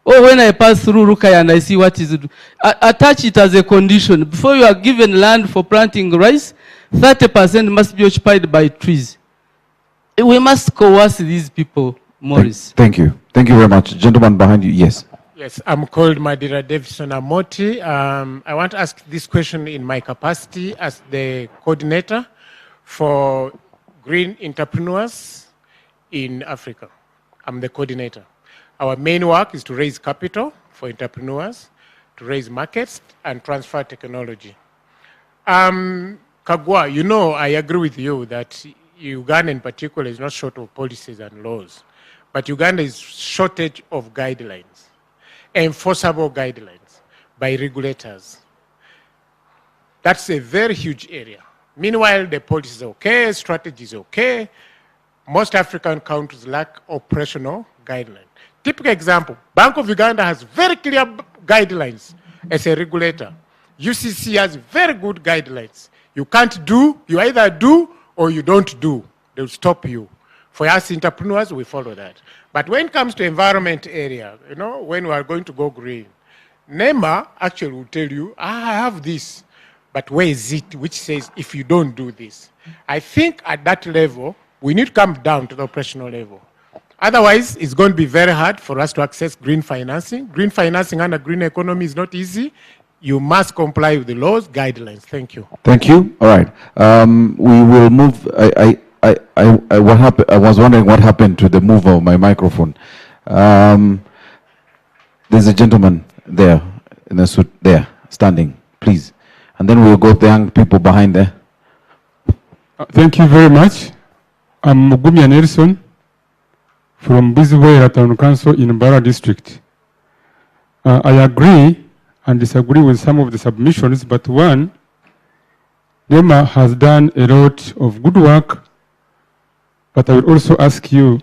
Or when I pass through Rukaya and I see what is it, attach it as a condition. Before you are given land for planting rice, 30% must be occupied by trees. We must coerce these people, Maurice. Thank you. Thank you very much. Gentleman behind you, yes. Yes, I'm called Madira Davison Amoti. I want to ask this question in my capacity as the coordinator for green entrepreneurs in Africa. I'm the coordinator. Our main work is to raise capital for entrepreneurs, to raise markets, and transfer technology. Kagwa, you know, I agree with you that Uganda in particular is not short of policies and laws, but Uganda is shortage of guidelines, enforceable guidelines by regulators. That's a very huge area. Meanwhile, the policy is okay, strategy is okay. Most African countries lack operational guidelines. Typical example, Bank of Uganda has very clear guidelines as a regulator. UCC has very good guidelines. You can't do, you either do or you don't do. They'll stop you. For us entrepreneurs, we follow that. But when it comes to environment area, you know, when we are going to go green, NEMA actually will tell you, I have this, but where is it? Which says, if you don't do this. I think at that level, we need to come down to the operational level. Otherwise, it's going to be very hard for us to access green financing. Green financing under green economy is not easy. You must comply with the laws, guidelines. Thank you. Thank you. All right. We will move. What happened? I was wondering what happened to the mover of my microphone. There's a gentleman there in a suit there, standing, please. And then we'll go to the young people behind there. Thank you very much. I'm Mugumya Nelson from Buziwera Town Council in Mbara District. I agree and disagree with some of the submissions, but one, NEMA has done a lot of good work, but I will also ask you,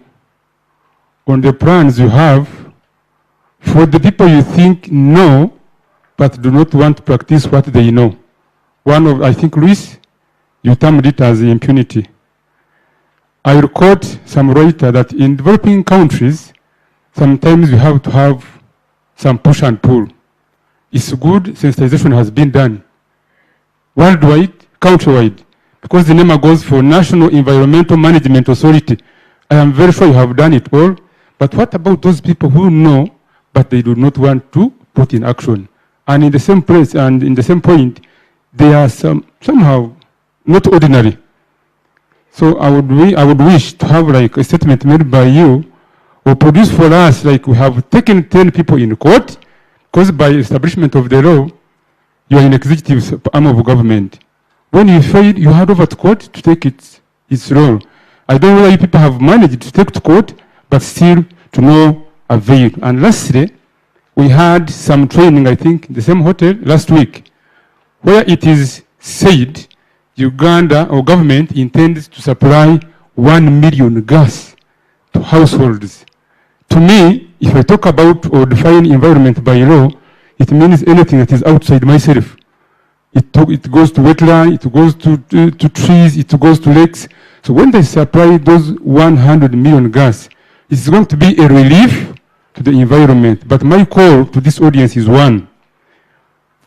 on the plans you have, for the people you think know but do not want to practice what they know. One of, I think, Luis, you termed it as impunity. I will quote some writer that in developing countries, sometimes you have to have some push and pull. It's good sensitization has been done worldwide, countrywide, because the NEMA goes for National Environmental Management Authority. I am very sure you have done it all, but what about those people who know, but they do not want to put in action? And in the same place and in the same point, they are somehow not ordinary. So I would wish to have like a statement made by you or produce for us, like we have taken 10 people in court, because by establishment of the law, you are an executive arm of government. When you fail, you hand over to court to take its role. I don't know whether you people have managed to take to court, but still to no avail. And lastly, we had some training, I think, in the same hotel last week, where it is said Uganda or government intends to supply 1 million gas to households. To me, if I talk about or define environment by law, it means anything that is outside myself. It goes to wetland, it goes to trees, it goes to lakes. So when they supply those 100 million gas, it's going to be a relief to the environment. But my call to this audience is one.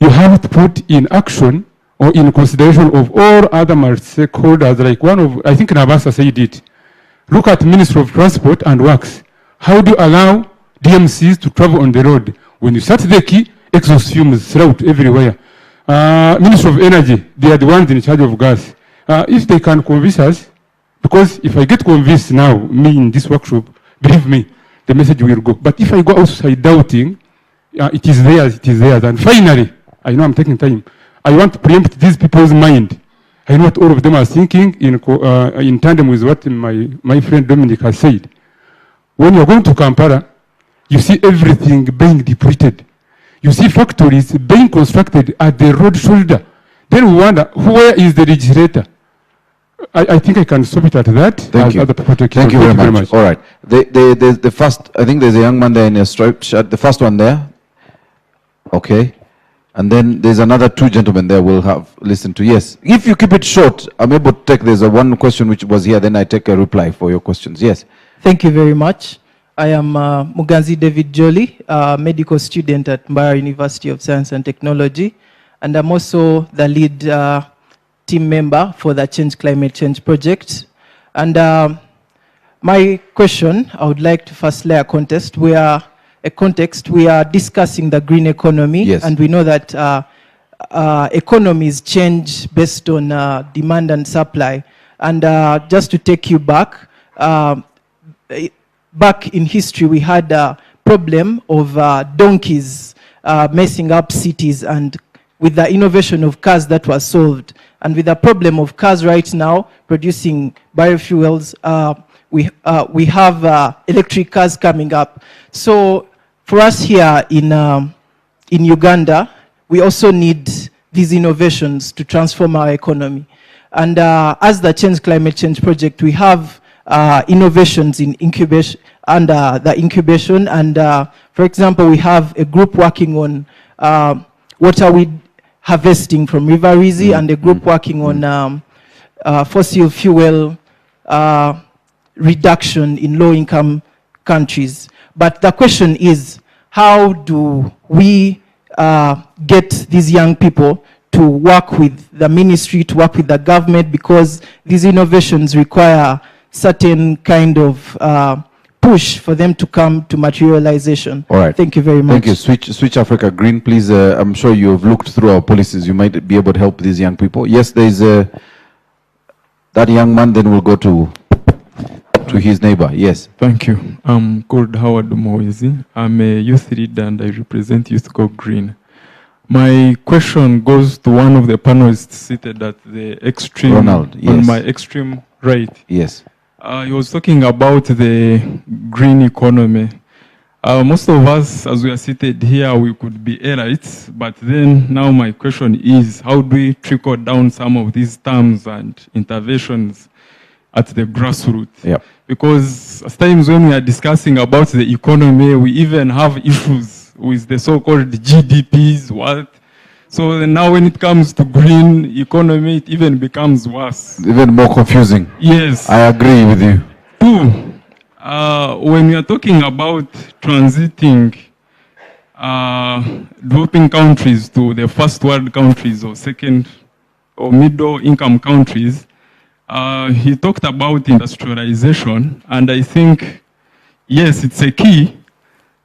You have to put in action or in consideration of all other stakeholders, like one of, I think Nabasa said it. Look at Ministry of Transport and Works. How do you allow DMCs to travel on the road? When you start the key, exhaust fumes throughout everywhere. Ministry of Energy, they are the ones in charge of gas. If they can convince us, because if I get convinced now, me in this workshop, believe me, the message will go. But if I go outside doubting, it is theirs, it is theirs. And finally, I know I'm taking time, I want to preempt these people's mind. I know what all of them are thinking in tandem with what my friend Dominic has said. When you're going to Kampala, you see everything being depleted. You see factories being constructed at the road shoulder. Then we wonder, where is the legislator? I think I can stop it at that. Thank you. Thank you very much. All right. The first, I think there's a young man there in a striped shirt. The first one there. Okay. And then there's another two gentlemen there we'll have listened to. Yes. If you keep it short, I'm able to take, there's a one question which was here, then I take a reply for your questions. Yes. Thank you very much. I am Muganzi David Jolie, a medical student at Mbarara University of Science and Technology, and I'm also the lead team member for the Climate Change Project. And my question, I would like to first lay a context. We are discussing the green economy, yes. And we know that economies change based on demand and supply. And just to take you back, back in history, we had a problem of donkeys messing up cities, and with the innovation of cars that was solved. And with the problem of cars right now producing biofuels, we have electric cars coming up. So for us here in Uganda, we also need these innovations to transform our economy. And as the Climate Change Project, we have innovations in incubation, under the incubation. And for example, we have a group working on water harvesting from River Rwizi, and a group working on fossil fuel reduction in low-income countries. But the question is, how do we get these young people to work with the ministry, to work with the government, because these innovations require certain kind of push for them to come to materialization. All right. Thank you very much. Thank you. Switch Africa Green, please. I'm sure you have looked through our policies. You might be able to help these young people. Yes, there is that young man, then we'll go to his neighbor. Yes. Thank you. I'm called Howard Mwizi. I'm a youth leader and I represent Youth Go Green. My question goes to one of the panelists seated at the extreme, Ronald, yes. On my extreme right. Yes. He was talking about the green economy. Most of us, as we are seated here, we could be elites, but then now my question is, how do we trickle down some of these terms and interventions at the grassroots? Yep. Because at times when we are discussing about the economy, we even have issues with the so-called GDPs, what? So now when it comes to green economy, it even becomes worse. Even more confusing. Yes. I agree with you. Two, when we are talking about transiting developing countries to the first world countries or second or middle income countries, he talked about industrialization, and I think, yes, it's a key,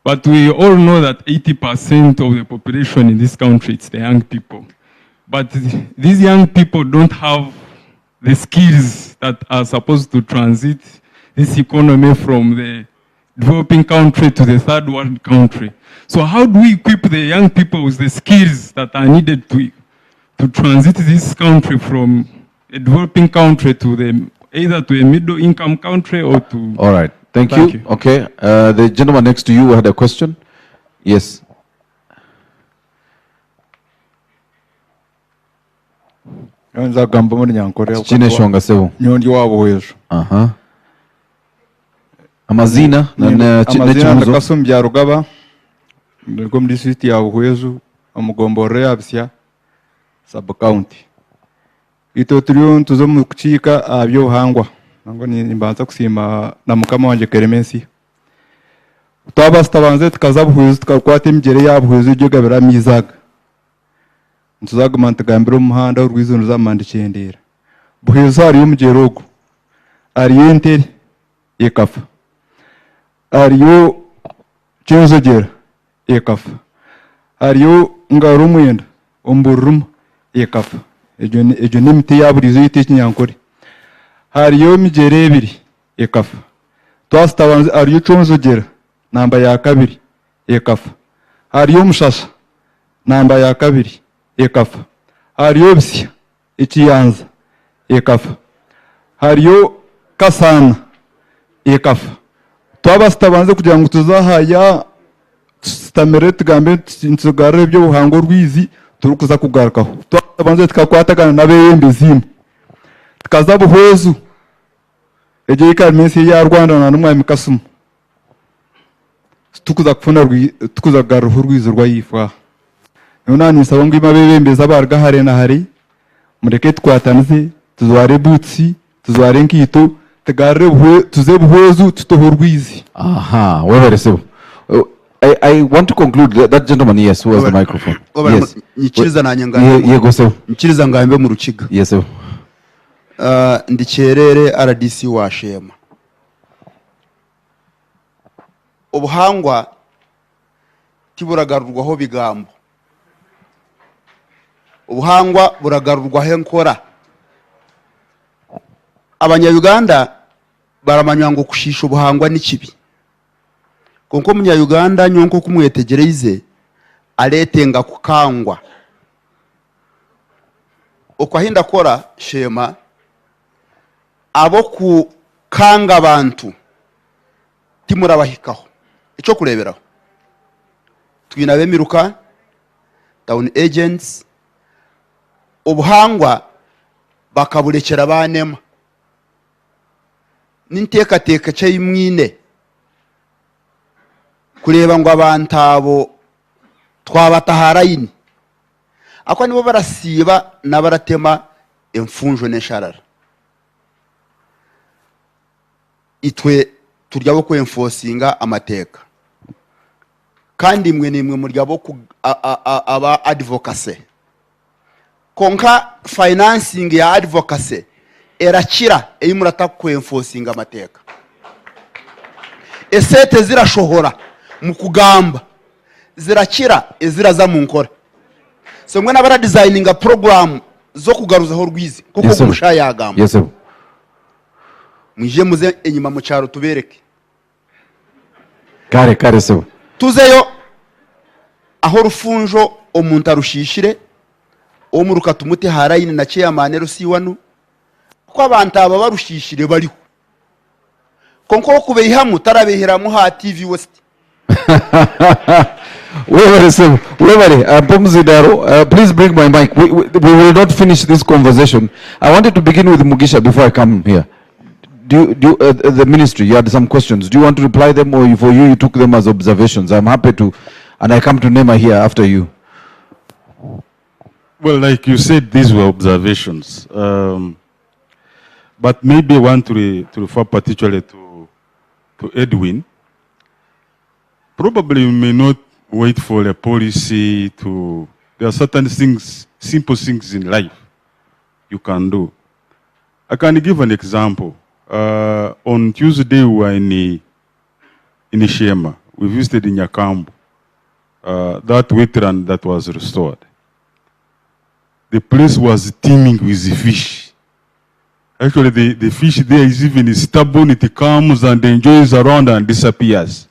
but we all know that 80% of the population in this country, it's the young people. But these young people don't have the skills that are supposed to transit this economy from the developing country to the third world country. So how do we equip the young people with the skills that are needed to transit this country from a developing country to either to a middle income country or to... All right. Thank you. Okay. The gentleman next to you had a question. Yes. Chine shonga sebu. Aha. Amazina na amazina Kasumbi Rugaba niko muri district ya Buhwezu amugomboro yabisya sub county. Ito turiyo tuzo mu kucika abyo hangwa ngo nimbanza kusima na mukama wanje Keremensi. Twabasitabanze tukazabuhwezu tukakwata imigere yabuhwezu ibyo gabira mizaga. Ntuzagumanta gambira umuhanda urwizo ruzamandikendera. Buhwezu ari umugerogo. Ari yentere yekafa. Ariyo cyuzogera ekafa. Ariyo ngarumwenda omburum ekafa. Ejo nimiti yaburizo yitekinyankore. Hariyo migere ebiri ekafa. Twasitabanze ariyo cyuzogera namba ya kabiri ekafa. Hariyo mushasha namba ya kabiri ekafa. Hariyo bisya ikiyanza ekafa. Hariyo kasana ekafa. Twabasitabanze kugira ngo tuzahaya stamere tugambe nsugare ibyo buhango rwizi turukuza kugarukaho. Twabasitabanze tukakwatagana nabeyembe zimwe tukaza Buhwezu eje ikarmensi ya Rwanda na numwe mikasumu tukuza kufuna tukuza garuhu rwizo rwayifa. None nisaba ngo imabebembe zabarga hare na hari mureke twatanize tuzware butsi tuzware nkito tuze Buhwezu tutoho rwizi. Aha, where so I want to conclude that gentleman, yes, who has the microphone. Yes. Nichiriza na nyangana. Yego so. Nichiriza ngambe mu rukiga. Yes so. Ndikerere RDC wa Shema. Ubuhangwa tiburagarurwaho bigambo. Ubuhangwa buragarurwaho nkora. Abanya-Uganda baramanywa ngo kushisha ubuhangwa n'ikibi. Konko munya-Uganda nyonko kumwetegereze aretenga kukangwa. Okwahinda kora Shema abo kukanga abantu timurabahikaho. Ico kureberaho. Twina bemiruka town agents ubuhangwa bakaburekera banema. Nintekateka cyayimwine kureba ngo abantu abo twabataharayini akwa nibo barasiba nabaratema emfunjo nesharara. Itwe turyabo ko enforcinga amateka kandi imwe nimwe muryabo aba advocacy konka financing ya advocacy erakira eyimurata ko enforcing amateka. Esete zirashohora mu kugamba zirakira eziraza mu nkora. So mwe nabara designing a program zo kugaruzaho rwizi kuko kurusha yagamba. Yes sir. Mwije muze enyuma mu cyaro tubereke. Kare sir. Tuzeyo aho rufunjo omuntu arushishire omuruka tumuti harayine na chairman rusiwanu ko abantu aba barushishire bariho. Konko kubeihamu tarabeheramu ha TV West. Please bring my mic. We will not finish this conversation. I wanted to begin with Mugisha before I come here. The ministry, you had some questions. Do you want to reply them, or for you took them as observations? I'm happy to And I come to Nema here after you. Well, like you said, these were observations. But maybe I want to refer particularly to Edwin. Probably you may not wait for a policy to... There are certain things, simple things in life you can do. I can give an example. On Tuesday, we were in Shema. We visited in Nyakambu. That wetland that was restored. The place was teeming with fish. Actually, the fish there is even stubborn. It comes and enjoys around and disappears.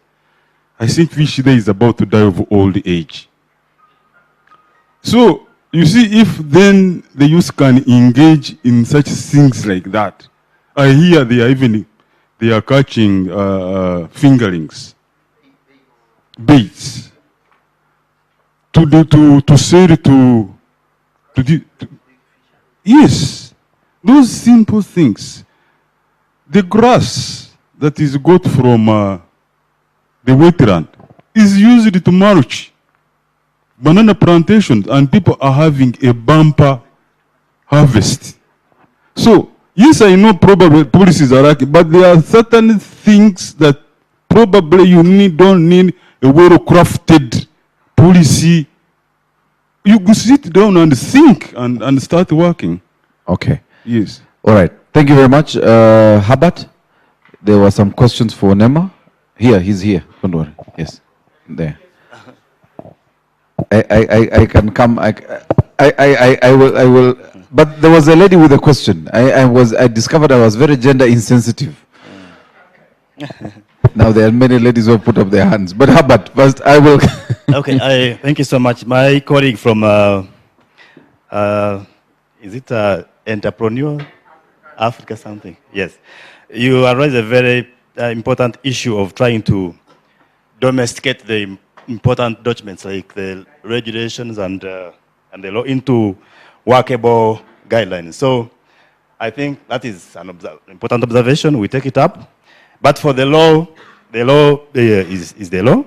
I think fish there is about to die of old age. So, you see, if then the youth can engage in such things like that, I hear they are catching fingerlings, baits, to sell yes, those simple things. The grass that is got from the wetland is used to mulch banana plantations, and people are having a bumper harvest. So, yes, I know probably policies are lacking, but there are certain things that probably you don't need a well-crafted policy. You could sit down and think and start working. Okay. Yes. All right. Thank you very much. Habat, there were some questions for Nema. Here, he's here. Don't worry. Yes. There. I can come. I will. But there was a lady with a question. I discovered I was very gender insensitive. Now there are many ladies who have put up their hands. But Habat, first I will. Okay. Thank you so much. My colleague from is it Entrepreneur Africa something? Yes. You raised a very important issue of trying to domesticate the important documents like the regulations and the law into workable guidelines. So I think that is an important observation. We take it up. But for the law is the law.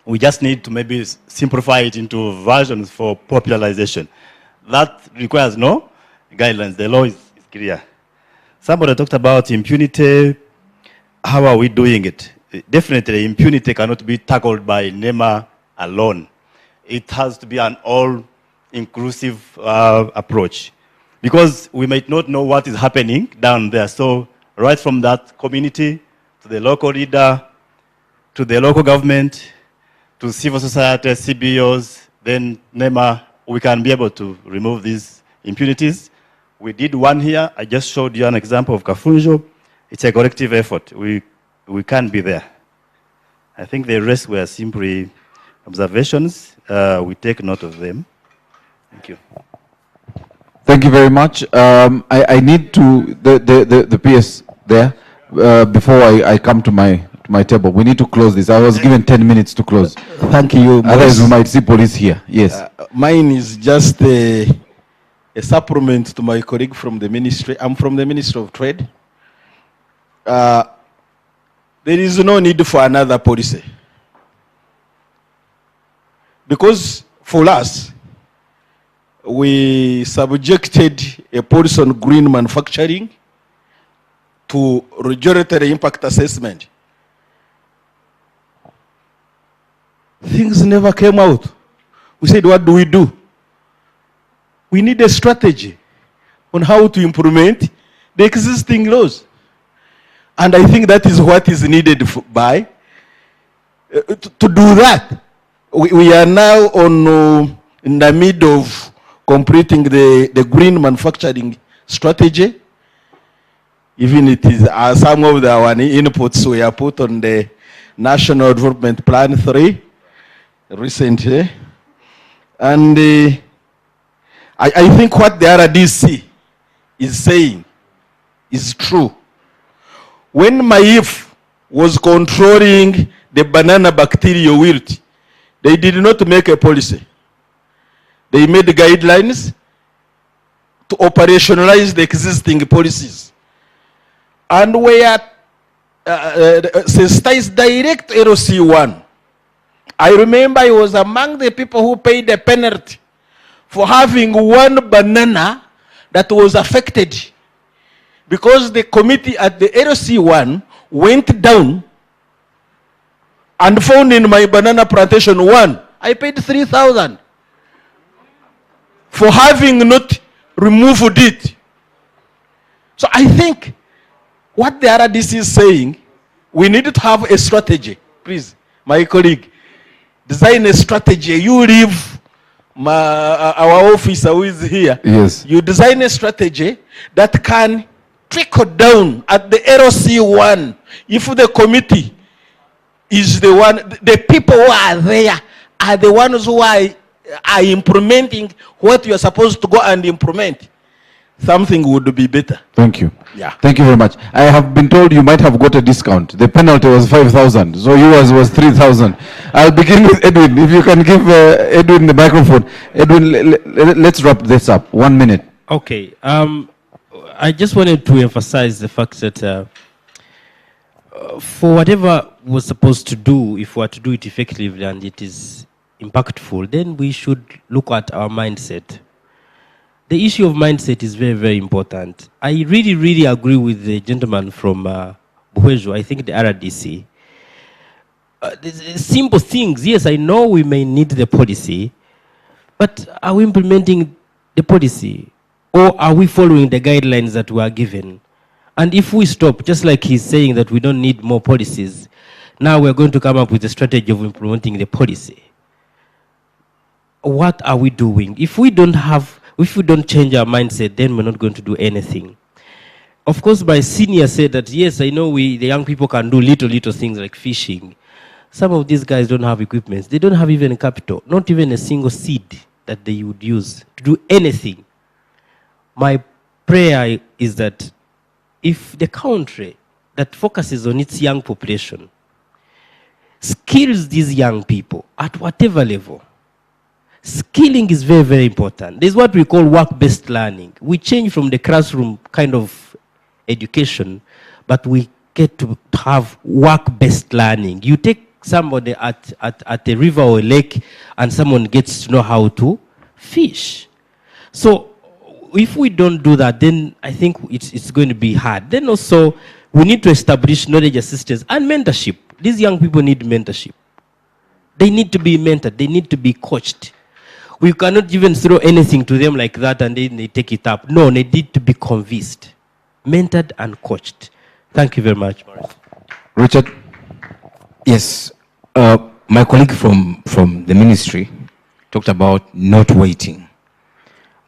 We just need to maybe simplify it into versions for popularization. That requires no guidelines. The law is clear. Somebody talked about impunity. How are we doing it? Definitely, impunity cannot be tackled by NEMA alone. It has to be an all-inclusive approach, because we might not know what is happening down there. So right from that community to the local leader, to the local government, to civil society, CBOs, then NEMA, we can be able to remove these impunities. We did one here. I just showed you an example of Kafunjo. It's a collective effort. We can't be there. I think the rest were simply observations. We take note of them. Thank you. Thank you very much. I need to the PS there before I come to my table. We need to close this. I was given 10 minutes to close. Thank you. Otherwise, we might see police here. Yes. Mine is just a supplement to my colleague from the ministry. I'm from the Ministry of Trade. There is no need for another policy. Because for us, we subjected a policy on green manufacturing to regulatory impact assessment. Things never came out. We said, what do? We need a strategy on how to implement the existing laws. And I think that is what is needed to do that. We are now in the middle of completing the green manufacturing strategy. Even it is some of our inputs we are put on the National Development Plan 3 recently. And I think what the RDC is saying is true. When Maif was controlling the banana bacterial wilt, they did not make a policy. They made guidelines to operationalize the existing policies. And where sensitized direct LC1 I remember I was among the people who paid the penalty for having one banana that was affected because the committee at the LC1 went down and found in my banana plantation one. I paid 3,000 for having not removed it. So I think what the RDC is saying, we need to have a strategy. Please, my colleague, design a strategy. You leave our officer who is here. Yes. You design a strategy that can trickle down at the LC1. If the committee is the one, the people who are there are the ones who are implementing what you are supposed to go and implement, something would be better. Thank you. Yeah. Thank you very much. I have been told you might have got a discount. The penalty was 5,000, so yours was 3,000. I'll begin with Edwin. If you can give Edwin the microphone. Edwin, let's wrap this up. 1 minute. Okay. I just wanted to emphasize the fact that for whatever we're supposed to do, if we're to do it effectively and it is impactful, then we should look at our mindset. The issue of mindset is very, very important. I really, really agree with the gentleman from Buhwejo, I think the RDC. Simple things, yes, I know we may need the policy, but are we implementing the policy? Or are we following the guidelines that we are given? And if we stop, just like he's saying that we don't need more policies, now we're going to come up with a strategy of implementing the policy. What are we doing? If we don't change our mindset, then we're not going to do anything. Of course, my senior said that, yes, I know the young people can do little things like fishing. Some of these guys don't have equipment. They don't have even capital, not even a single seed that they would use to do anything. My prayer is that if the country that focuses on its young population skills these young people at whatever level, skilling is very, very important. There's what we call work-based learning. We change from the classroom kind of education, but we get to have work-based learning. You take somebody at a river or a lake and someone gets to know how to fish. So if we don't do that, then I think it's going to be hard. Then also, we need to establish knowledge assistance and mentorship. These young people need mentorship. They need to be mentored. They need to be coached. We cannot even throw anything to them like that and then they take it up. No, they need to be convinced, mentored and coached. Thank you very much, Maurice. Richard? Yes. My colleague from the ministry talked about not waiting.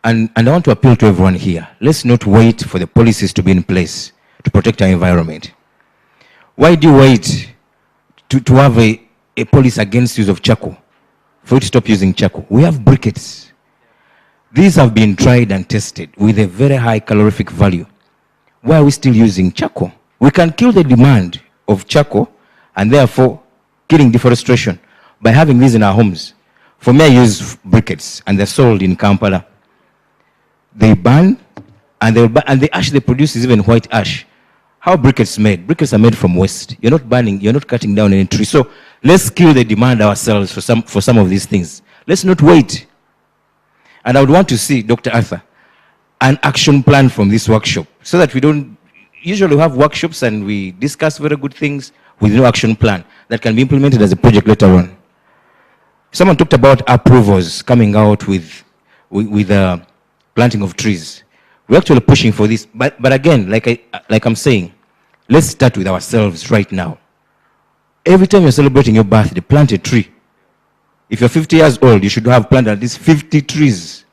And I want to appeal to everyone here. Let's not wait for the policies to be in place to protect our environment. Why do you wait to have a policy against use of charcoal? For you to stop using charcoal. We have briquettes. These have been tried and tested with a very high calorific value. Why are we still using charcoal? We can kill the demand of charcoal and therefore killing deforestation by having these in our homes. For me, I use briquettes and they're sold in Kampala. They burn and the ash they produce is even white ash. How are briquettes made? Briquettes are made from waste. You're not burning, you're not cutting down any tree. So let's kill the demand ourselves for some of these things. Let's not wait. And I would want to see, Dr. Arthur, an action plan from this workshop so that we don't usually have workshops and we discuss very good things with no action plan that can be implemented as a project later on. Someone talked about approvals coming out with planting of trees. We're actually pushing for this. But again, like I'm saying, let's start with ourselves right now. Every time you're celebrating your birthday, plant a tree. If you're 50 years old, you should have planted at least 50 trees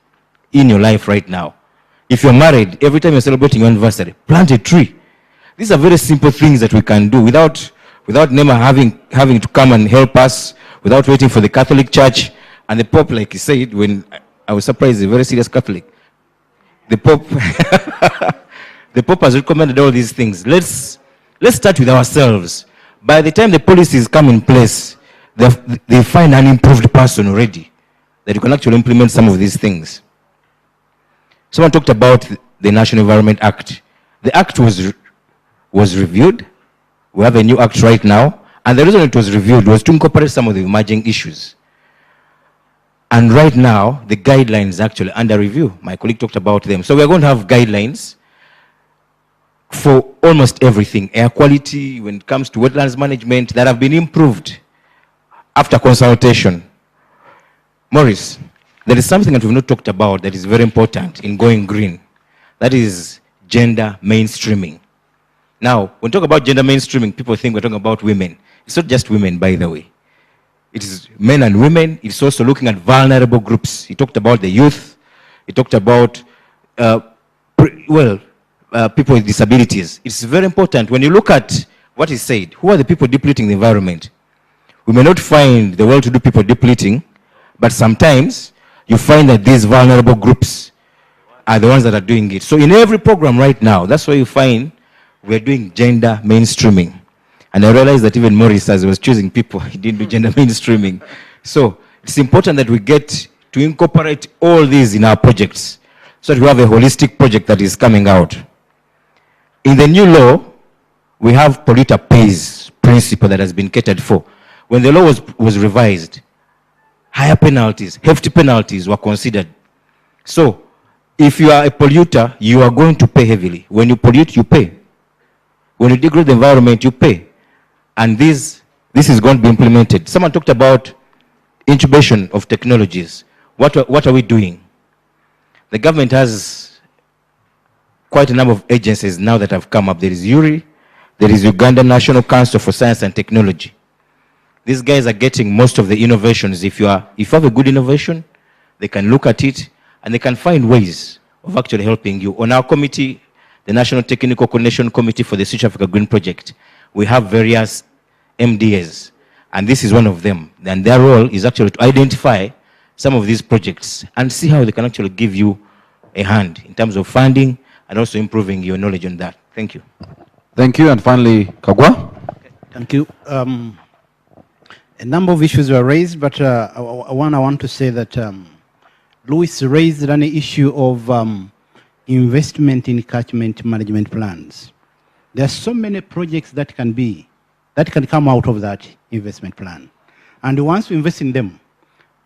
in your life right now. If you're married, every time you're celebrating your anniversary, plant a tree. These are very simple things that we can do without NEMA having to come and help us, without waiting for the Catholic Church. And the Pope, like he said, when I was surprised, he's a very serious Catholic. The Pope, the Pope has recommended all these things. Let's start with ourselves. By the time the policies come in place, they find an improved person already that you can actually implement some of these things. Someone talked about the National Environment Act. The act was reviewed. We have a new act right now, And the reason it was reviewed was to incorporate some of the emerging issues. And right now, the guidelines are actually under review. My colleague talked about them. So we're going to have guidelines for almost everything. Air quality, when it comes to wetlands management, that have been improved after consultation. Maurice, there is something that we've not talked about that is very important in going green. That is gender mainstreaming. Now, when we talk about gender mainstreaming, people think we're talking about women. It's not just women, by the way. It is men and women. It's also looking at vulnerable groups. He talked about the youth. He talked about, people with disabilities. It's very important. When you look at what he said, who are the people depleting the environment? We may not find the well-to-do people depleting, but sometimes you find that these vulnerable groups are the ones that are doing it. So in every program right now, that's why you find we're doing gender mainstreaming. And I realized that even Maurice, as he was choosing people, he didn't do gender mainstreaming. So it's important that we get to incorporate all these in our projects so that we have a holistic project that is coming out. In the new law, we have polluter pays principle that has been catered for. When the law was revised, higher penalties, hefty penalties were considered. So if you are a polluter, you are going to pay heavily. When you pollute, you pay. When you degrade the environment, you pay. And this is going to be implemented. Someone talked about incubation of technologies. What are we doing? The government has quite a number of agencies now that have come up. There is URI, there is Uganda National Council for Science and Technology. These guys are getting most of the innovations. If you have a good innovation, they can look at it and they can find ways of actually helping you. On our committee, the National Technical Coordination Committee for the Switch Africa Green Project, we have various MDAs, and this is one of them. And their role is actually to identify some of these projects and see how they can actually give you a hand in terms of funding and also improving your knowledge on that. Thank you. Thank you. And finally, Kagwa. Thank you. A number of issues were raised, but I want to say that Louis raised an issue of investment in catchment management plans. There are so many projects that can come out of that investment plan. And once we invest in them,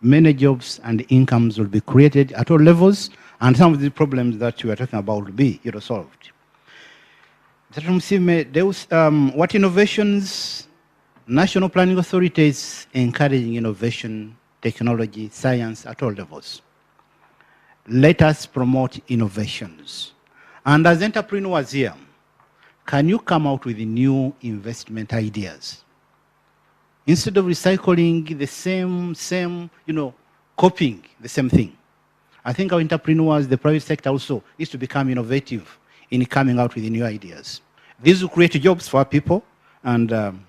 many jobs and incomes will be created at all levels, and some of the problems that you are talking about will be solved. What innovations? National planning authorities encouraging innovation, technology, science at all levels. Let us promote innovations. And as entrepreneurs here, can you come out with new investment ideas? Instead of recycling the same, copying the same thing. I think our entrepreneurs, the private sector also, needs to become innovative in coming out with new ideas. These will create jobs for our people and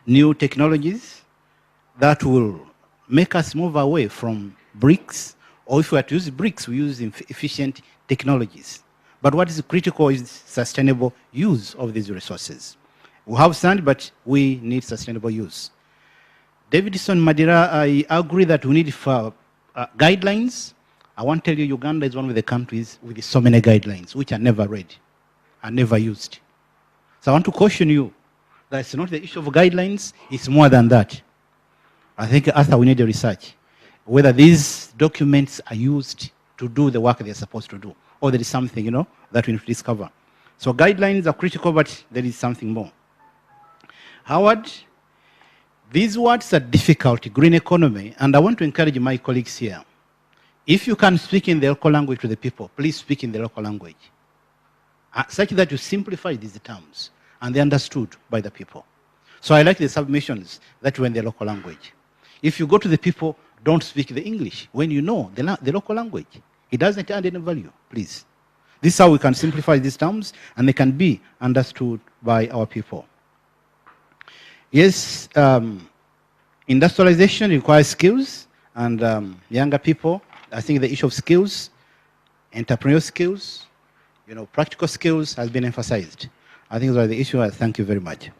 new technologies that will make us move away from bricks, or if we are to use bricks, we use efficient technologies. But what is critical is sustainable use of these resources. We have sand, but we need sustainable use. Davidson Madira, I agree that we need guidelines. I want to tell you, Uganda is one of the countries with so many guidelines, which are never read and never used. So I want to caution you that it's not the issue of guidelines, it's more than that. I think after we need a research, whether these documents are used to do the work they're supposed to do, or there is something, that we need to discover. So guidelines are critical, but there is something more. Howard, these words are difficult, green economy, and I want to encourage my colleagues here. If you can speak in the local language to the people, please speak in the local language, such that you simplify these terms and they're understood by the people. So I like the submissions that were in the local language. If you go to the people, don't speak the English when you know the local language. It doesn't add any value, please. This is how we can simplify these terms and they can be understood by our people. Yes, industrialization requires skills, and younger people, I think the issue of skills, entrepreneurial skills, practical skills has been emphasized. I think those are the issues. Thank you very much.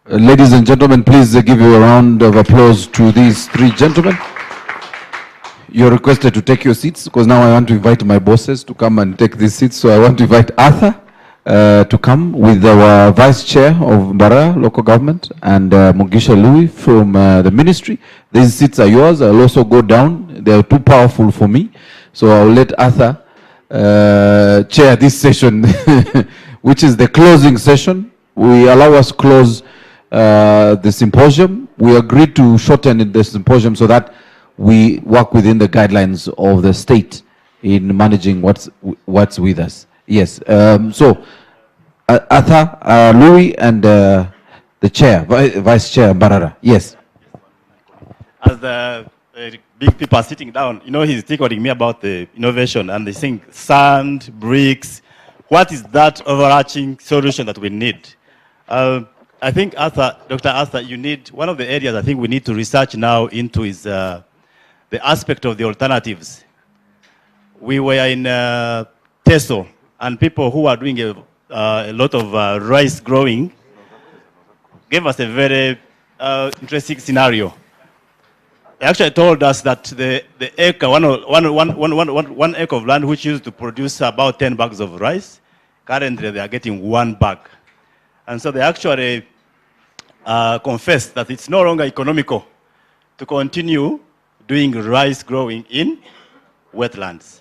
Ladies and gentlemen, please give you a round of applause to these three gentlemen. You're requested to take your seats because now I want to invite my bosses to come and take these seats. So I want to invite Arthur to come with our Vice Chair of Mbara Local Government and Mugisha Louis from the Ministry. These seats are yours. I'll also go down. They are too powerful for me. So I'll let Arthur chair this session, which is the closing session. We allow us to close the symposium. We agreed to shorten the symposium so that we work within the guidelines of the state in managing what's with us. Yes. So, Arthur, Louis, and the chair, Vice Chair Barara. Yes. As the big people are sitting down, you know, he's telling me about the innovation, and they think sand, bricks. What is that overarching solution that we need? I think, Dr. Arthur, you need, one of the areas I think we need to research now into is the aspect of the alternatives. We were in Teso, and people who are doing a lot of rice growing gave us a very interesting scenario. They actually told us that the acre, one acre of land which used to produce about 10 bags of rice, currently they are getting 1 bag. And so they actually confessed that it's no longer economical to continue doing rice growing in wetlands.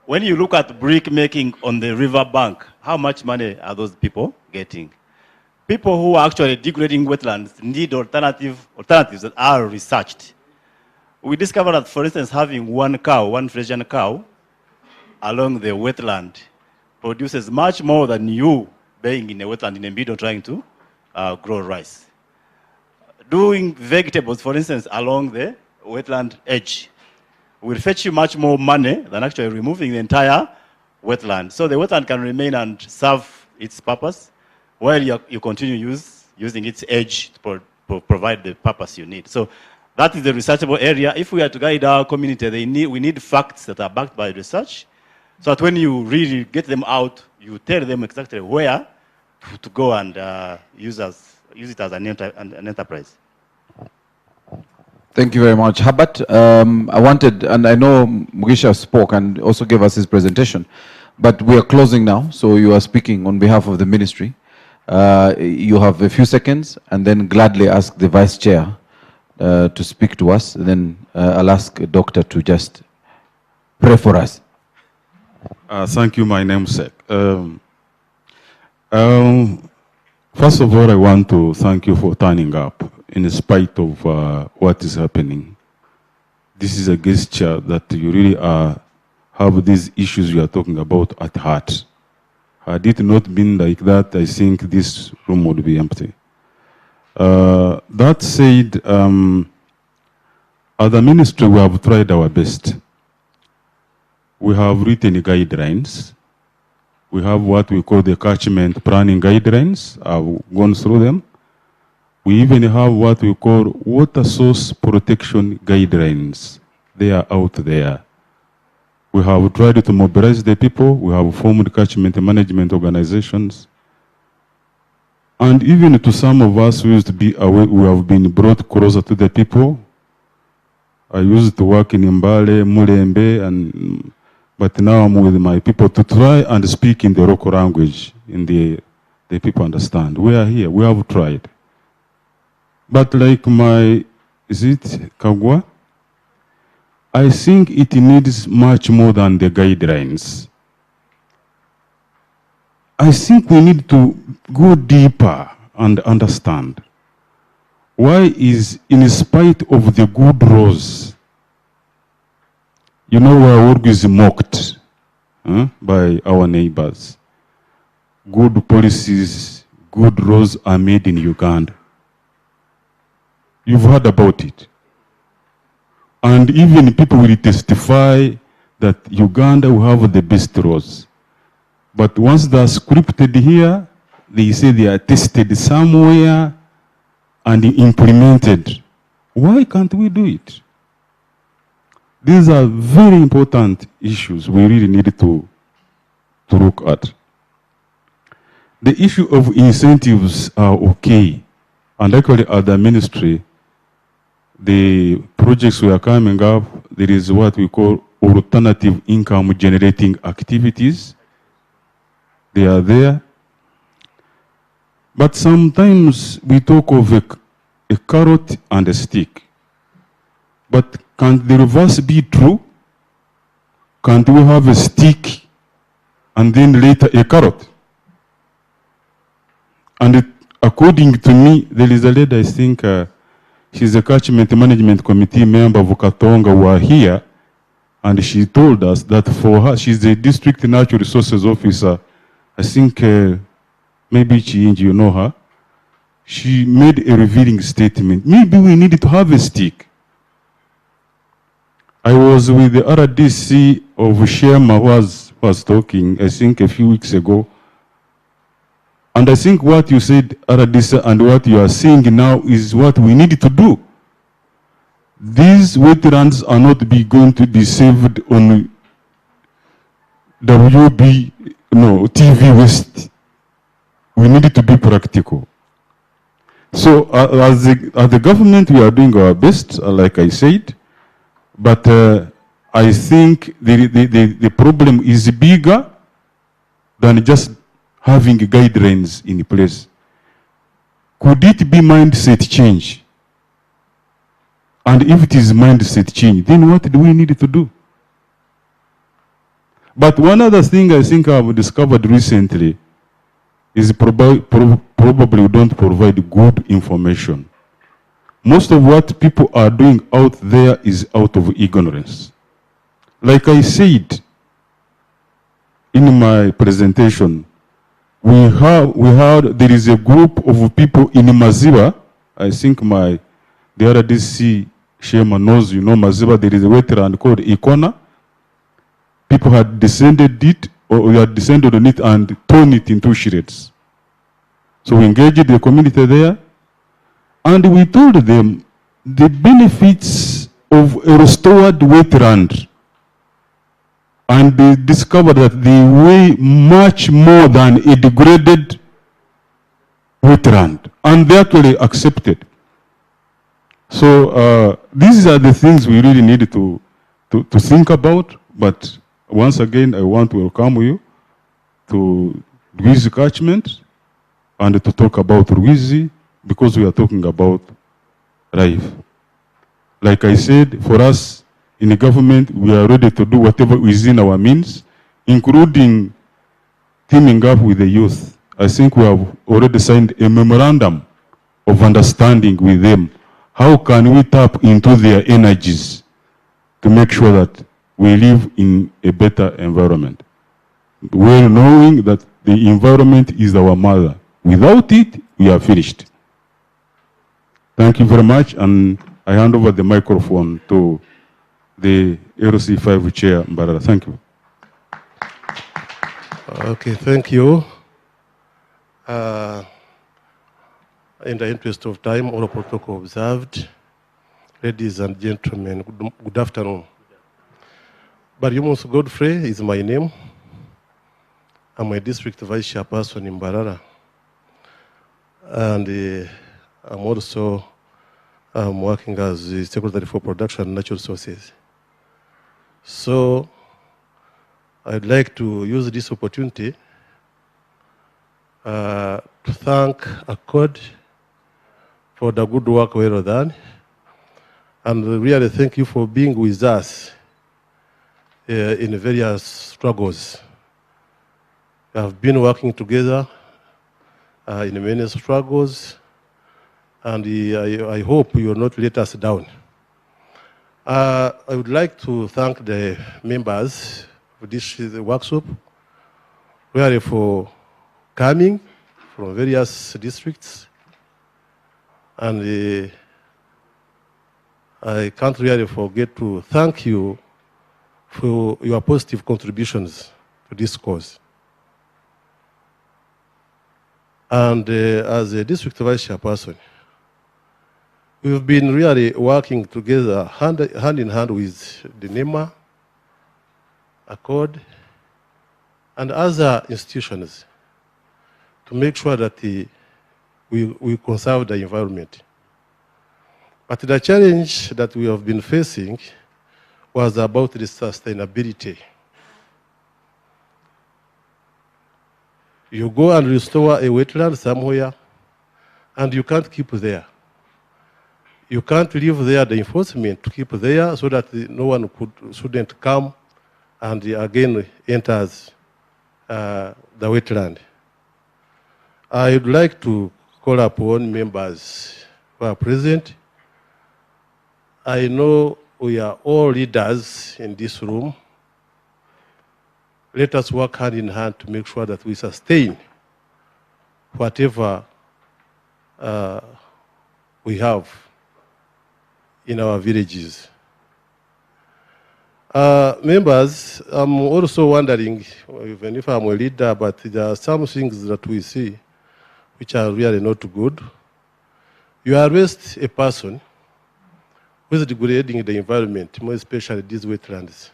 When you look at brick making on the river bank, how much money are those people getting? People who are actually degrading wetlands need alternatives that are researched. We discovered that, for instance, having one Frisian cow along the wetland produces much more than you being in a wetland in a meadow trying to grow rice. Doing vegetables, for instance, along the wetland edge will fetch you much more money than actually removing the entire wetland. So the wetland can remain and serve its purpose while you continue using its edge to provide the purpose you need. So that is the researchable area. If we are to guide our community, we need facts that are backed by research, so that when you really get them out, you tell them exactly where to go and use it as an enterprise. Thank you very much. Habat, I wanted, and I know Mugisha spoke and also gave us his presentation, but we are closing now, so you are speaking on behalf of the ministry. You have a few seconds, and then gladly ask the Vice Chair to speak to us. And then I'll ask a doctor to just pray for us. Thank you, my namesake. First of all, I want to thank you for turning up in spite of what is happening. This is a gesture that you really have these issues you are talking about at heart. Had it not been like that, I think this room would be empty. That said, as a ministry, we have tried our best. We have written guidelines. We have what we call the catchment planning guidelines. I've gone through them. We even have what we call water source protection guidelines. They are out there. We have tried to mobilize the people. We have formed catchment management organizations. And even to some of us who used to be away, we have been brought closer to the people. I used to work in Mbale, Mulembe, but now I'm with my people to try and speak in the local language, in the people understand. We are here, we have tried. But like is it Kagwa? I think it needs much more than the guidelines. I think we need to go deeper and understand why is, in spite of the good laws, you know, our work is mocked by our neighbors. Good policies, good laws are made in Uganda. You've heard about it. And even people will testify that Uganda will have the best laws. But once they're scripted here, they say they are tested somewhere and implemented. Why can't we do it? These are very important issues we really need to look at. The issue of incentives are okay. And actually at the ministry, the projects we are coming up, there is what we call alternative income generating activities. They are there. But sometimes we talk of a carrot and a stick. But can the reverse be true? Can't we have a stick and then later a carrot? And according to me, there is a lady, I think, she's a catchment management committee member of Katonga who are here, and she told us that for her, she's the district natural resources officer. I think maybe you know her. She made a revealing statement. Maybe we need to have a stick. I was with the RDC of Shema who was talking, I think, a few weeks ago. And I think what you said, RDC, and what you are saying now is what we need to do. These wetlands are not going to be saved on WB, TV West. We need to be practical. So as the government, we are doing our best, like I said. But I think the problem is bigger than just having guidelines in place. Could it be mindset change? And if it is mindset change, then what do we need to do? But one other thing I think I've discovered recently is probably we don't provide good information. Most of what people are doing out there is out of ignorance. Like I said in my presentation, there is a group of people in Maziba. I think the RDC Shema knows, Maziba, there is a wetland called Ikona. People had descended it, or we had descended on it and torn it into shreds. So we engaged the community there, and we told them the benefits of a restored wetland. And they discovered that they weigh much more than a degraded wetland. And they actually accepted. So these are the things we really need to think about. But once again, I want to welcome you to Rwizi catchment and to talk about Rwizi, because we are talking about life. Like I said, for us in the government, we are ready to do whatever is in our means, including teaming up with the youth. I think we have already signed a memorandum of understanding with them. How can we tap into their energies to make sure that we live in a better environment? Well knowing that the environment is our mother. Without it, we are finished. Thank you very much, and I hand over the microphone to the LC5 chair, Mbarara. Thank you. Okay, thank you. In the interest of time, all protocol observed. Ladies and gentlemen, good afternoon. Baryomunsi Godfrey is my name. I'm a district vice chairperson in Mbarara. And I'm also working as the Secretary for Production and Natural Resources. So I'd like to use this opportunity to thank ACODE for the good work well done. And really thank you for being with us in various struggles. We have been working together in many struggles, and I hope you will not let us down. I would like to thank the members of this workshop, really for coming from various districts, and I can't really forget to thank you for your positive contributions to this cause. And as a district vice chairperson, we've been really working together hand in hand with the NEMA, ACODE, and other institutions to make sure that we conserve the environment. But the challenge that we have been facing was about the sustainability. You go and restore a wetland somewhere, and you can't keep there. You can't leave there the enforcement to keep there so that no one shouldn't come and again enters the wetland. I would like to call upon members who are present. I know we are all leaders in this room. Let us work hand in hand to make sure that we sustain whatever we have in our villages. Members, I'm also wondering, even if I'm a leader, but there are some things that we see which are really not good. You arrest a person who is degrading the environment, more especially these wetlands.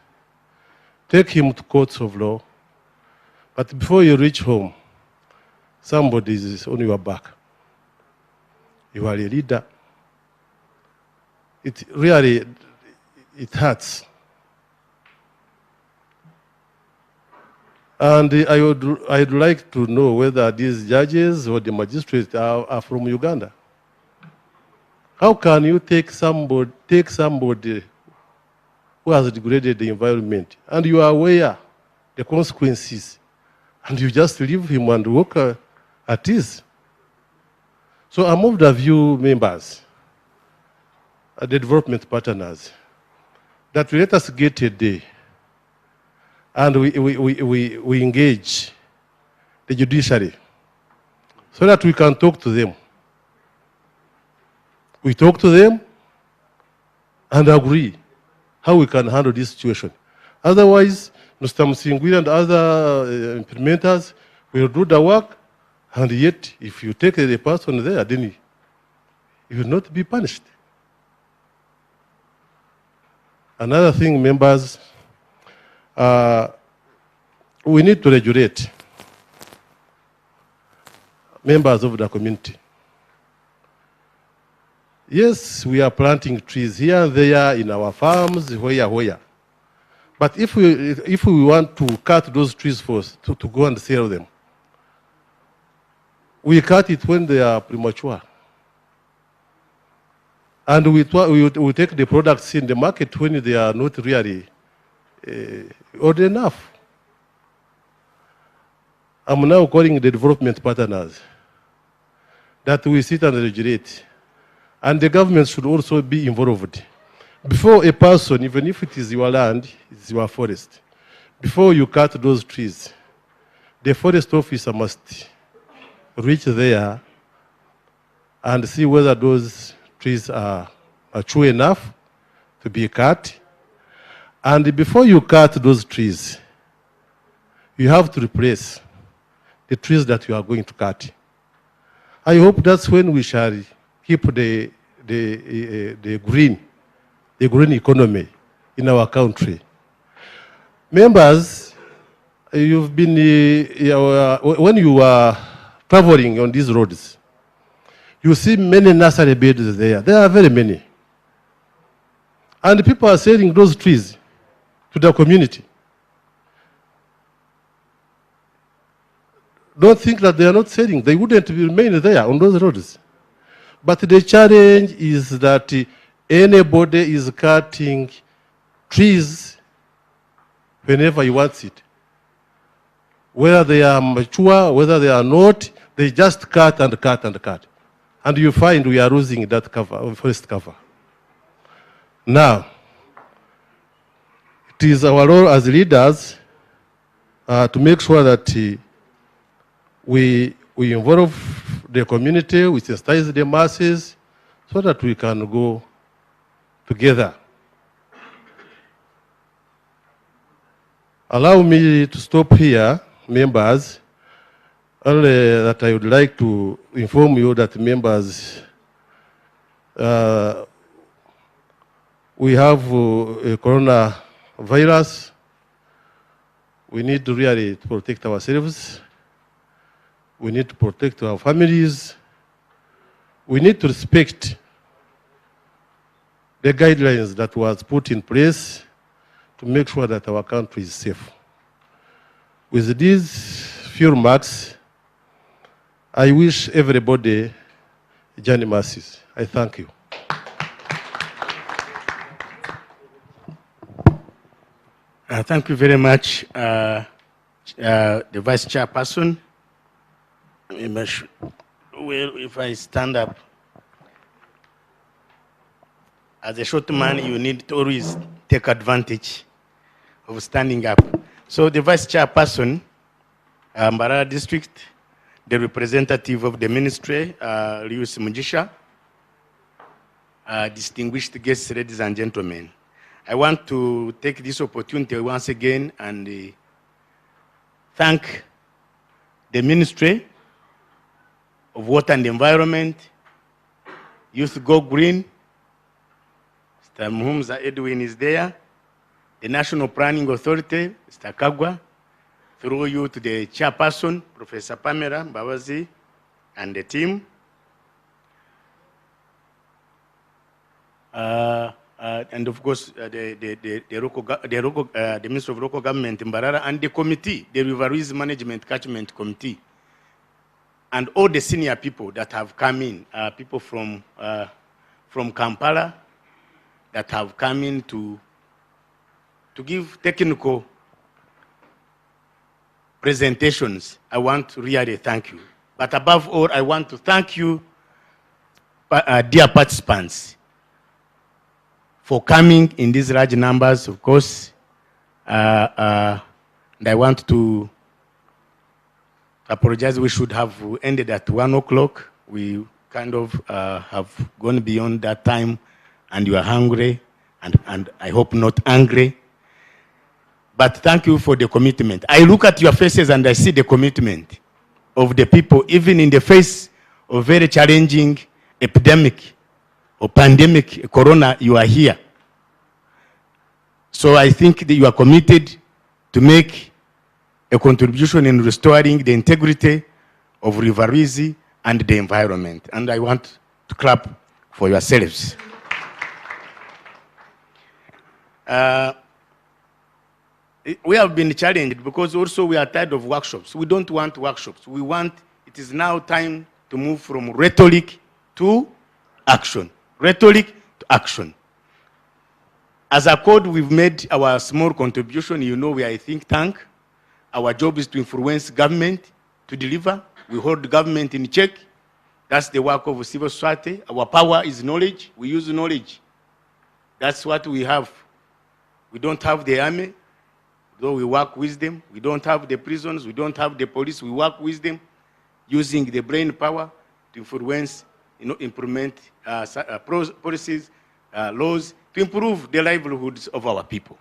Take him to courts of law, but before you reach home, somebody is on your back. You are a leader. It really, it hurts. And I'd like to know whether these judges or the magistrates are from Uganda. How can you take somebody who has degraded the environment and you are aware the consequences and you just leave him and walk at ease? So I'm of the view, members, the development partners, that let us get a day and we engage the judiciary so that we can talk to them. We talk to them and agree how we can handle this situation. Otherwise, Mr. Msingwili and other implementers will do the work, and yet if you take the person there, then he will not be punished. Another thing, members, we need to regulate members of the community. Yes, we are planting trees here and there in our farms, where. But if we want to cut those trees first to go and sell them, we cut it when they are premature. And we take the products in the market when they are not really old enough. I'm now calling the development partners that we sit and regulate. And the government should also be involved. Before a person, even if it is your land, it's your forest, before you cut those trees, the forest officer must reach there and see whether those trees are mature enough to be cut. And before you cut those trees, you have to replace the trees that you are going to cut. I hope that's when we shall keep the green economy in our country. Members, you've been, when you are traveling on these roads, you see many nursery beds there. There are very many. And people are selling those trees to the community. Don't think that they are not selling. They wouldn't remain there on those roads. But the challenge is that anybody is cutting trees whenever he wants it. Whether they are mature, whether they are not, they just cut and cut and cut. And you find we are losing that cover, forest cover. Now, it is our role as leaders to make sure that we involve the community, we sensitize the masses, so that we can go together. Allow me to stop here, members. Only that I would like to inform you that members, we have a coronavirus. We need to really protect ourselves. We need to protect our families. We need to respect the guidelines that was put in place to make sure that our country is safe. With these few remarks, I wish everybody journey mercies. I thank you. Thank you very much, the Vice Chairperson. Well, if I stand up, as a short man, you need to always take advantage of standing up. So the Vice Chairperson, Mbarara District, the representative of the Ministry, Rius Mujisha, distinguished guests, ladies and gentlemen. I want to take this opportunity once again and thank the Ministry of Water and Environment, Youth Go Green, Mr. Muhumza Edwin is there, the National Planning Authority, Mr. Kagwa, through you to the chairperson, Professor Pamela Mbabazi, and the team. And of course, the Minister of Local Government in Mbarara, and the committee, the River Rwizi Management Catchment Committee, and all the senior people that have come in, people from Kampala that have come in to give technical presentations. I want to really thank you. But above all, I want to thank you, dear participants, for coming in these large numbers, of course. And I want to apologize. We should have ended at 1 o'clock. We kind of have gone beyond that time, and you are hungry, and I hope not angry. But thank you for the commitment. I look at your faces and I see the commitment of the people, even in the face of very challenging epidemic or pandemic, corona, you are here. So I think that you are committed to make a contribution in restoring the integrity of River Rwizi and the environment. And I want to clap for yourselves. We have been challenged because also we are tired of workshops. We don't want workshops. We want, it is now time to move from rhetoric to action. Rhetoric to action. As ACODE, we've made our small contribution. You know, we are a think tank. Our job is to influence government to deliver. We hold government in check. That's the work of civil society. Our power is knowledge. We use knowledge. That's what we have. We don't have the army, though we work with them. We don't have the prisons. We don't have the police. We work with them using the brain power to influence, implement policies, laws, to improve the livelihoods of our people.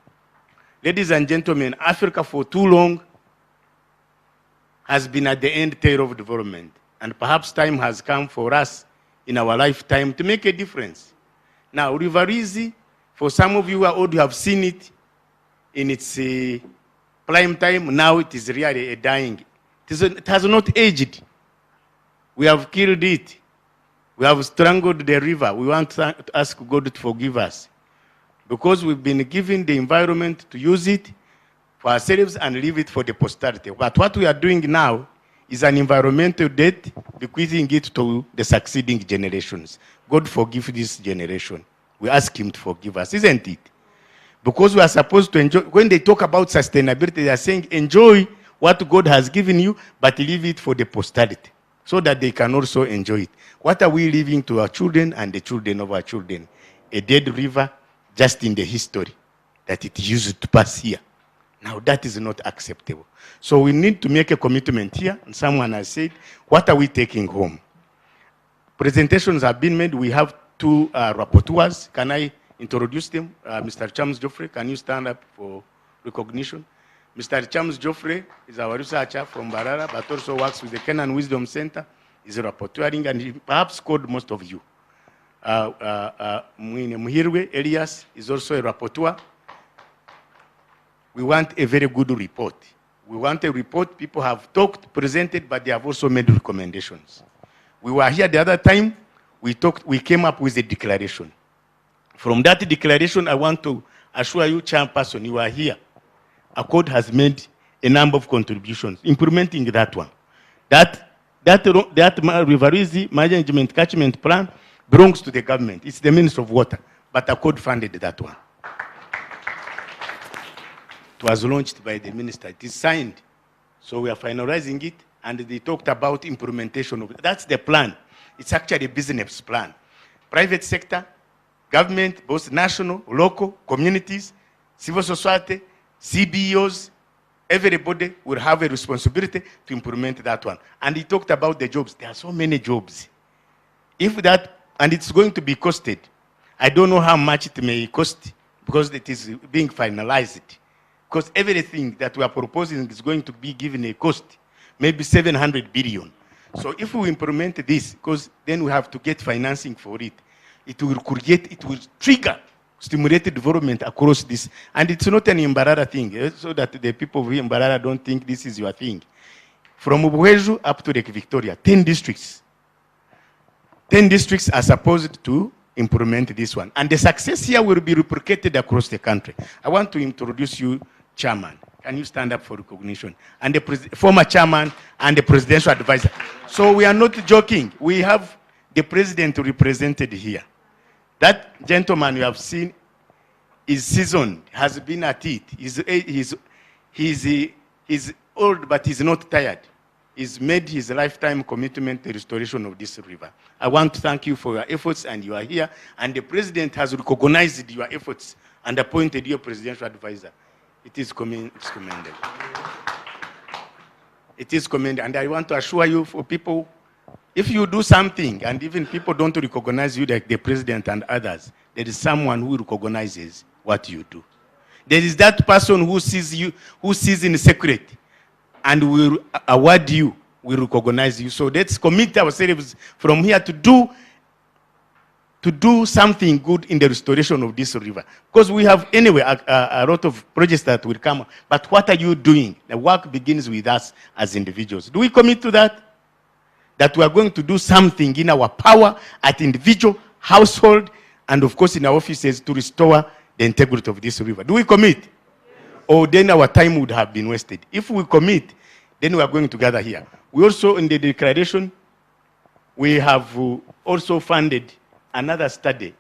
Ladies and gentlemen, Africa for too long has been at the end tail of development. And perhaps time has come for us in our lifetime to make a difference. Now, River Rwizi, for some of you who are old, you have seen it in its prime time. Now it is really dying. It has not aged. We have killed it. We have strangled the river. We want to ask God to forgive us, because we've been given the environment to use it for ourselves and leave it for the posterity. But what we are doing now is an environmental debt, bequeathing it to the succeeding generations. God forgive this generation. We ask him to forgive us, isn't it? Because we are supposed to enjoy. When they talk about sustainability, they are saying enjoy what God has given you, but leave it for the posterity, so that they can also enjoy it. What are we leaving to our children and the children of our children? A dead river, just in the history that it used to pass here. Now that is not acceptable. So we need to make a commitment here. And someone has said, what are we taking home? Presentations have been made. We have two rapporteurs. Can I introduce them? Mr. Chams Geoffrey, can you stand up for recognition? Mr. Chams Geoffrey is our researcher from Mbarara, but also works with the Kenyan Wisdom Center. He's a rapporteuring, and he perhaps called most of you. Muhirwe Elias is also a rapporteur. We want a very good report. We want a report people have talked, presented, but they have also made recommendations. We were here the other time, we came up with a declaration. From that declaration, I want to assure you, Chairperson, you are here. ACODE has made a number of contributions implementing that one. That That River Rwizi management catchment plan belongs to the government. It's the Ministry of Water, but ACODE funded that one. It was launched by the minister. It is signed. So we are finalizing it, and they talked about implementation of it. That's the plan. It's actually a business plan. Private sector, government, both national, local, communities, civil society, CBOs, everybody will have a responsibility to implement that one. And he talked about the jobs. There are so many jobs. If that, and it's going to be costed. I don't know how much it may cost because it is being finalized. Because everything that we are proposing is going to be given a cost, maybe 700 billion. So if we implement this, because then we have to get financing for it, it will create, it will trigger stimulated development across this. And it's not an Mbarara thing, so that the people of Mbarara don't think this is your thing. From Ubuheju up to Lake Victoria, 10 districts. 10 districts are supposed to implement this one. And the success here will be replicated across the country. I want to introduce you, Chairman. Can you stand up for recognition? And the former Chairman and the Presidential Advisor. So we are not joking. We have the President represented here. That gentleman you have seen is seasoned, has been at it. He's old, but he's not tired. He's made his lifetime commitment to the restoration of this river. I want to thank you for your efforts, and you are here. And the President has recognized your efforts and appointed you a Presidential Advisor. It is commended. It is commended. And I want to assure you, for people, if you do something and even people don't recognize you like the President and others, there is someone who recognizes what you do. There is that person who sees you, who sees in secret, and will award you, will recognize you. So let's commit ourselves from here to do something good in the restoration of this river. Because we have, anyway, a lot of projects that will come. But what are you doing? The work begins with us as individuals. Do we commit to that? That we are going to do something in our power at individual, household, and of course in our offices to restore the integrity of this river. Do we commit? Yes. Or then our time would have been wasted. If we commit, then we are going to gather here. We also, in the declaration, we have also funded another study,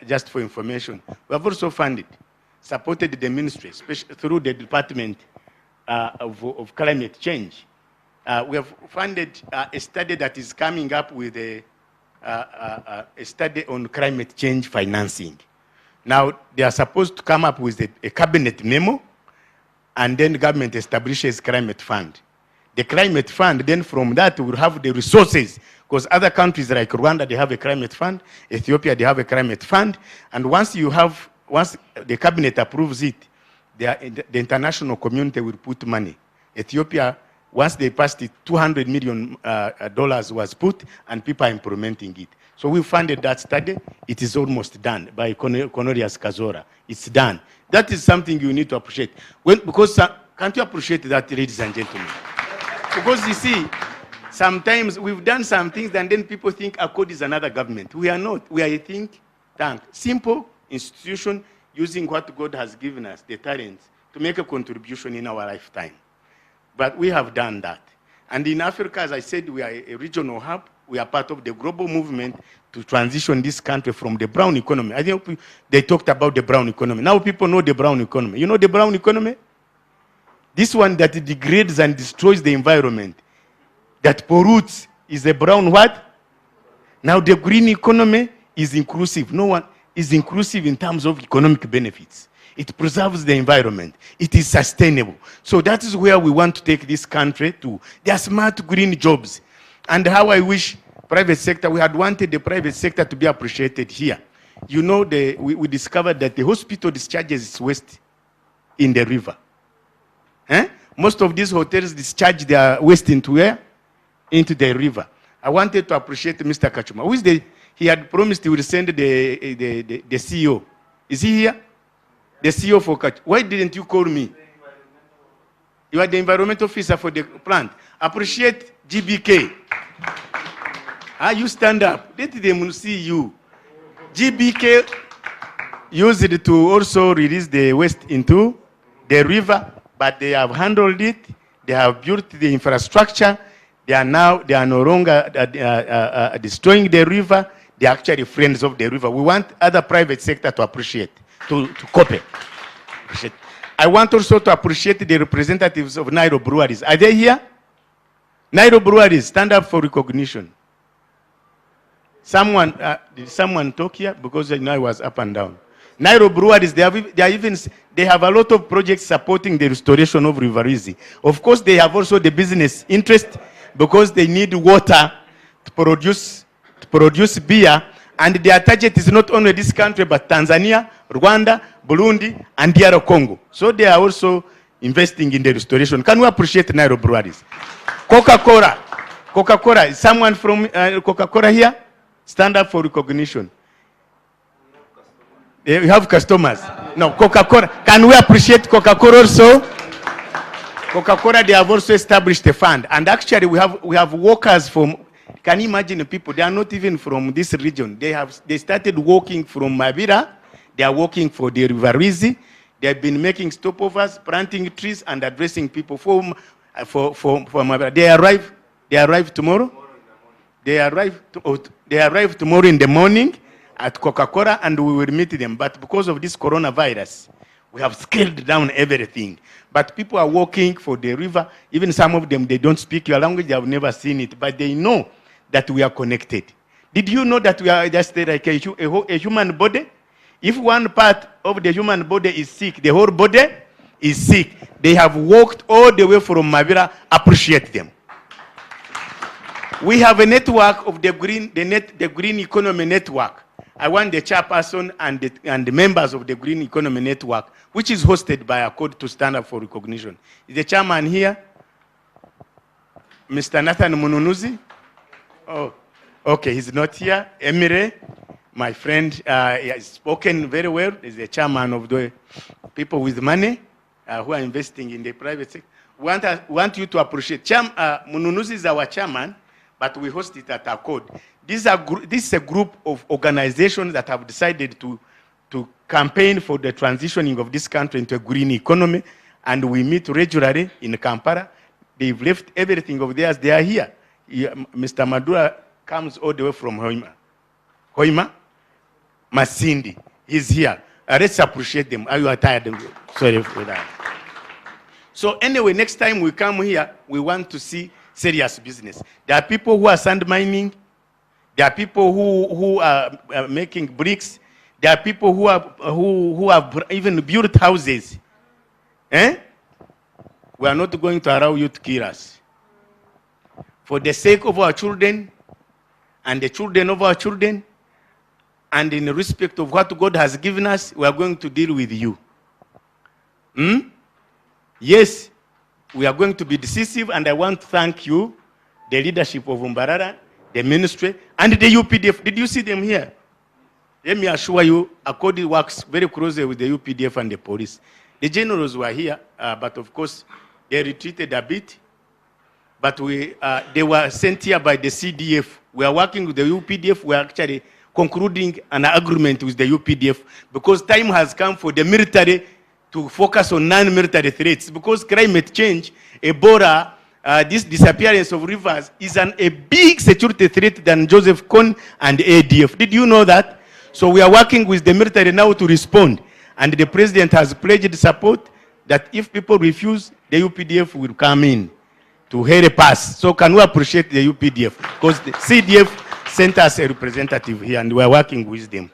just for information. We have also funded, supported the ministry, especially through the Department of Climate Change. We have funded a study that is coming up with a study on climate change financing. Now, they are supposed to come up with a cabinet memo, and then the government establishes climate fund. The climate fund, then from that, will have the resources, because other countries like Rwanda, they have a climate fund, Ethiopia, they have a climate fund, and once the cabinet approves it, the international community will put money. Ethiopia, once they passed it, $200 million was put, and people are implementing it. So we funded that study. It is almost done by Cornelius Kazora. It's done. That is something you need to appreciate. Because can't you appreciate that, ladies and gentlemen? Because you see, sometimes we've done some things, and then people think ACODE is another government. We are not. We are a think tank. Simple institution using what God has given us, the talents, to make a contribution in our lifetime. But we have done that. And in Africa, as I said, we are a regional hub. We are part of the global movement to transition this country from the brown economy. I think they talked about the brown economy. Now people know the brown economy. You know the brown economy? This one that degrades and destroys the environment, that pollutes, is a brown what? Now the green economy is inclusive. No one is inclusive in terms of economic benefits. It preserves the environment. It is sustainable. So that is where we want to take this country to. There are smart green jobs. And how I wish private sector, we had wanted the private sector to be appreciated here. You know, we discovered that the hospital discharges its waste in the river. Most of these hotels discharge their waste into where? Into the river. I wanted to appreciate Mr. Kachuma. Who is he had promised he would send the CEO. Is he here? The CEO for Kachuma. Why didn't you call me? You are the environmental officer for the plant. Appreciate GBK. You stand up. Let them see you. GBK used it to also release the waste into the river, but they have handled it. They have built the infrastructure. They are no longer destroying the river. They are actually friends of the river. We want other private sector to appreciate, to copy. Appreciate. I want also to appreciate the representatives of Nairo breweries. Are they here? Nairo breweries, stand up for recognition. Someone, did someone talk here? Because I was up and down. Nairo breweries, they have a lot of projects supporting the restoration of River Rwizi. Of course, they have also the business interest because they need water to produce beer, and their target is not only this country but Tanzania, Rwanda, Burundi, and DR Congo. So they are also investing in the restoration. Can we appreciate Nairo breweries? Coca-Cola, is someone from Coca-Cola here? Stand up for recognition. You have customers. No, Coca-Cola. Can we appreciate Coca-Cola also? Coca-Cola, they have also established a fund. And actually, we have workers from, can you imagine the people? They are not even from this region. They started working from Mabira. They are working for the River Rwizi. They have been making stopovers, planting trees, and addressing people for Mabira. They arrive tomorrow. They arrive tomorrow in the morning at Coca-Cola, and we will meet them. But because of this coronavirus, we have scaled down everything. But people are working for the river. Even some of them, they don't speak your language. They have never seen it. But they know that we are connected. Did you know that we are just like a human body? If one part of the human body is sick, the whole body is sick. They have walked all the way from Mabira. Appreciate them. We have a network of the Green Economy Network. I want the chairperson and the members of the Green Economy Network, which is hosted by ACODE, to stand up for recognition. Is the chairman here? Mr. Nathan Mununuzi? Oh, okay, he's not here. Emire, my friend, he has spoken very well. He's the chairman of the people with money who are investing in the private sector. We want you to appreciate. Mununuzi is our chairman, but we host it at ACODE. This is a group of organizations that have decided to campaign for the transitioning of this country into a green economy, and we meet regularly in Kampala. They've left everything of theirs. They are here. Mr. Madura comes all the way from Hoima. Masindi, he's here. Let's appreciate them. Are you tired? Sorry for that. So anyway, next time we come here, we want to see serious business. There are people who are sand mining. There are people who are making bricks. There are people who have even built houses. Eh? We are not going to allow you to kill us. For the sake of our children and the children of our children, and in respect of what God has given us, we are going to deal with you. Yes, we are going to be decisive, and I want to thank you, the leadership of Mbarara, the ministry, and the UPDF. Did you see them here? Let me assure you, ACODE works very closely with the UPDF and the police. The generals were here, but of course, they retreated a bit. But they were sent here by the CDF. We are working with the UPDF. We are actually concluding an agreement with the UPDF because time has come for the military to focus on non-military threats. Because climate change, Ebola, this disappearance of rivers is a big security threat than Joseph Kony and ADF. Did you know that? So we are working with the military now to respond. And the president has pledged support that if people refuse, the UPDF will come in to help us. So can we appreciate the UPDF? Because the CDF sent us a representative here and we are working with them.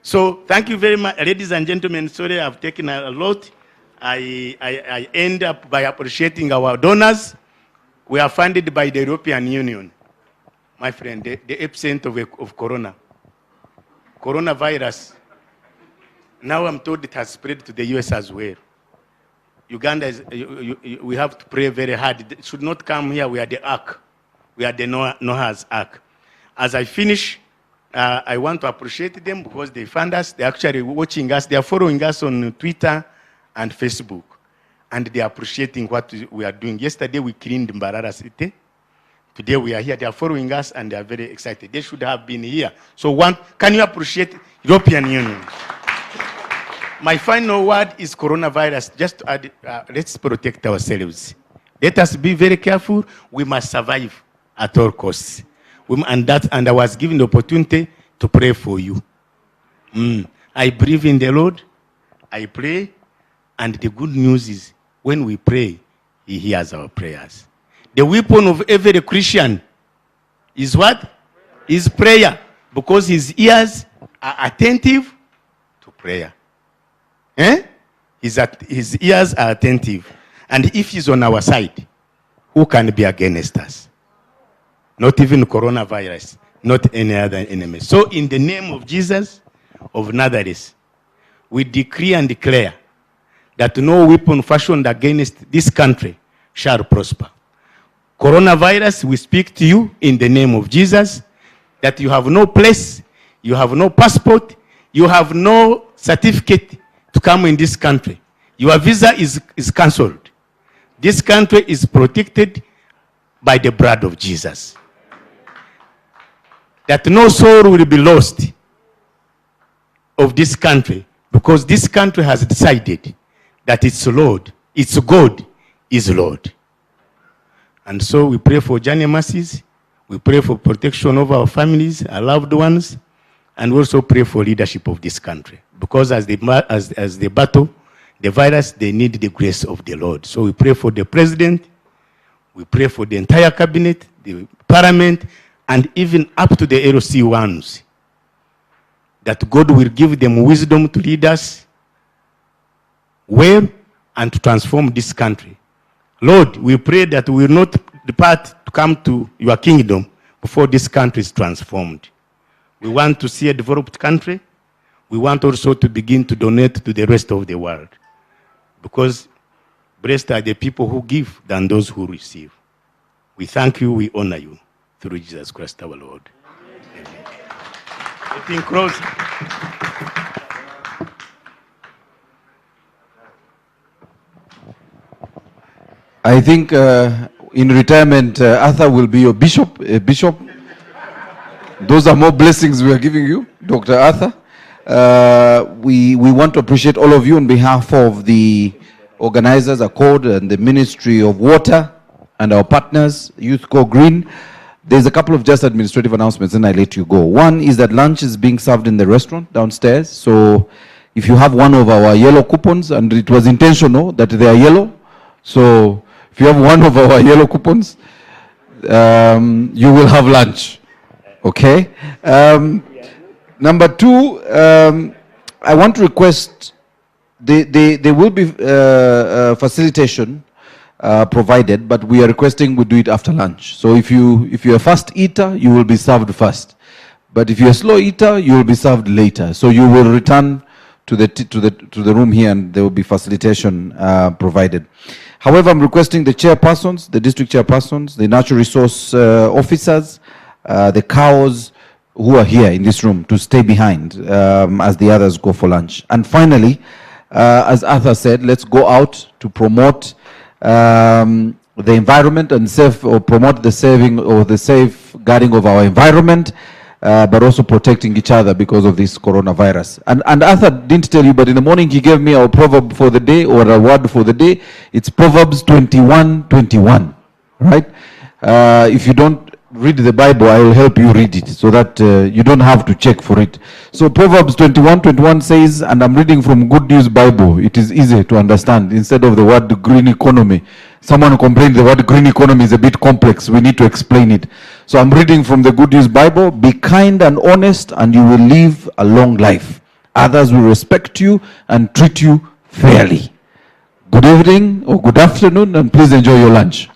So thank you very much, ladies and gentlemen. Sorry, I've taken a lot. I end up by appreciating our donors. We are funded by the European Union. My friend, the epicenter of coronavirus. Now I'm told it has spread to the US as well. Uganda, we have to pray very hard. It should not come here. We are the ark. We are the Noah's ark. As I finish, I want to appreciate them because they fund us. They're actually watching us. They are following us on Twitter and Facebook. And they are appreciating what we are doing. Yesterday, we cleaned Mbarara City. Today, we are here. They are following us, and they are very excited. They should have been here. So, can you appreciate European Union? My final word is coronavirus. Just to add, let's protect ourselves. Let us be very careful. We must survive. at all costs. And I was given the opportunity to pray for you. I believe in the Lord. I pray. And the good news is when we pray, he hears our prayers. The weapon of every Christian is what? Is prayer. Because his ears are attentive to prayer. His ears are attentive. And if he's on our side, who can be against us? Not even coronavirus, not any other enemy. So in the name of Jesus of Nazareth, we decree and declare that no weapon fashioned against this country shall prosper. Coronavirus, we speak to you in the name of Jesus, that you have no place, you have no passport, you have no certificate to come in this country. Your visa is cancelled. This country is protected by the blood of Jesus. That no soul will be lost of this country, because this country has decided that its Lord, its God is Lord. And so we pray for journey mercies, we pray for protection of our families, our loved ones, and also pray for leadership of this country. Because as they battle the virus, they need the grace of the Lord. So we pray for the president, we pray for the entire cabinet, the parliament, and even up to the LC ones, that God will give them wisdom to lead us well and to transform this country. Lord, we pray that we will not depart to come to your kingdom before this country is transformed. We want to see a developed country. We want also to begin to donate to the rest of the world. Because blessed are the people who give than those who receive. We thank you, we honor you. Through Jesus Christ our Lord. Amen. Getting close. I think in retirement, Arthur will be your bishop. Those are more blessings we are giving you, Dr. Arthur. We want to appreciate all of you on behalf of the organizers, ACODE, and the Ministry of Water, and our partners, Youth Go Green. There's a couple of just administrative announcements, and I let you go. One is that lunch is being served in the restaurant downstairs. So if you have one of our yellow coupons, and it was intentional that they are yellow, so if you have one of our yellow coupons, you will have lunch. Okay? Number two, I want to request, there will be facilitation provided, but we are requesting we do it after lunch. So if you're a fast eater, you will be served first. But if you're a slow eater, you will be served later. So you will return to the room here, and there will be facilitation provided. However, I'm requesting the chairpersons, the district chairpersons, the natural resource officers, the cows who are here in this room to stay behind as the others go for lunch. And finally, as Arthur said, let's go out to promote the environment and promote the saving or the safeguarding of our environment, but also protecting each other because of this coronavirus. And Arthur didn't tell you, but in the morning he gave me our proverb for the day, or a word for the day. It's Proverbs 21:21, right? If you don't read the Bible, I will help you read it so that you don't have to check for it. So Proverbs 21:21 says, and I'm reading from Good News Bible, it is easy to understand, instead of the word green economy. Someone complained the word green economy is a bit complex, we need to explain it. So I'm reading from the Good News Bible, be kind and honest and you will live a long life. Others will respect you and treat you fairly. Good evening or good afternoon, and please enjoy your lunch.